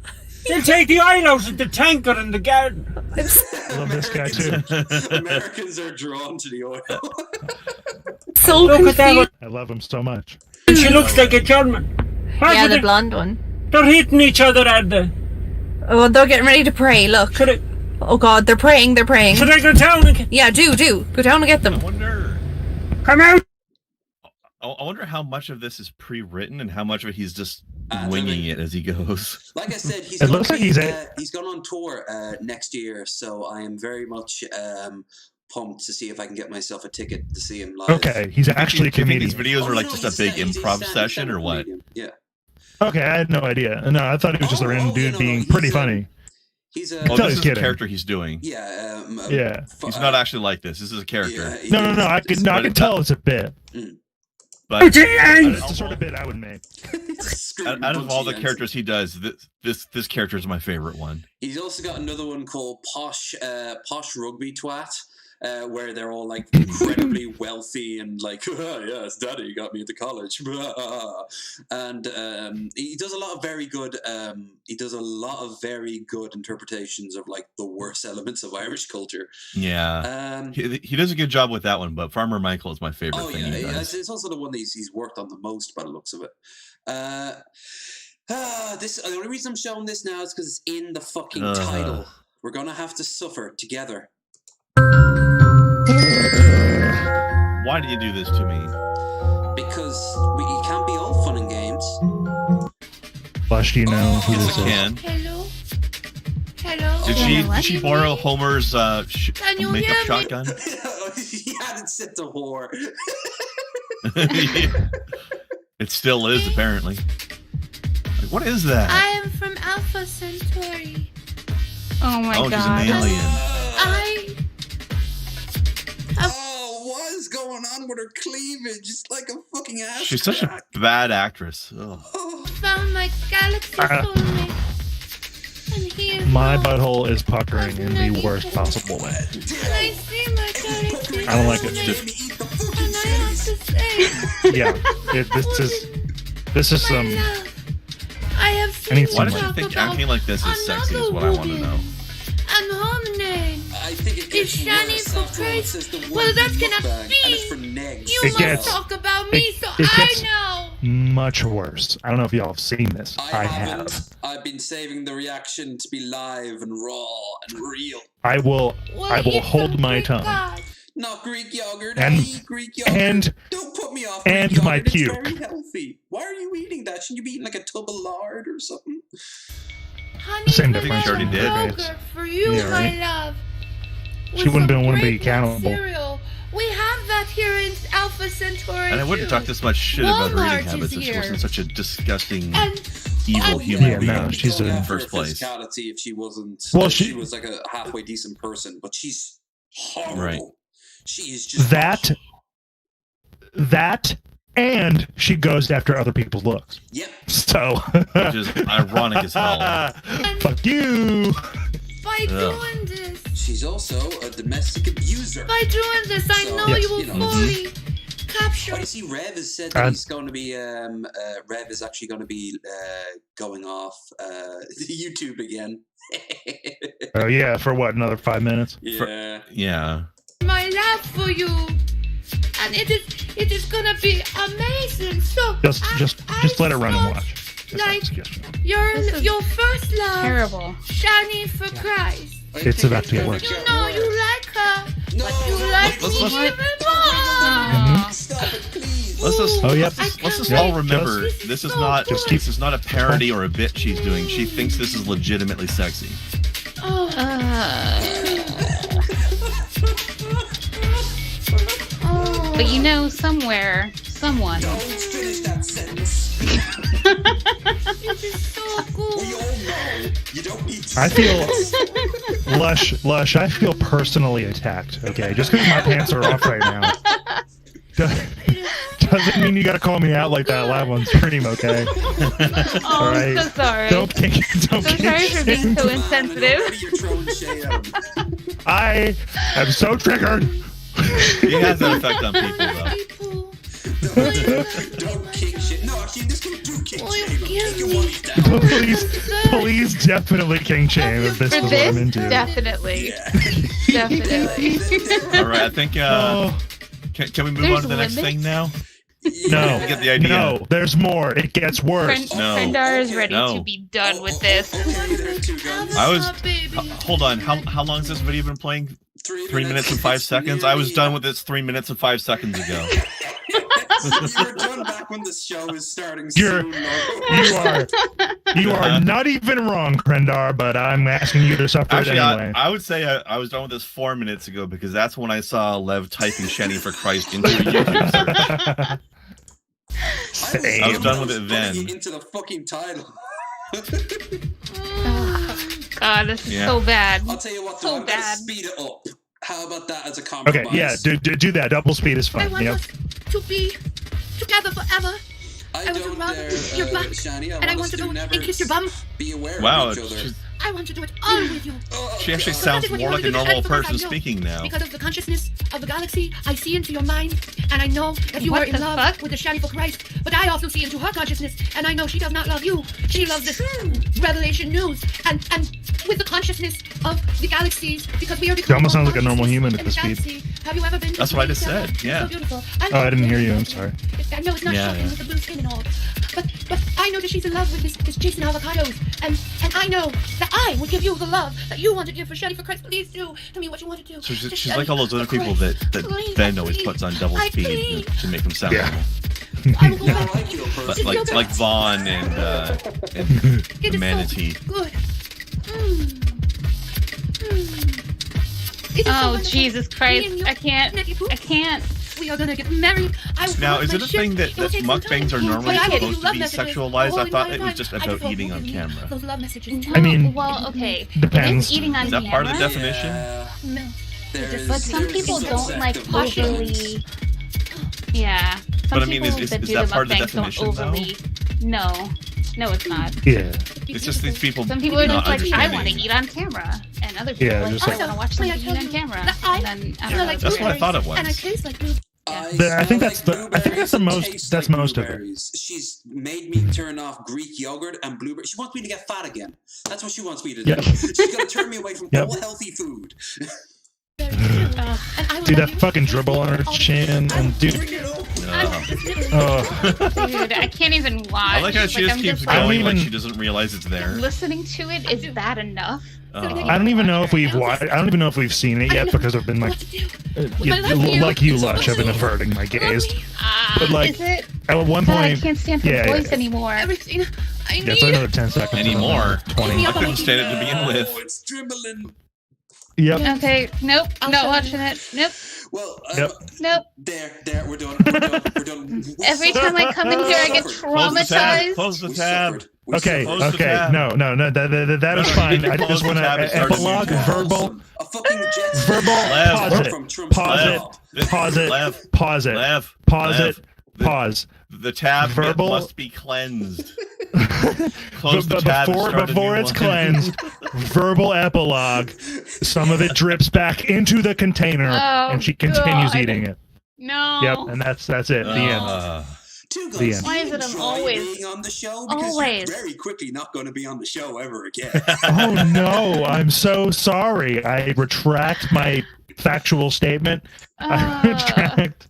They'll take the oil out of the tanker in the garden. I love this guy too. Americans are drawn to the oil. So Look at that one. I love him so much. And she looks like a German. Yeah, the blonde one. They're hitting each other at the. Oh, they're getting ready to pray. Look. Oh God, they're praying. They're praying. Should I go down and? Yeah, do go down and get them. Come out. I wonder how much of this is pre-written and how much of it he's just winging it as he goes. Like I said, he's It going looks like he's gone on tour next year, so I am very much pumped to see if I can get myself a ticket to see him live. Okay, he's actually a Do you think comedian. these videos were like just a big improv session or what? Yeah. Okay, I had no idea. No, I thought he was just a random dude being pretty funny. He's Oh, tell this he's is the kidding. character he's doing. Yeah. Yeah. He's not actually like this. This is a character. No. I can tell it's a bit. But It's the sort of bit I would make. out of all the characters he does, this character is my favorite one. He's also got another one called Posh Rugby Twat, where they're all like incredibly wealthy and like, yes, Daddy got me into college, and he does a lot of very good. He does a lot of very good interpretations of like the worst elements of Irish culture. Yeah, he does a good job with that one. But Farmer Michael is my favorite Oh thing yeah, he does. it's also the one that he's worked on the most by the looks of it. The only reason I'm showing this now is because it's in the fucking title. We're gonna have to suffer together. Why do you do this to me? Because you can't be all fun and games. Lush, do you know who Yes, this I is? can. Hello. Did she borrow Homer's Can you makeup hear me? shotgun? He hadn't said the whore. It still is apparently. Like, what is that? I am from Alpha Centauri. Oh my Oh, god. she's an alien. Oh, what is going on with her cleavage? It's like a fucking ass. She's such a bad actress. Ugh. Found my galaxy soulmate. And he is My home. butthole is puckering in the worst possible way. And I see my galaxy I don't like it. soulmate. And I have to say, Yeah, this is some. I have I need seen Why you did you talk think about acting like this is sexy is what I want to know. and home name. I think it Is gets Shanny worse for after it says Christ? the word Well, that mukbang, cannot and it's be. for negs. You It must gets- talk about me so it I gets- know. Much worse. I don't know if y'all have seen this. I haven't. have. I've been saving the reaction to be live and raw and real. I will Well, hold some my Greek tongue. God. Not Greek yogurt. And- I eat Greek yogurt. and- Don't put me off and Greek my yogurt. puke. It's very healthy. Why are you eating that? Shouldn't you be eating like a tub of lard or something? Honey, Same for difference. my Already did. yogurt for you, Yeah, my right? love. She With wouldn't some be Greek accountable. cereal. We have that here in Alpha Centauri. And I wouldn't too. talk this much shit about her Walmart eating habits is if she here. wasn't such a disgusting, And evil and- human Yeah, being no, she's in a- the first place. Physicality if she wasn't. Well, she she- was like a halfway decent person, but she's horrible. Right. She is just That, and she goes after other people's looks. Yep. So, Which is ironic as hell. fuck you. by Ugh. doing this, She's also a domestic abuser. by doing this, I So, know Yes. you will you know. fully capture. Oh, you see, Rev has said that Uh, he's going to be. Rev is actually going to be going off YouTube again. Oh yeah, for what? Another 5 minutes? Yeah. Yeah. My love for you, and it is gonna be amazing. So Just let it run and watch. That's my like suggestion. your first love, terrible. Shanny for Christ. It's about to get worse. You know you like her, but you like me even more. Stop it, please. Let's just, Oh, yep. let's just all remember, this is not a parody or a bit she's doing. She thinks this is legitimately sexy. But you know, somewhere, someone. Don't finish that sentence. This is so cool. We all know you don't need to I say feel this. Lush. I feel personally attacked. Okay, just because my pants are off right now doesn't mean you got to call me out like that live on stream. Okay. Oh, All right. I'm so sorry. Don't So sorry for being so insensitive. You're throwing shade at him. I am so triggered. He has that effect on people, though. Don't king shit. No, actually, this can do king Oh, shame. you Take your me. money down. Please definitely king shame if this For is what this, I'm into. definitely. Yeah. Definitely. All right, I think. Can we move on to the next thing now? No, You get the idea. no, there's more. It gets worse. Friendar is ready No. to be done with this. Okay, there are 2 guns. I was. Hold on. How long has this video been playing? 3 minutes and 5 seconds. I was done with this 3 minutes and 5 seconds ago. You were done back when the show is starting You're- soon. though. You are not even wrong, Krendar, but I'm asking you to suffer Actually, it anyway. I would say I was done with this 4 minutes ago because that's when I saw Lev typing Shanny for Christ into a YouTube search. Same. I was done with it then. Putting it into the fucking title. God, this is Yeah. so bad. I'll tell you what, So though, I'm gonna bad. speed it up. How about that as a Okay, compromise? yeah, do that. Double speed is I fine. want Yep. us to be together forever. I want to don't rub dare, your butt, Shani, and I want to go and kiss your bum. Be aware Wow, of each other. I want to do it all with you. She actually Because sounds what you more want like to a do is normal because I person know. speaking now. Because of the consciousness of the galaxy, I see into your mind, and I know that you What are in the love fuck? with the Shanny for Christ. But I also see into her consciousness, and I know she does not love you. She loves this revelation news, and with the consciousness of the galaxies, because we are. She almost sounds like a normal human at in this the speed. galaxy. Have you ever been? That's what I just said, yeah. So beautiful. Oh, I didn't hear you. I'm sorry. I know it's not Yeah, shocking yeah. with the blue skin and all, but I know that she's in love with this Jason avocados, and I know that I will give you the love that you want to give for Shanny for Christ. Please do to me what you want to do. So to she's Shanny like all those other for people Christ. that Please, Ben always please. puts on double I speed please. to make them sound Yeah. normal. I will go Yeah, I back. like your person. Just go back. Like Vaughn and It the is so manatee. good. It is so Oh, wonderful. Jesus Me Christ. and you, I can't. Nettie Poo, I can't. We are gonna get married. I will Now, promote is my it a ship. thing that It will take some mukbangs time. are normally But I will give supposed you to love be messages sexualized? all I the thought it time. was just I about hope eating on you camera. Those love messages. I mean, well, okay. depends. It is eating on Is that part of the camera, definition? No. There's- but some there's people some don't like sector overly. Yeah. Some But I mean, people is that do that the part of the mukbangs don't definition, though? overly. No, it's not. Yeah. It's just these people. Some people are not just like, I want to understanding. eat on camera, and other people Yeah, are like, just I like- want to watch May I something tell eat on you camera. that And then I don't know. like That's what I thought it was. And I taste like blue. I think that's the- I think that's the most- taste that's like most of it. blueberries. She's made me turn off Greek yogurt and blueberries. She wants me to get fat again. That's what she wants me to do. Yep. She's going to turn me away from Yep. all healthy food. And I will Dude, love that you fucking dribble on her chin, and dude, oh, Dude, I can't even watch. I like how she just I'm keeps like, going like even- she doesn't realize it's there. listening to it is that enough? I don't even know if we've watched. I don't even know if we've seen it yet because I've been like, like you, Lush. I've been averting my gaze. But like, Is it? at one God, I point, can't stand her yeah, voice yeah. anymore. Everything I Yeah, need. it's another 10 seconds. Anymore. 20. I couldn't stand it to begin with. Oh, it's dribbling. Yep. Okay, nope, I'll not show you. watching it. Nope, Well, Yep. nope. there, we're done. We're done. We Every time I come in here, I get Close the tab. traumatized. Close the We tab. suffered. We Okay, Close the okay, tab. no, that is no, fine. you can I close just the want tab and to start a new epilogue, tab. verbal, A fucking jet. verbal, Lev. pause it, From Trump's pause it, laptop. pause it, Lev. pause it, Lev. pause Lev. it, pause. The tab Verbal- must be cleansed. Close the But tab. and start a before new it's one. cleansed, verbal epilogue. Some of it drips back into the container, Oh, and she continues God. eating it. No. Yep, and that's it. The end. Two The guys, end. Why is it I'm enjoy always- being on the show? Because always. you're very quickly not going to be on the show ever again. Oh no, I'm so sorry. I retract my factual statement. I retract.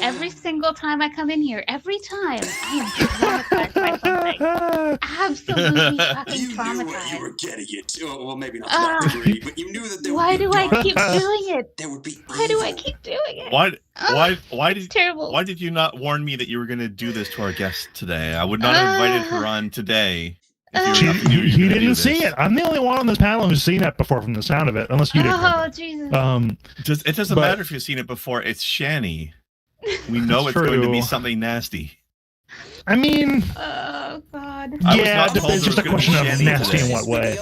Every single time I come in here, every time, I am traumatized by something. absolutely fucking You knew what you traumatized. were getting into. Well, maybe not to that degree, but you knew that there Why would be do I keep darkness. doing it? There would be Why do I evil. keep doing it? Why did terrible. Why did you not warn me that you were going to do this to our guest today? I would not have invited her on today. If you were He gonna do didn't this. see it. I'm the only one on this panel who's seen it before from the sound of it, unless you did. Oh, Jesus. It doesn't matter if you've seen it before. It's Shanny. We know it's going to be something nasty. I mean, oh God. Yeah, it's just a question of nasty in what way.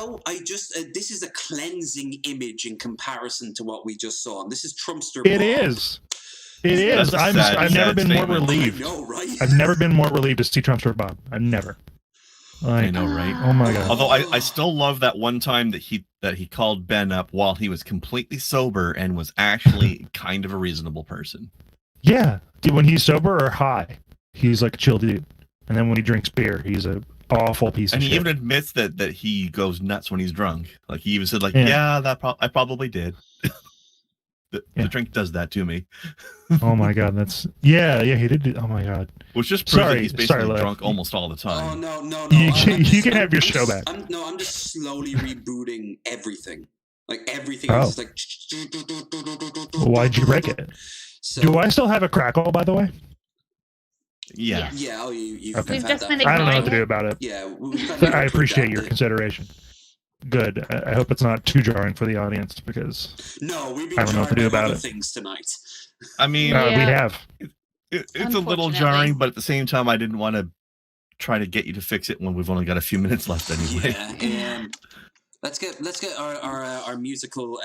This is a cleansing image in comparison to what we just saw, and this is Trumpster. It is. It is. I've never been more relieved. I know, right? I've never been more relieved to see Trumpster Bob. I've never. I know, right? Oh my God. Although I still love that one time that he called Ben up while he was completely sober and was actually kind of a reasonable person. Yeah, when he's sober or high, he's like a chill dude, and then when he drinks beer, he's a awful piece of And shit. he even admits that he goes nuts when he's drunk. Like he even said, like, yeah, I probably did. The drink does that to me. Oh my God, that's yeah, he did. Oh my God. Which just proves that he's basically drunk almost all the time. Oh no! You can have your show back. I'm just slowly rebooting everything. Like everything is like. Why'd you break it? Do I still have a crackle, by the way? Yeah. Yeah. Oh, you. Okay. We've just been I don't know what ignoring to do about it. Yeah. I appreciate your consideration. Good. I hope it's not too jarring for the audience because no, we've been I don't know what to do about it. Things tonight. I mean, we have. It's a little jarring, but at the same time, I didn't want to try to get you to fix it when we've only got a few minutes left anyway. Yeah. Let's get our musical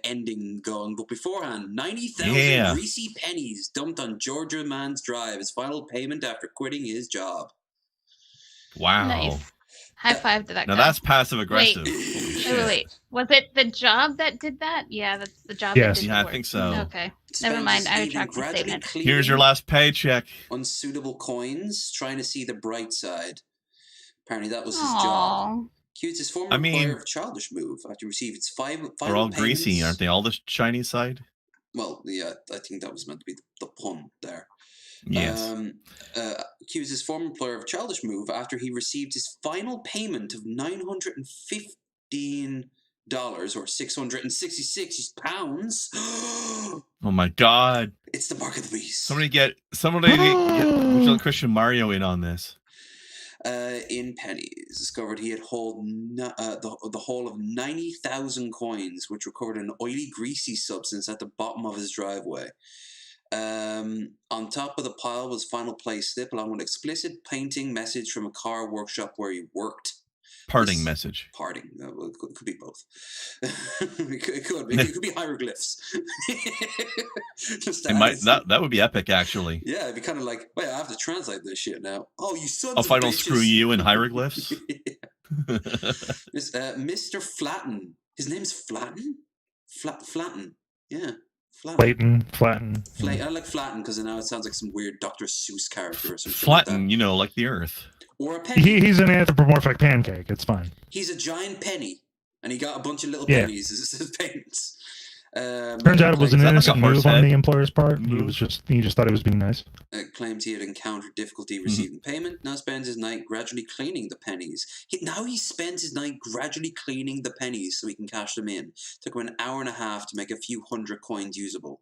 ending going. But beforehand, 90,000 greasy pennies dumped on Georgia man's drive. His final payment after quitting his job. Wow. Nice. High five to that guy. Now that's passive aggressive. Wait. Was it the job that did that? Yeah, that's the job Yes. that did Yeah, the I think work. so. Okay. Never mind. I retract my statement. Here's your last paycheck. Unsuitable coins, trying to see the bright side. Apparently that was his job. Accused his former employer of childish move after he received its final They're all payments. greasy, aren't they? All the shiny side? Well, yeah, I think that was meant to be the pun there. Yes. Accused his former employer of childish move after he received his final payment of $915 or £666. Oh my God! It's the mark of the beast. Somebody get Michelle Christian Mario in on this. In pennies, discovered he had the whole of 90,000 coins, which recovered an oily, greasy substance at the bottom of his driveway. On top of the pile was final pay slip along with an explicit painting message from a car workshop where he worked. Parting message. Parting. Well, it could be both. It could be hieroglyphs. That would be epic, actually. Yeah, it'd be kind of like, wait, I have to translate this shit now. Oh, you sons A of final bitches. screw you in hieroglyphs. Mr. Flatten. His name's Flatten? Flatten. Yeah. Flatten. I like Flatten because now it sounds like some weird Dr. Seuss character or something. Flatten, like the Earth. Or a penny. He's an anthropomorphic pancake. It's fine. He's a giant penny, and he got a bunch of little pennies as his payments. Turns out it was an innocent move on the employer's part. He just thought he was being nice. Claimed he had encountered difficulty receiving payment. Now spends his night gradually cleaning the pennies. He spends his night gradually cleaning the pennies so he can cash them in. Took him an hour and a half to make a few hundred coins usable.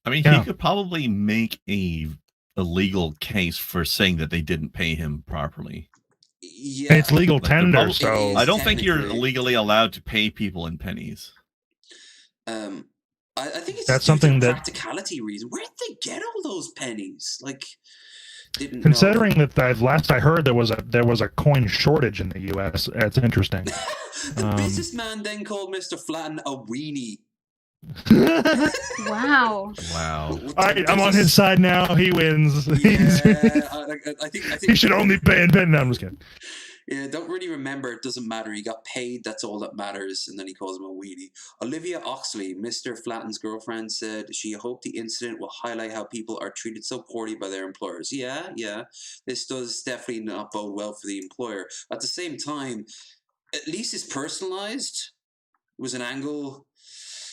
I mean, he could probably make a legal case for saying that they didn't pay him properly. Yeah, it's legal tender, so I don't think you're legally allowed to pay people in pennies. I think it's that's something that practicality reason. Where did they get all those pennies? Like, considering that last I heard there was a coin shortage in the U.S. That's interesting. The businessman then called Mr. Flatten a weenie. Wow. All right, I'm on his side now. He wins. I think he should only pay in pen. No, I'm just kidding. Yeah, don't really remember. It doesn't matter. He got paid. That's all that matters. And then he calls him a weenie. Olivia Oxley, Mr. Flatten's girlfriend, said she hoped the incident will highlight how people are treated so poorly by their employers. Yeah. This does definitely not bode well for the employer. At the same time, at least it's personalized. It was an angle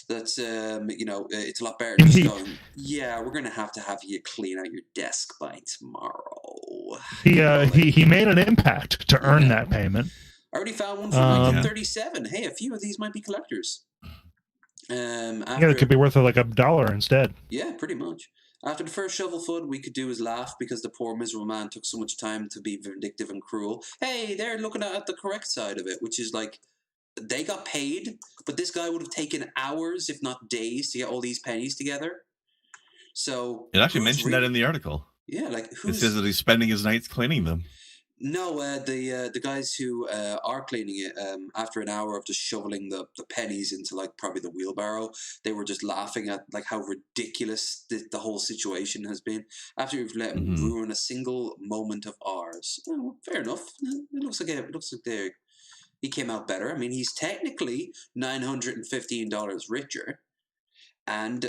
that's, it's a lot better than just going, yeah, we're going to have you clean out your desk by tomorrow. he made an impact to earn that payment. I already found one from 1937. Hey, a few of these might be collectors. Yeah, it could be worth like $1 instead. Yeah, pretty much. After the first shovelful, we could do is laugh because the poor miserable man took so much time to be vindictive and cruel. Hey, they're looking at the correct side of it, which is like they got paid, but this guy would have taken hours, if not days, to get all these pennies together. So it actually mentioned that in the article. Yeah, like it says that he's spending his nights cleaning them. No, the guys who are cleaning it, after an hour of just shoveling the pennies into like probably the wheelbarrow, they were just laughing at like how ridiculous the whole situation has been. After we've let him ruin a single moment of ours, fair enough. It looks like he came out better. I mean, he's technically $915 richer, and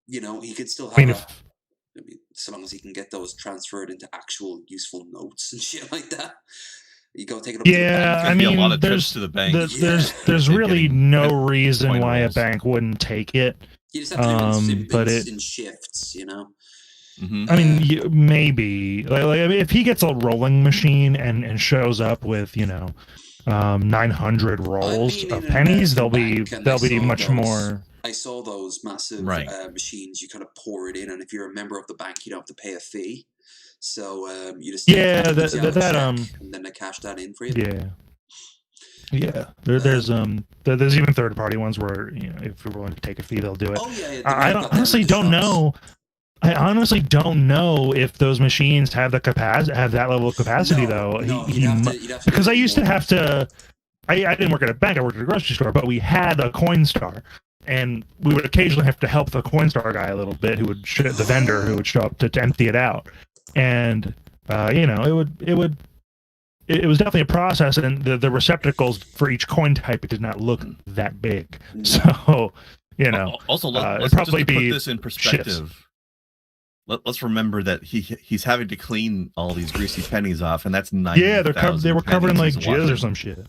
he could still have. I mean, so long as he can get those transferred into actual useful notes and shit like that. You go take it up to the bank. I mean, a lot of trips to the bank. There's really no reason why a bank wouldn't take it. You just have to do it in shifts, you know? I mean, maybe. Like, I mean, if he gets a rolling machine and shows up with, 900 rolls of pennies, they'll be much more... I saw those massive machines. You kind of pour it in, and if you're a member of the bank, you don't have to pay a fee. So you just and then they cash that in for you. Yeah. There's even third party ones where if you're willing to take a fee, they'll do it. Oh yeah. I honestly don't know. I honestly don't know if those machines have the have that level of capacity though. Because I used to have to. I didn't work at a bank. I worked at a grocery store, but we had a Coinstar. And we would occasionally have to help the Coinstar guy a little bit, the vendor who would show up to empty it out. And it was definitely a process, and the receptacles for each coin type, it did not look that big. So also let's probably just put this in perspective. Let's remember that he's having to clean all these greasy pennies off, and that's 90. Yeah, they were covered in like jizz or some shit.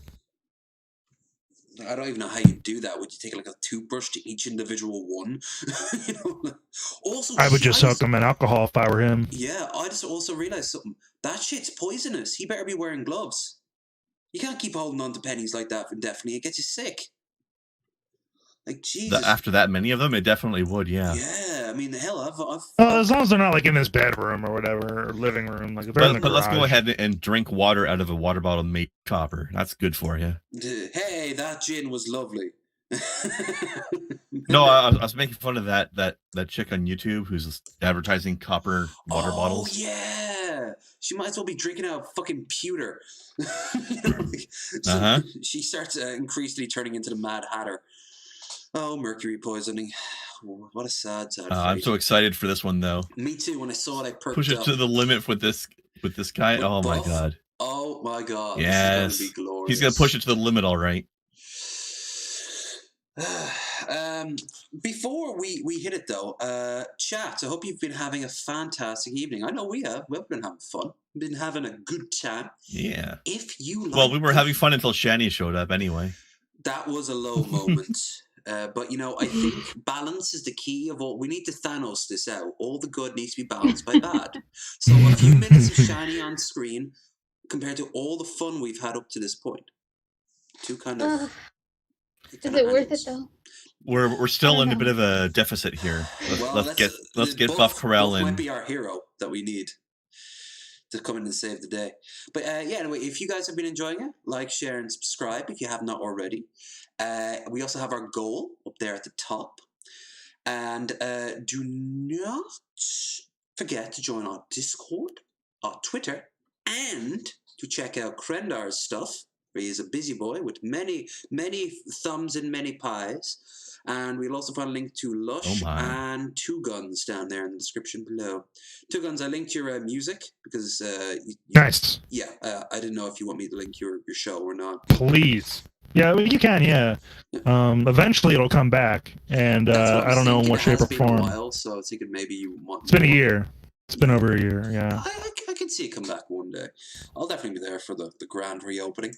I don't even know how you do that. Would you take like a toothbrush to each individual one? Also, I would just soak them in alcohol if I were him. Yeah, I just also realized something. That shit's poisonous. He better be wearing gloves. You can't keep holding on to pennies like that indefinitely. It gets you sick. Like, Jesus. After that many of them, it definitely would, yeah. Yeah, I mean, hell, I've as long as they're not like in this bedroom or whatever, or living room. Like, if they're in the garage. Let's go ahead and drink water out of a water bottle made copper. That's good for you. Hey, that gin was lovely. No, I was making fun of that chick on YouTube who's advertising copper water bottles. Oh, yeah. She might as well be drinking out of fucking pewter. She starts increasingly turning into the Mad Hatter. Oh, mercury poisoning. What a sad I'm so excited for this one, though. Me too. When I saw it, I perked Push it up. to the limit with this guy. Oh, my God. Oh, my God. Yes. This is gonna be glorious. He's going to push it to the limit, all right. Before we hit it, though, chat, I hope you've been having a fantastic evening. I know we have. We've been having fun. We've been having a good time. Yeah. If you like... Well, we were having fun until Shanny showed up anyway. That was a low moment. But, I think balance is the key of all. We need to Thanos this out. All the good needs to be balanced by bad. So a few minutes of Shanny on screen compared to all the fun we've had up to this point. Two kind of... Is it worth it, though? We're still in a bit of a deficit here. Let's get Buff Corral in. Might be our hero that we need to come in and save the day. But anyway, if you guys have been enjoying it, like, share, and subscribe if you have not already. We also have our goal up there at the top. And do not forget to join our Discord, our Twitter, and to check out Krendar's stuff, where he is a busy boy with many, many thumbs and many pies. And we'll also find a link to Lush and TwoGuns down there in the description below. TwoGuns, I linked your music because... nice. Yeah, I didn't know if you want me to link your show or not. Please. Yeah, you can, yeah. Eventually it'll come back, and I don't know in what shape or form. It's been a while, so I was thinking maybe you want... It's been a year. It's been over a year, yeah. I can see it come back one day. I'll definitely be there for the grand reopening.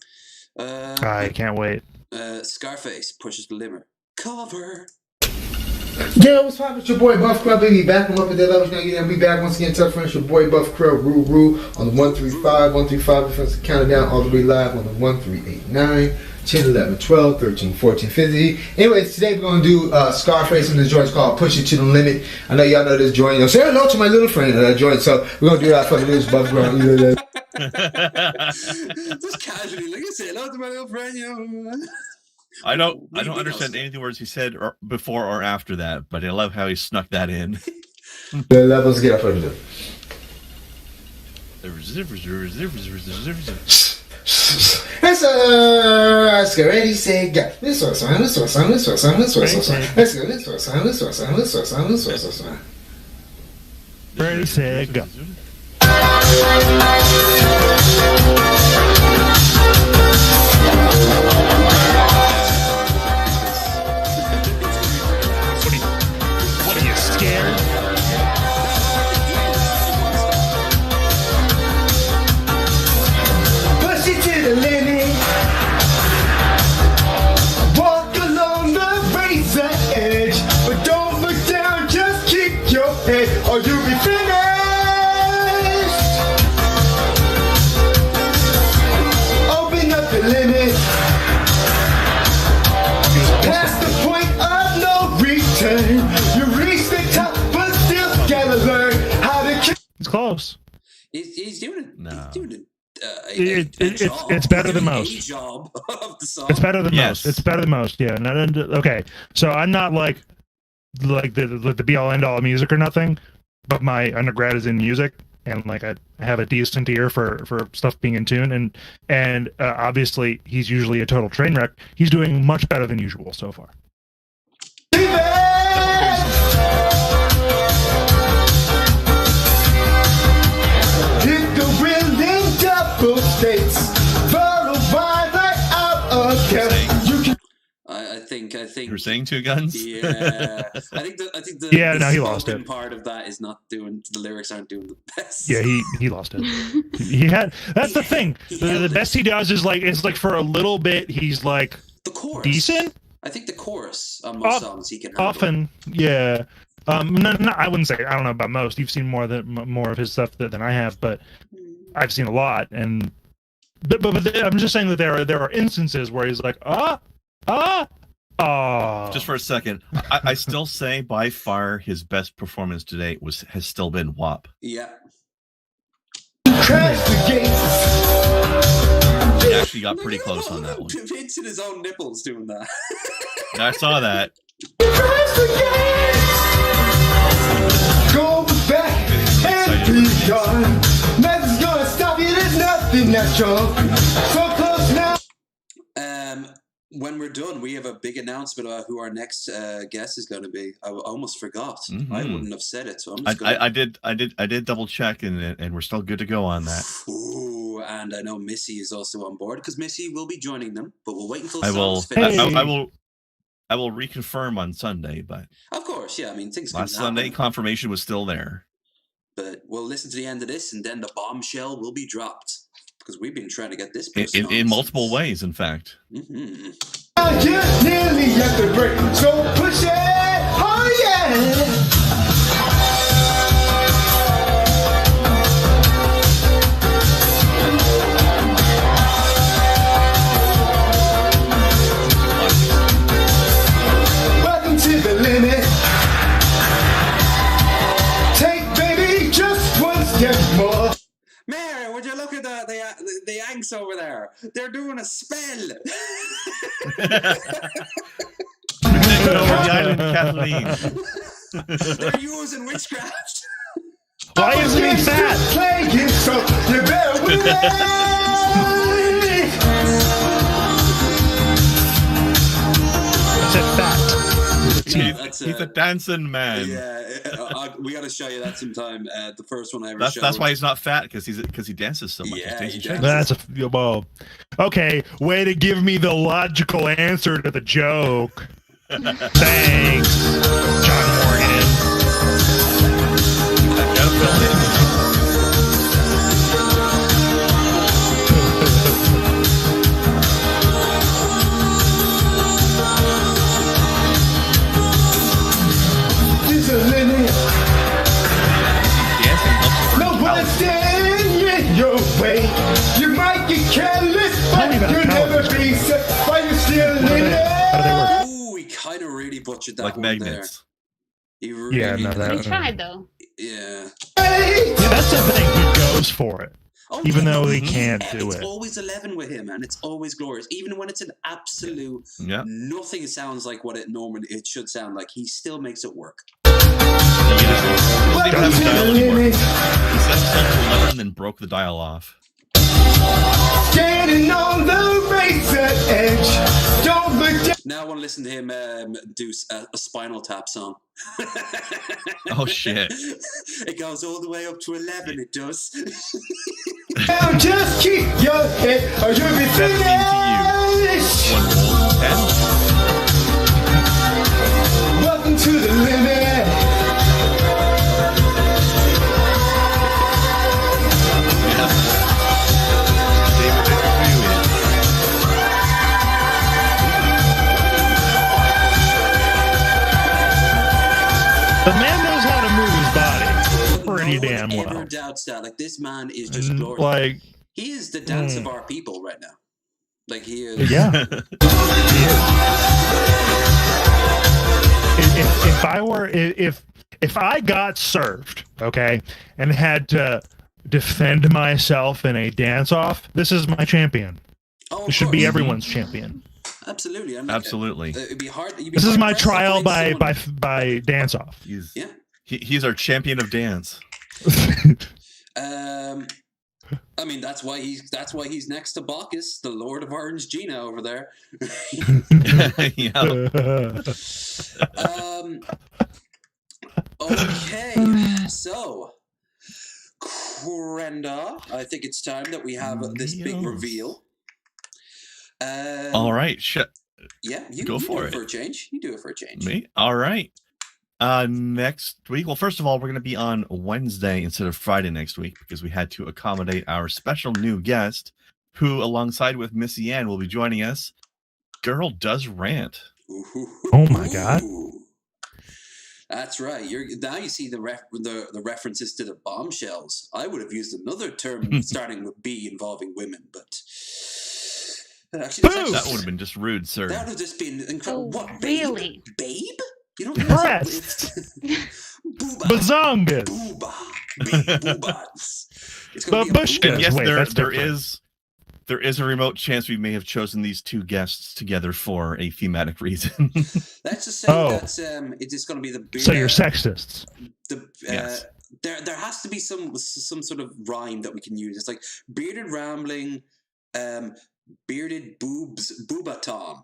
I can't wait. Scarface pushes the limit. Cover! Yeah, what's poppin'? It's your boy Buff Crow, baby. Back from up at that level. We back once again. Tell friends, your boy Buff Crow, Roo on the 135. 135 defense count it down all the way live on the 1389, 10, 11, 12, 13, 14, 15. Anyways, today we're gonna do Scarface and this joint's called Push It to the Limit. I know y'all know this joint. Say hello to my little friend that I joined. So we're gonna do that for this Buff Crow. Just casually, like I say hello to my little friend, you know. I don't understand any of the words he said before or after that, but I love how he snuck that in. Let's get up and do. Let's go. Ready, say, go. Let's go. Let's go. Ready, say, go. What are you scared? Push it to the limit. Walk along the razor edge, but don't look down. Just keep your head, or you'll be finished. Open up the limit. Past the point of no return. You reach the top, but still gotta learn how to keep. It's close. He's doing it. No. He's doing it. It's better than most. Job of the song. It's better than Yes. most. It's better than most. Yeah. Okay. So I'm not like the be all end all of music or nothing, but my undergrad is in music, and like I have a decent ear for stuff being in tune, and obviously he's usually a total train wreck. He's doing much better than usual so far. Hit the wind in double states, followed by the out of camp. You can. I think. You were saying TwoGuns? Yeah, I think the Yeah, the no, he lost spoken it. part of that is not doing. The lyrics aren't doing the best. Yeah, he lost it. He had. That's the thing. The best he does is like for a little bit he's like the chorus. decent. I think the chorus on most songs he can handle. Often, yeah. No, I wouldn't say. I don't know about most. You've seen more of his stuff than I have, but I've seen a lot. And but I'm just saying that there are instances where he's like Just for a second, I still say by far his best performance to date has still been WAP. Yeah. Crash the gates. He actually got pretty close on that one. Vincent his own nipples doing that. I saw that. Crash the gates. Go back and be gone. Nothing's gonna stop you. There's nothing that's wrong. So close now. When we're done, we have a big announcement about who our next guest is going to be. I almost forgot. Mm-hmm. I wouldn't have said it, so I'm just going. I did double check, and we're still good to go on that. Ooh, and I know Missy is also on board because Missy will be joining them, but we'll wait until the I song's finished. I will reconfirm on Sunday, but Of course, yeah. I mean, things last can happen, Sunday confirmation was still there. but we'll listen to the end of this, and then the bombshell will be dropped because we've been trying to get this In, person in multiple ways, in fact. Mm-hmm. Just nearly at the break. So push it. Oh yeah. Welcome to the limit. Take baby just one step more. Mary, would you look at the Yanks over there? They're doing a spell. Kathleen. They're using witchcraft. Why isn't he fat? Playing, so you better wait. I said fat. He's a dancing man. Yeah, we got to show you that sometime. The first one I ever showed. That's why he's not fat, because he dances so much. Yeah, He's he dancing That's well. Okay, way to give me the logical answer to the joke. Thanks, John Morgan. way. You might get careless, but you'll never be set while you're still in it. Ooh, he kind of really butchered that Like one magnets. there. He really, Yeah, no, that He tried though. yeah. Yeah, that's the thing. He goes for it, Oh, even yeah, though no, he can't do it's it. always 11 with him, and it's always glorious. Even when it's an absolute, nothing sounds like what it should sound like. He still makes it work. He doesn't even have a dial anymore. He set himself to 11 and then broke the dial off. Standing on the razor edge. Don't look down. Now I want to listen to him do a Spinal Tap song. Oh shit! It goes all the way up to 11. It does. Now just keep your head, or you'll be finished. Welcome to the limit. The man knows how to move his body pretty damn Never well. doubts that. Like, this man is just glorious. Like, he is the dance of our people right now. Like, he is. yeah. If I got served, okay, and had to defend myself in a dance-off, this is my champion. Oh, it should be everyone's champion. Absolutely. I mean, Absolutely. It'd be hard. This is my trial by dance-off. He's our champion of dance. I mean, that's why he's next to Bacchus, the Lord of Orange Gina over there. Okay, so Krenda, I think it's time that we have this big reveal. All right, shit. Yeah, you go for do it. For a change. You do it for a change. Me? All right. Next week. Well, first of all, we're going to be on Wednesday instead of Friday next week because we had to accommodate our special new guest, who, alongside with Missy Ann, will be joining us. Girl Does Rant. Oh my god. That's right. Now you see the references to the bombshells. I would have used another term starting with B involving women, but actually, that would have been just rude, sir. That would have just been incredible. Oh, What, babe? really? Babe? You don't Breasts. Bazongas. Booba. Big boobas. It's gonna be a Babushkas. And yes, Wait, that's there different. is a remote chance we may have chosen these two guests together for a thematic reason. Let's just say that's it is going to be the. So you're sexists. Yes. There has to be some sort of rhyme that we can use. It's like bearded rambling, bearded boobs, boobatom.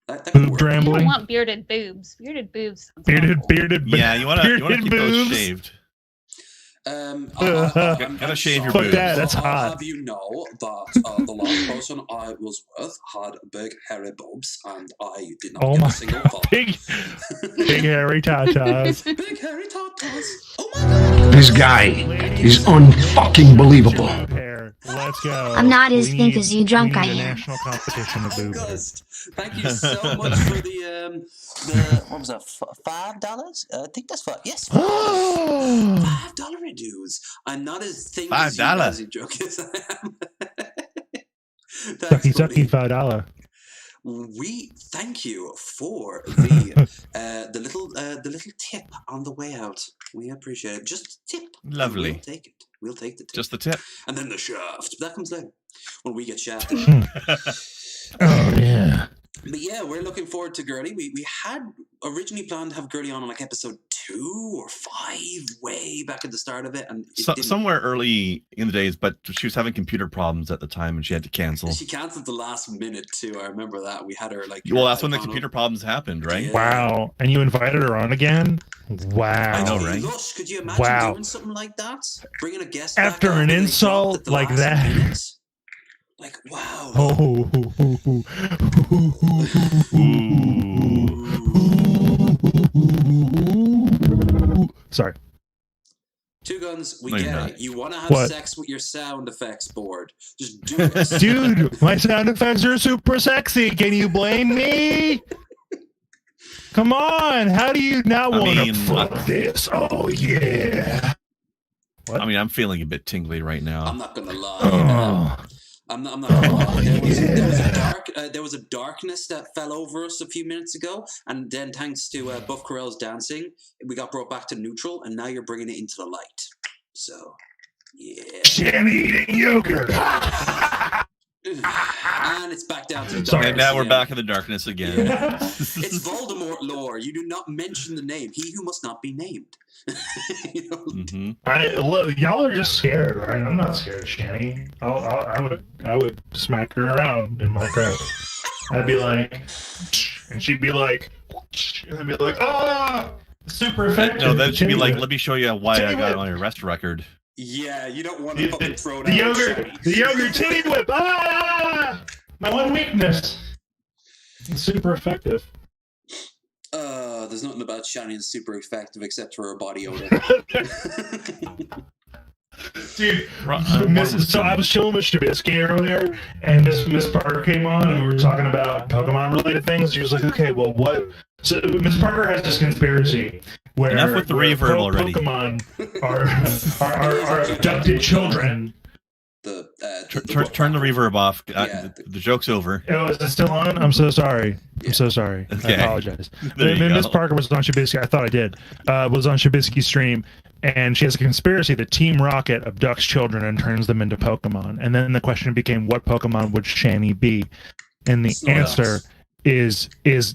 That Boob You rambling. don't want bearded boobs. Bearded boobs. sounds Bearded awful. Yeah, you want to keep those shaved. Gotta shave your Fuck boobs. that, that's I'll hot. have you know that the last person I was with had big hairy boobs, and I did not Oh get my a single god. call. Big hairy tatas. Big hairy tatas. Oh my god. This guy is unfucking believable. Let's go. I'm not as We pink need- as you drunk we I need a am. national competition of boob hair. Thank you so much for the what was that, $5? I think that's $5. Yes, $5 dues. I'm not as thin as $5. you joke as I am. Sucky, sucky, $5. We thank you for the little tip on the way out. We appreciate it. Just a tip. Lovely. We'll take it. We'll take the tip. Just the tip. And then the shaft. That comes later when we get shafted. Oh yeah. But yeah, we're looking forward to Gertie. We had originally planned to have Gertie on like episode 2 or 5, way back at the start of it, and it didn't. Somewhere early in the days, but she was having computer problems at the time, and she had to cancel. She cancelled the last minute too. I remember that. We had her like. Well, that's when the computer problems happened, right? Wow. And you invited her on again? Wow. I know, right? Lush, could you imagine Wow. doing something like that? Bringing a guest After back an on and they insult dropped at the like last that. minute? Like, wow. Sorry. Two Guns, we No, you're get not. it. You want to have What? sex with your sound effects board. Just do it. Dude, my sound effects are super sexy. Can you blame me? Come on. How do you not I want to mean, fuck this? Oh, yeah. What? I mean, I'm feeling a bit tingly right now. I'm not gonna lie. I'm not gonna lie. There was a darkness that fell over us a few minutes ago, and then thanks to Buff Corell's dancing, we got brought back to neutral, and now you're bringing it into the light. So, yeah. Shanny eating yogurt. And it's back down to the darkness. Sorry, and now we're again. back in the darkness again. Yeah. It's Voldemort lore. You do not mention the name. He who must not be named. You know? Y'all are just scared, right? I'm not scared of Shanny. I would smack her around in my crowd. I'd be like, and she'd be like, and I'd be like, ah, super effective. No, then she'd be like, let me show you why I got on your arrest record. Yeah, you don't want to fucking throw the yogurt titty whip. Ah, my one weakness. It's super effective. There's nothing about Shanny that's super effective except for her body odor. Dude, so I was chilling with Shabisky earlier, and Miss Parker came on, and we were talking about Pokemon-related things. She was like, "Okay, well, what?" So Miss Parker has this conspiracy where enough with the reverb already. Pokemon are abducted children. Turn the reverb off. The joke's over. Oh, is it still on? I'm so sorry. I'm so sorry. Okay. I apologize. There Miss Parker was on Shabisky. I thought I did. Was on Shabisky's stream, and she has a conspiracy that Team Rocket abducts children and turns them into Pokemon. And then the question became, what Pokemon would Shanny be? And the answer is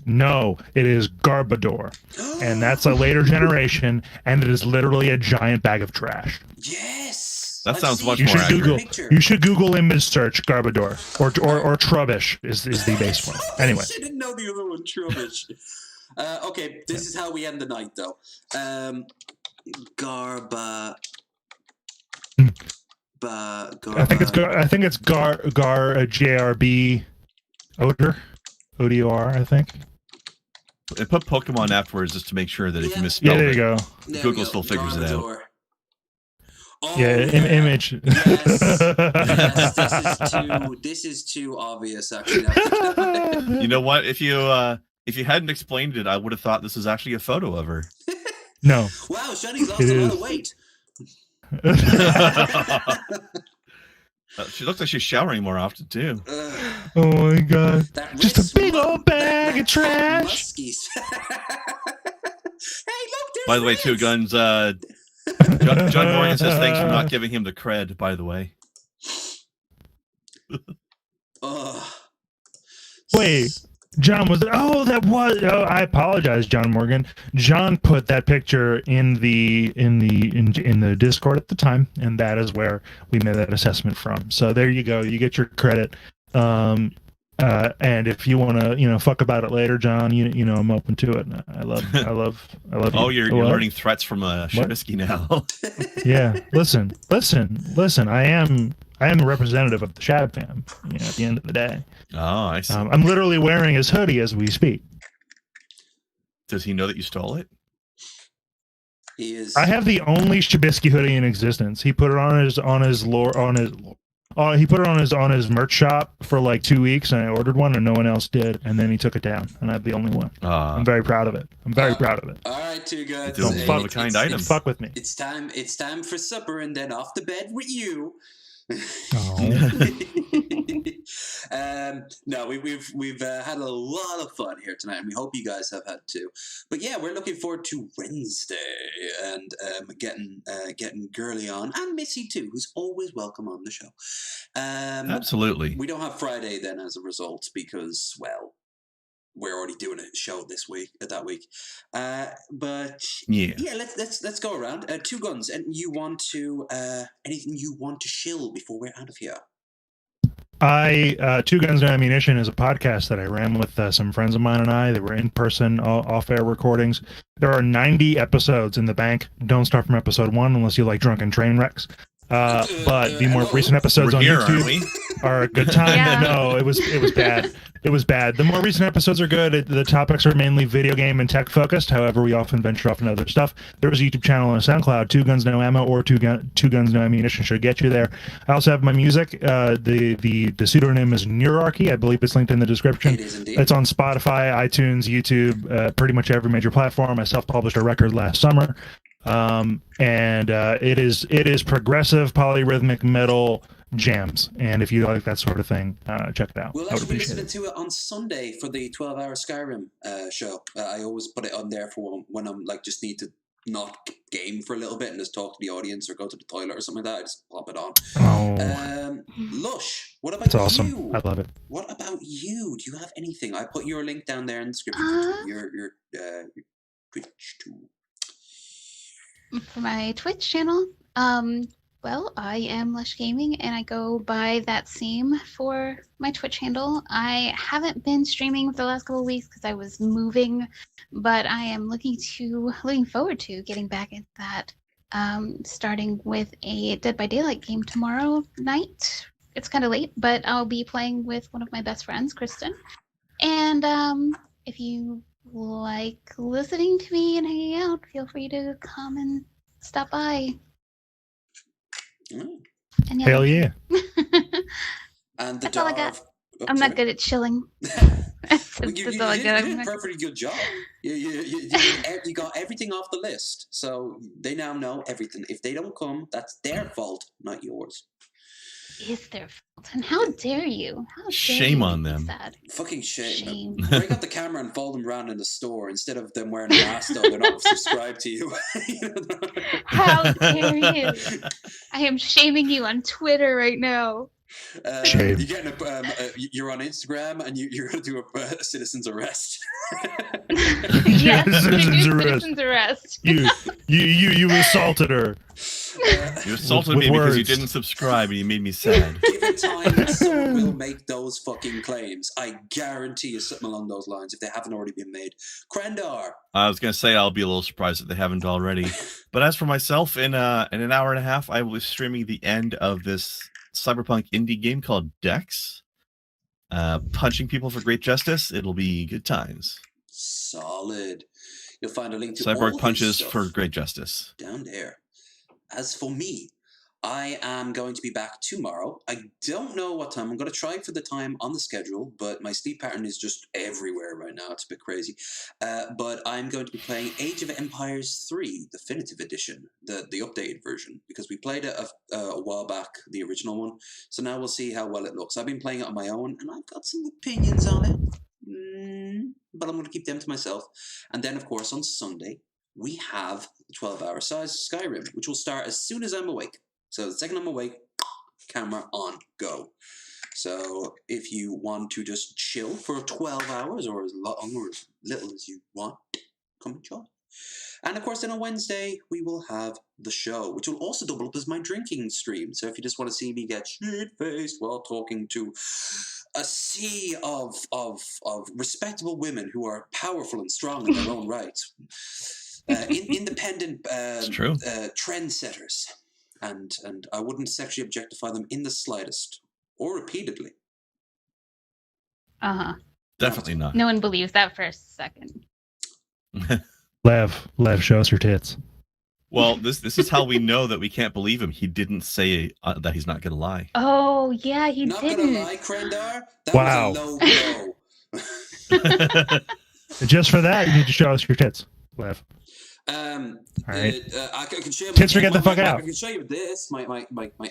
no. It is Garbodor, and that's a later generation, and it is literally a giant bag of trash. Yes. That sounds much more accurate. You should Google image search Garbodor or Trubbish is the base one. Anyway. I didn't know the other one, Trubbish. Okay, this is how we end the night, though. I think it's JRB Odor. ODOR, I think. They put Pokemon afterwards just to make sure that if you misspell there you go. Google still figures it out. Oh, image. Yes, this is too obvious, actually. You know what? If you hadn't explained it, I would have thought this was actually a photo of her. No. Wow, Shani's lost a lot of weight. She looks like she's showering more often too. Oh my god! Just a big old bag of trash. Hey, look! By the way, TwoGuns. John Morgan says thanks for not giving him the cred. By the way. Wait, John was. Oh, that was. Oh, I apologize, John Morgan. John put that picture in the Discord at the time, and that is where we made that assessment from. So there you go. You get your credit. And if you want to, fuck about it later, John, you know, I'm open to it. I love Oh, you. you're learning threats from Shabisky now. Yeah. Listen. I am a representative of the Shab fam. At the end of the day. Oh, I see. I'm literally wearing his hoodie as we speak. Does he know that you stole it? He is. I have the only Shabisky hoodie in existence. He put it on his merch shop for like 2 weeks, and I ordered one, and no one else did. And then he took it down, and I have the only one. I'm very proud of it. All right, TwoGuns. It's one of a kind item. Fuck with me. It's time for supper, and then off to bed with you. Oh. No, we've had a lot of fun here tonight, and we hope you guys have had too. But yeah, we're looking forward to Wednesday and getting Girly on, and Missy too, who's always welcome on the show. Absolutely. We don't have Friday then as a result because, well, we're already doing a show that week. But yeah, let's go around. TwoGuns, and you want to anything you want to shill before we're out of here? TwoGuns No Ammunition is a podcast that I ran with some friends of mine and I. They were in-person, off-air recordings. There are 90 episodes in the bank. Don't start from episode 1 unless you like drunken train wrecks. But the more recent episodes on YouTube are a good time. Yeah. No, it was bad. It was bad. The more recent episodes are good. The topics are mainly video game and tech focused. However, we often venture off into other stuff. There is a YouTube channel and a SoundCloud. TwoGuns No Ammo or TwoGuns No Ammunition should get you there. I also have my music. The pseudonym is Neurarchy. I believe it's linked in the description. It is indeed. It's on Spotify, iTunes, YouTube, pretty much every major platform. I self-published a record last summer. and it is progressive polyrhythmic metal jams. And if you like that sort of thing, check it out. We'll I would actually be appreciate listening it. to it on Sunday for the 12-hour Skyrim show. I always put it on there for when I'm like just need to not game for a little bit and just talk to the audience or go to the toilet or something like that. I just pop it on. Lush, what about It's awesome. you? I love it. What about you? Do you have anything? I put your link down there in the description. Your Twitch too. For my Twitch channel, well, I am Lush Gaming, and I go by that same for my Twitch handle. I haven't been streaming for the last couple of weeks because I was moving, but I am looking forward to getting back into that. Starting with a Dead by Daylight game tomorrow night. It's kind of late, but I'll be playing with one of my best friends, Kristen. And if you like listening to me and hanging out, feel free to come and stop by. And Hell yeah. And the That's all I got. Oh, I'm sorry. not good at chilling. You That's all I did got. a perfectly good job. You got everything off the list, so they now know everything. If they don't come, that's their fault, not yours. Is their fault? And how dare you? How dare Shame you on make them. me sad? Fucking shame. Shame. Break out the camera and fold them around in the store instead of them wearing a mask though they're not subscribed to you. How dare you? I am shaming you on Twitter right now. You're getting you're on Instagram and you're going to do a citizen's arrest. Yes, Citizen's arrest. Citizen's arrest. You assaulted her. You assaulted With me because you words. didn't subscribe and you made me sad. Give it time, someone will make those fucking claims. I guarantee you something along those lines if they haven't already been made. Krendar. I was going to say I'll be a little surprised if they haven't already. But as for myself, in an hour and a half, I was streaming the end of this cyberpunk indie game called Dex. Punching people for great justice. It'll be good times. Solid. You'll find a link to Cyborg all punches this for stuff great justice. down there. As for me, I am going to be back tomorrow. I don't know what time. I'm going to try for the time on the schedule, but my sleep pattern is just everywhere right now. It's a bit crazy. But I'm going to be playing Age of Empires 3, Definitive Edition, the updated version, because we played it a while back, the original one. So now we'll see how well it looks. I've been playing it on my own, and I've got some opinions on it. But I'm going to keep them to myself. And then, of course, on Sunday, we have the 12-hour size Skyrim, which will start as soon as I'm awake. So the second I'm awake, camera on, go. So if you want to just chill for 12 hours or as long or as little as you want, come and join. And of course, then on Wednesday, we will have the show, which will also double up as my drinking stream. So if you just want to see me get shit-faced while talking to a sea of respectable women who are powerful and strong in their own right, independent trendsetters. And I wouldn't sexually objectify them in the slightest or repeatedly. Definitely not. No one believes that for a second. Lev, show us your tits. Well, this is how we know that we can't believe him. He didn't say that he's not going to lie. Oh, yeah, he Not didn't. gonna lie, Krendar, that Wow. was a low blow. Just for that, you need to show us your tits, Lev. All right. I can show you Tits or get the fuck out. I can show you this, my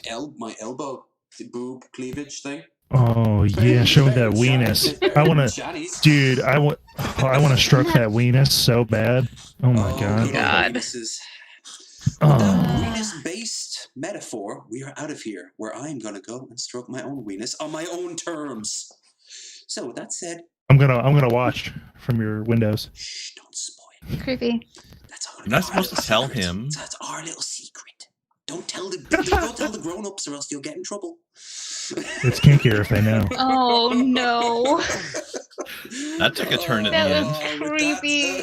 elbow boob cleavage thing. Oh yeah, show me that weenus. I want to, dude. I want to stroke that weenus so bad. Oh my god. Weenus-based metaphor. We are out of here, where I'm gonna go and stroke my own weenus on my own terms. So with that said, I'm gonna watch from your windows. Shh, don't spoil. Creepy. You're not supposed to tell him. That's our little secret. Don't tell the grown-ups, or else you'll get in trouble. It's kinkier if they know. Oh no. That took a turn at the That end. was creepy.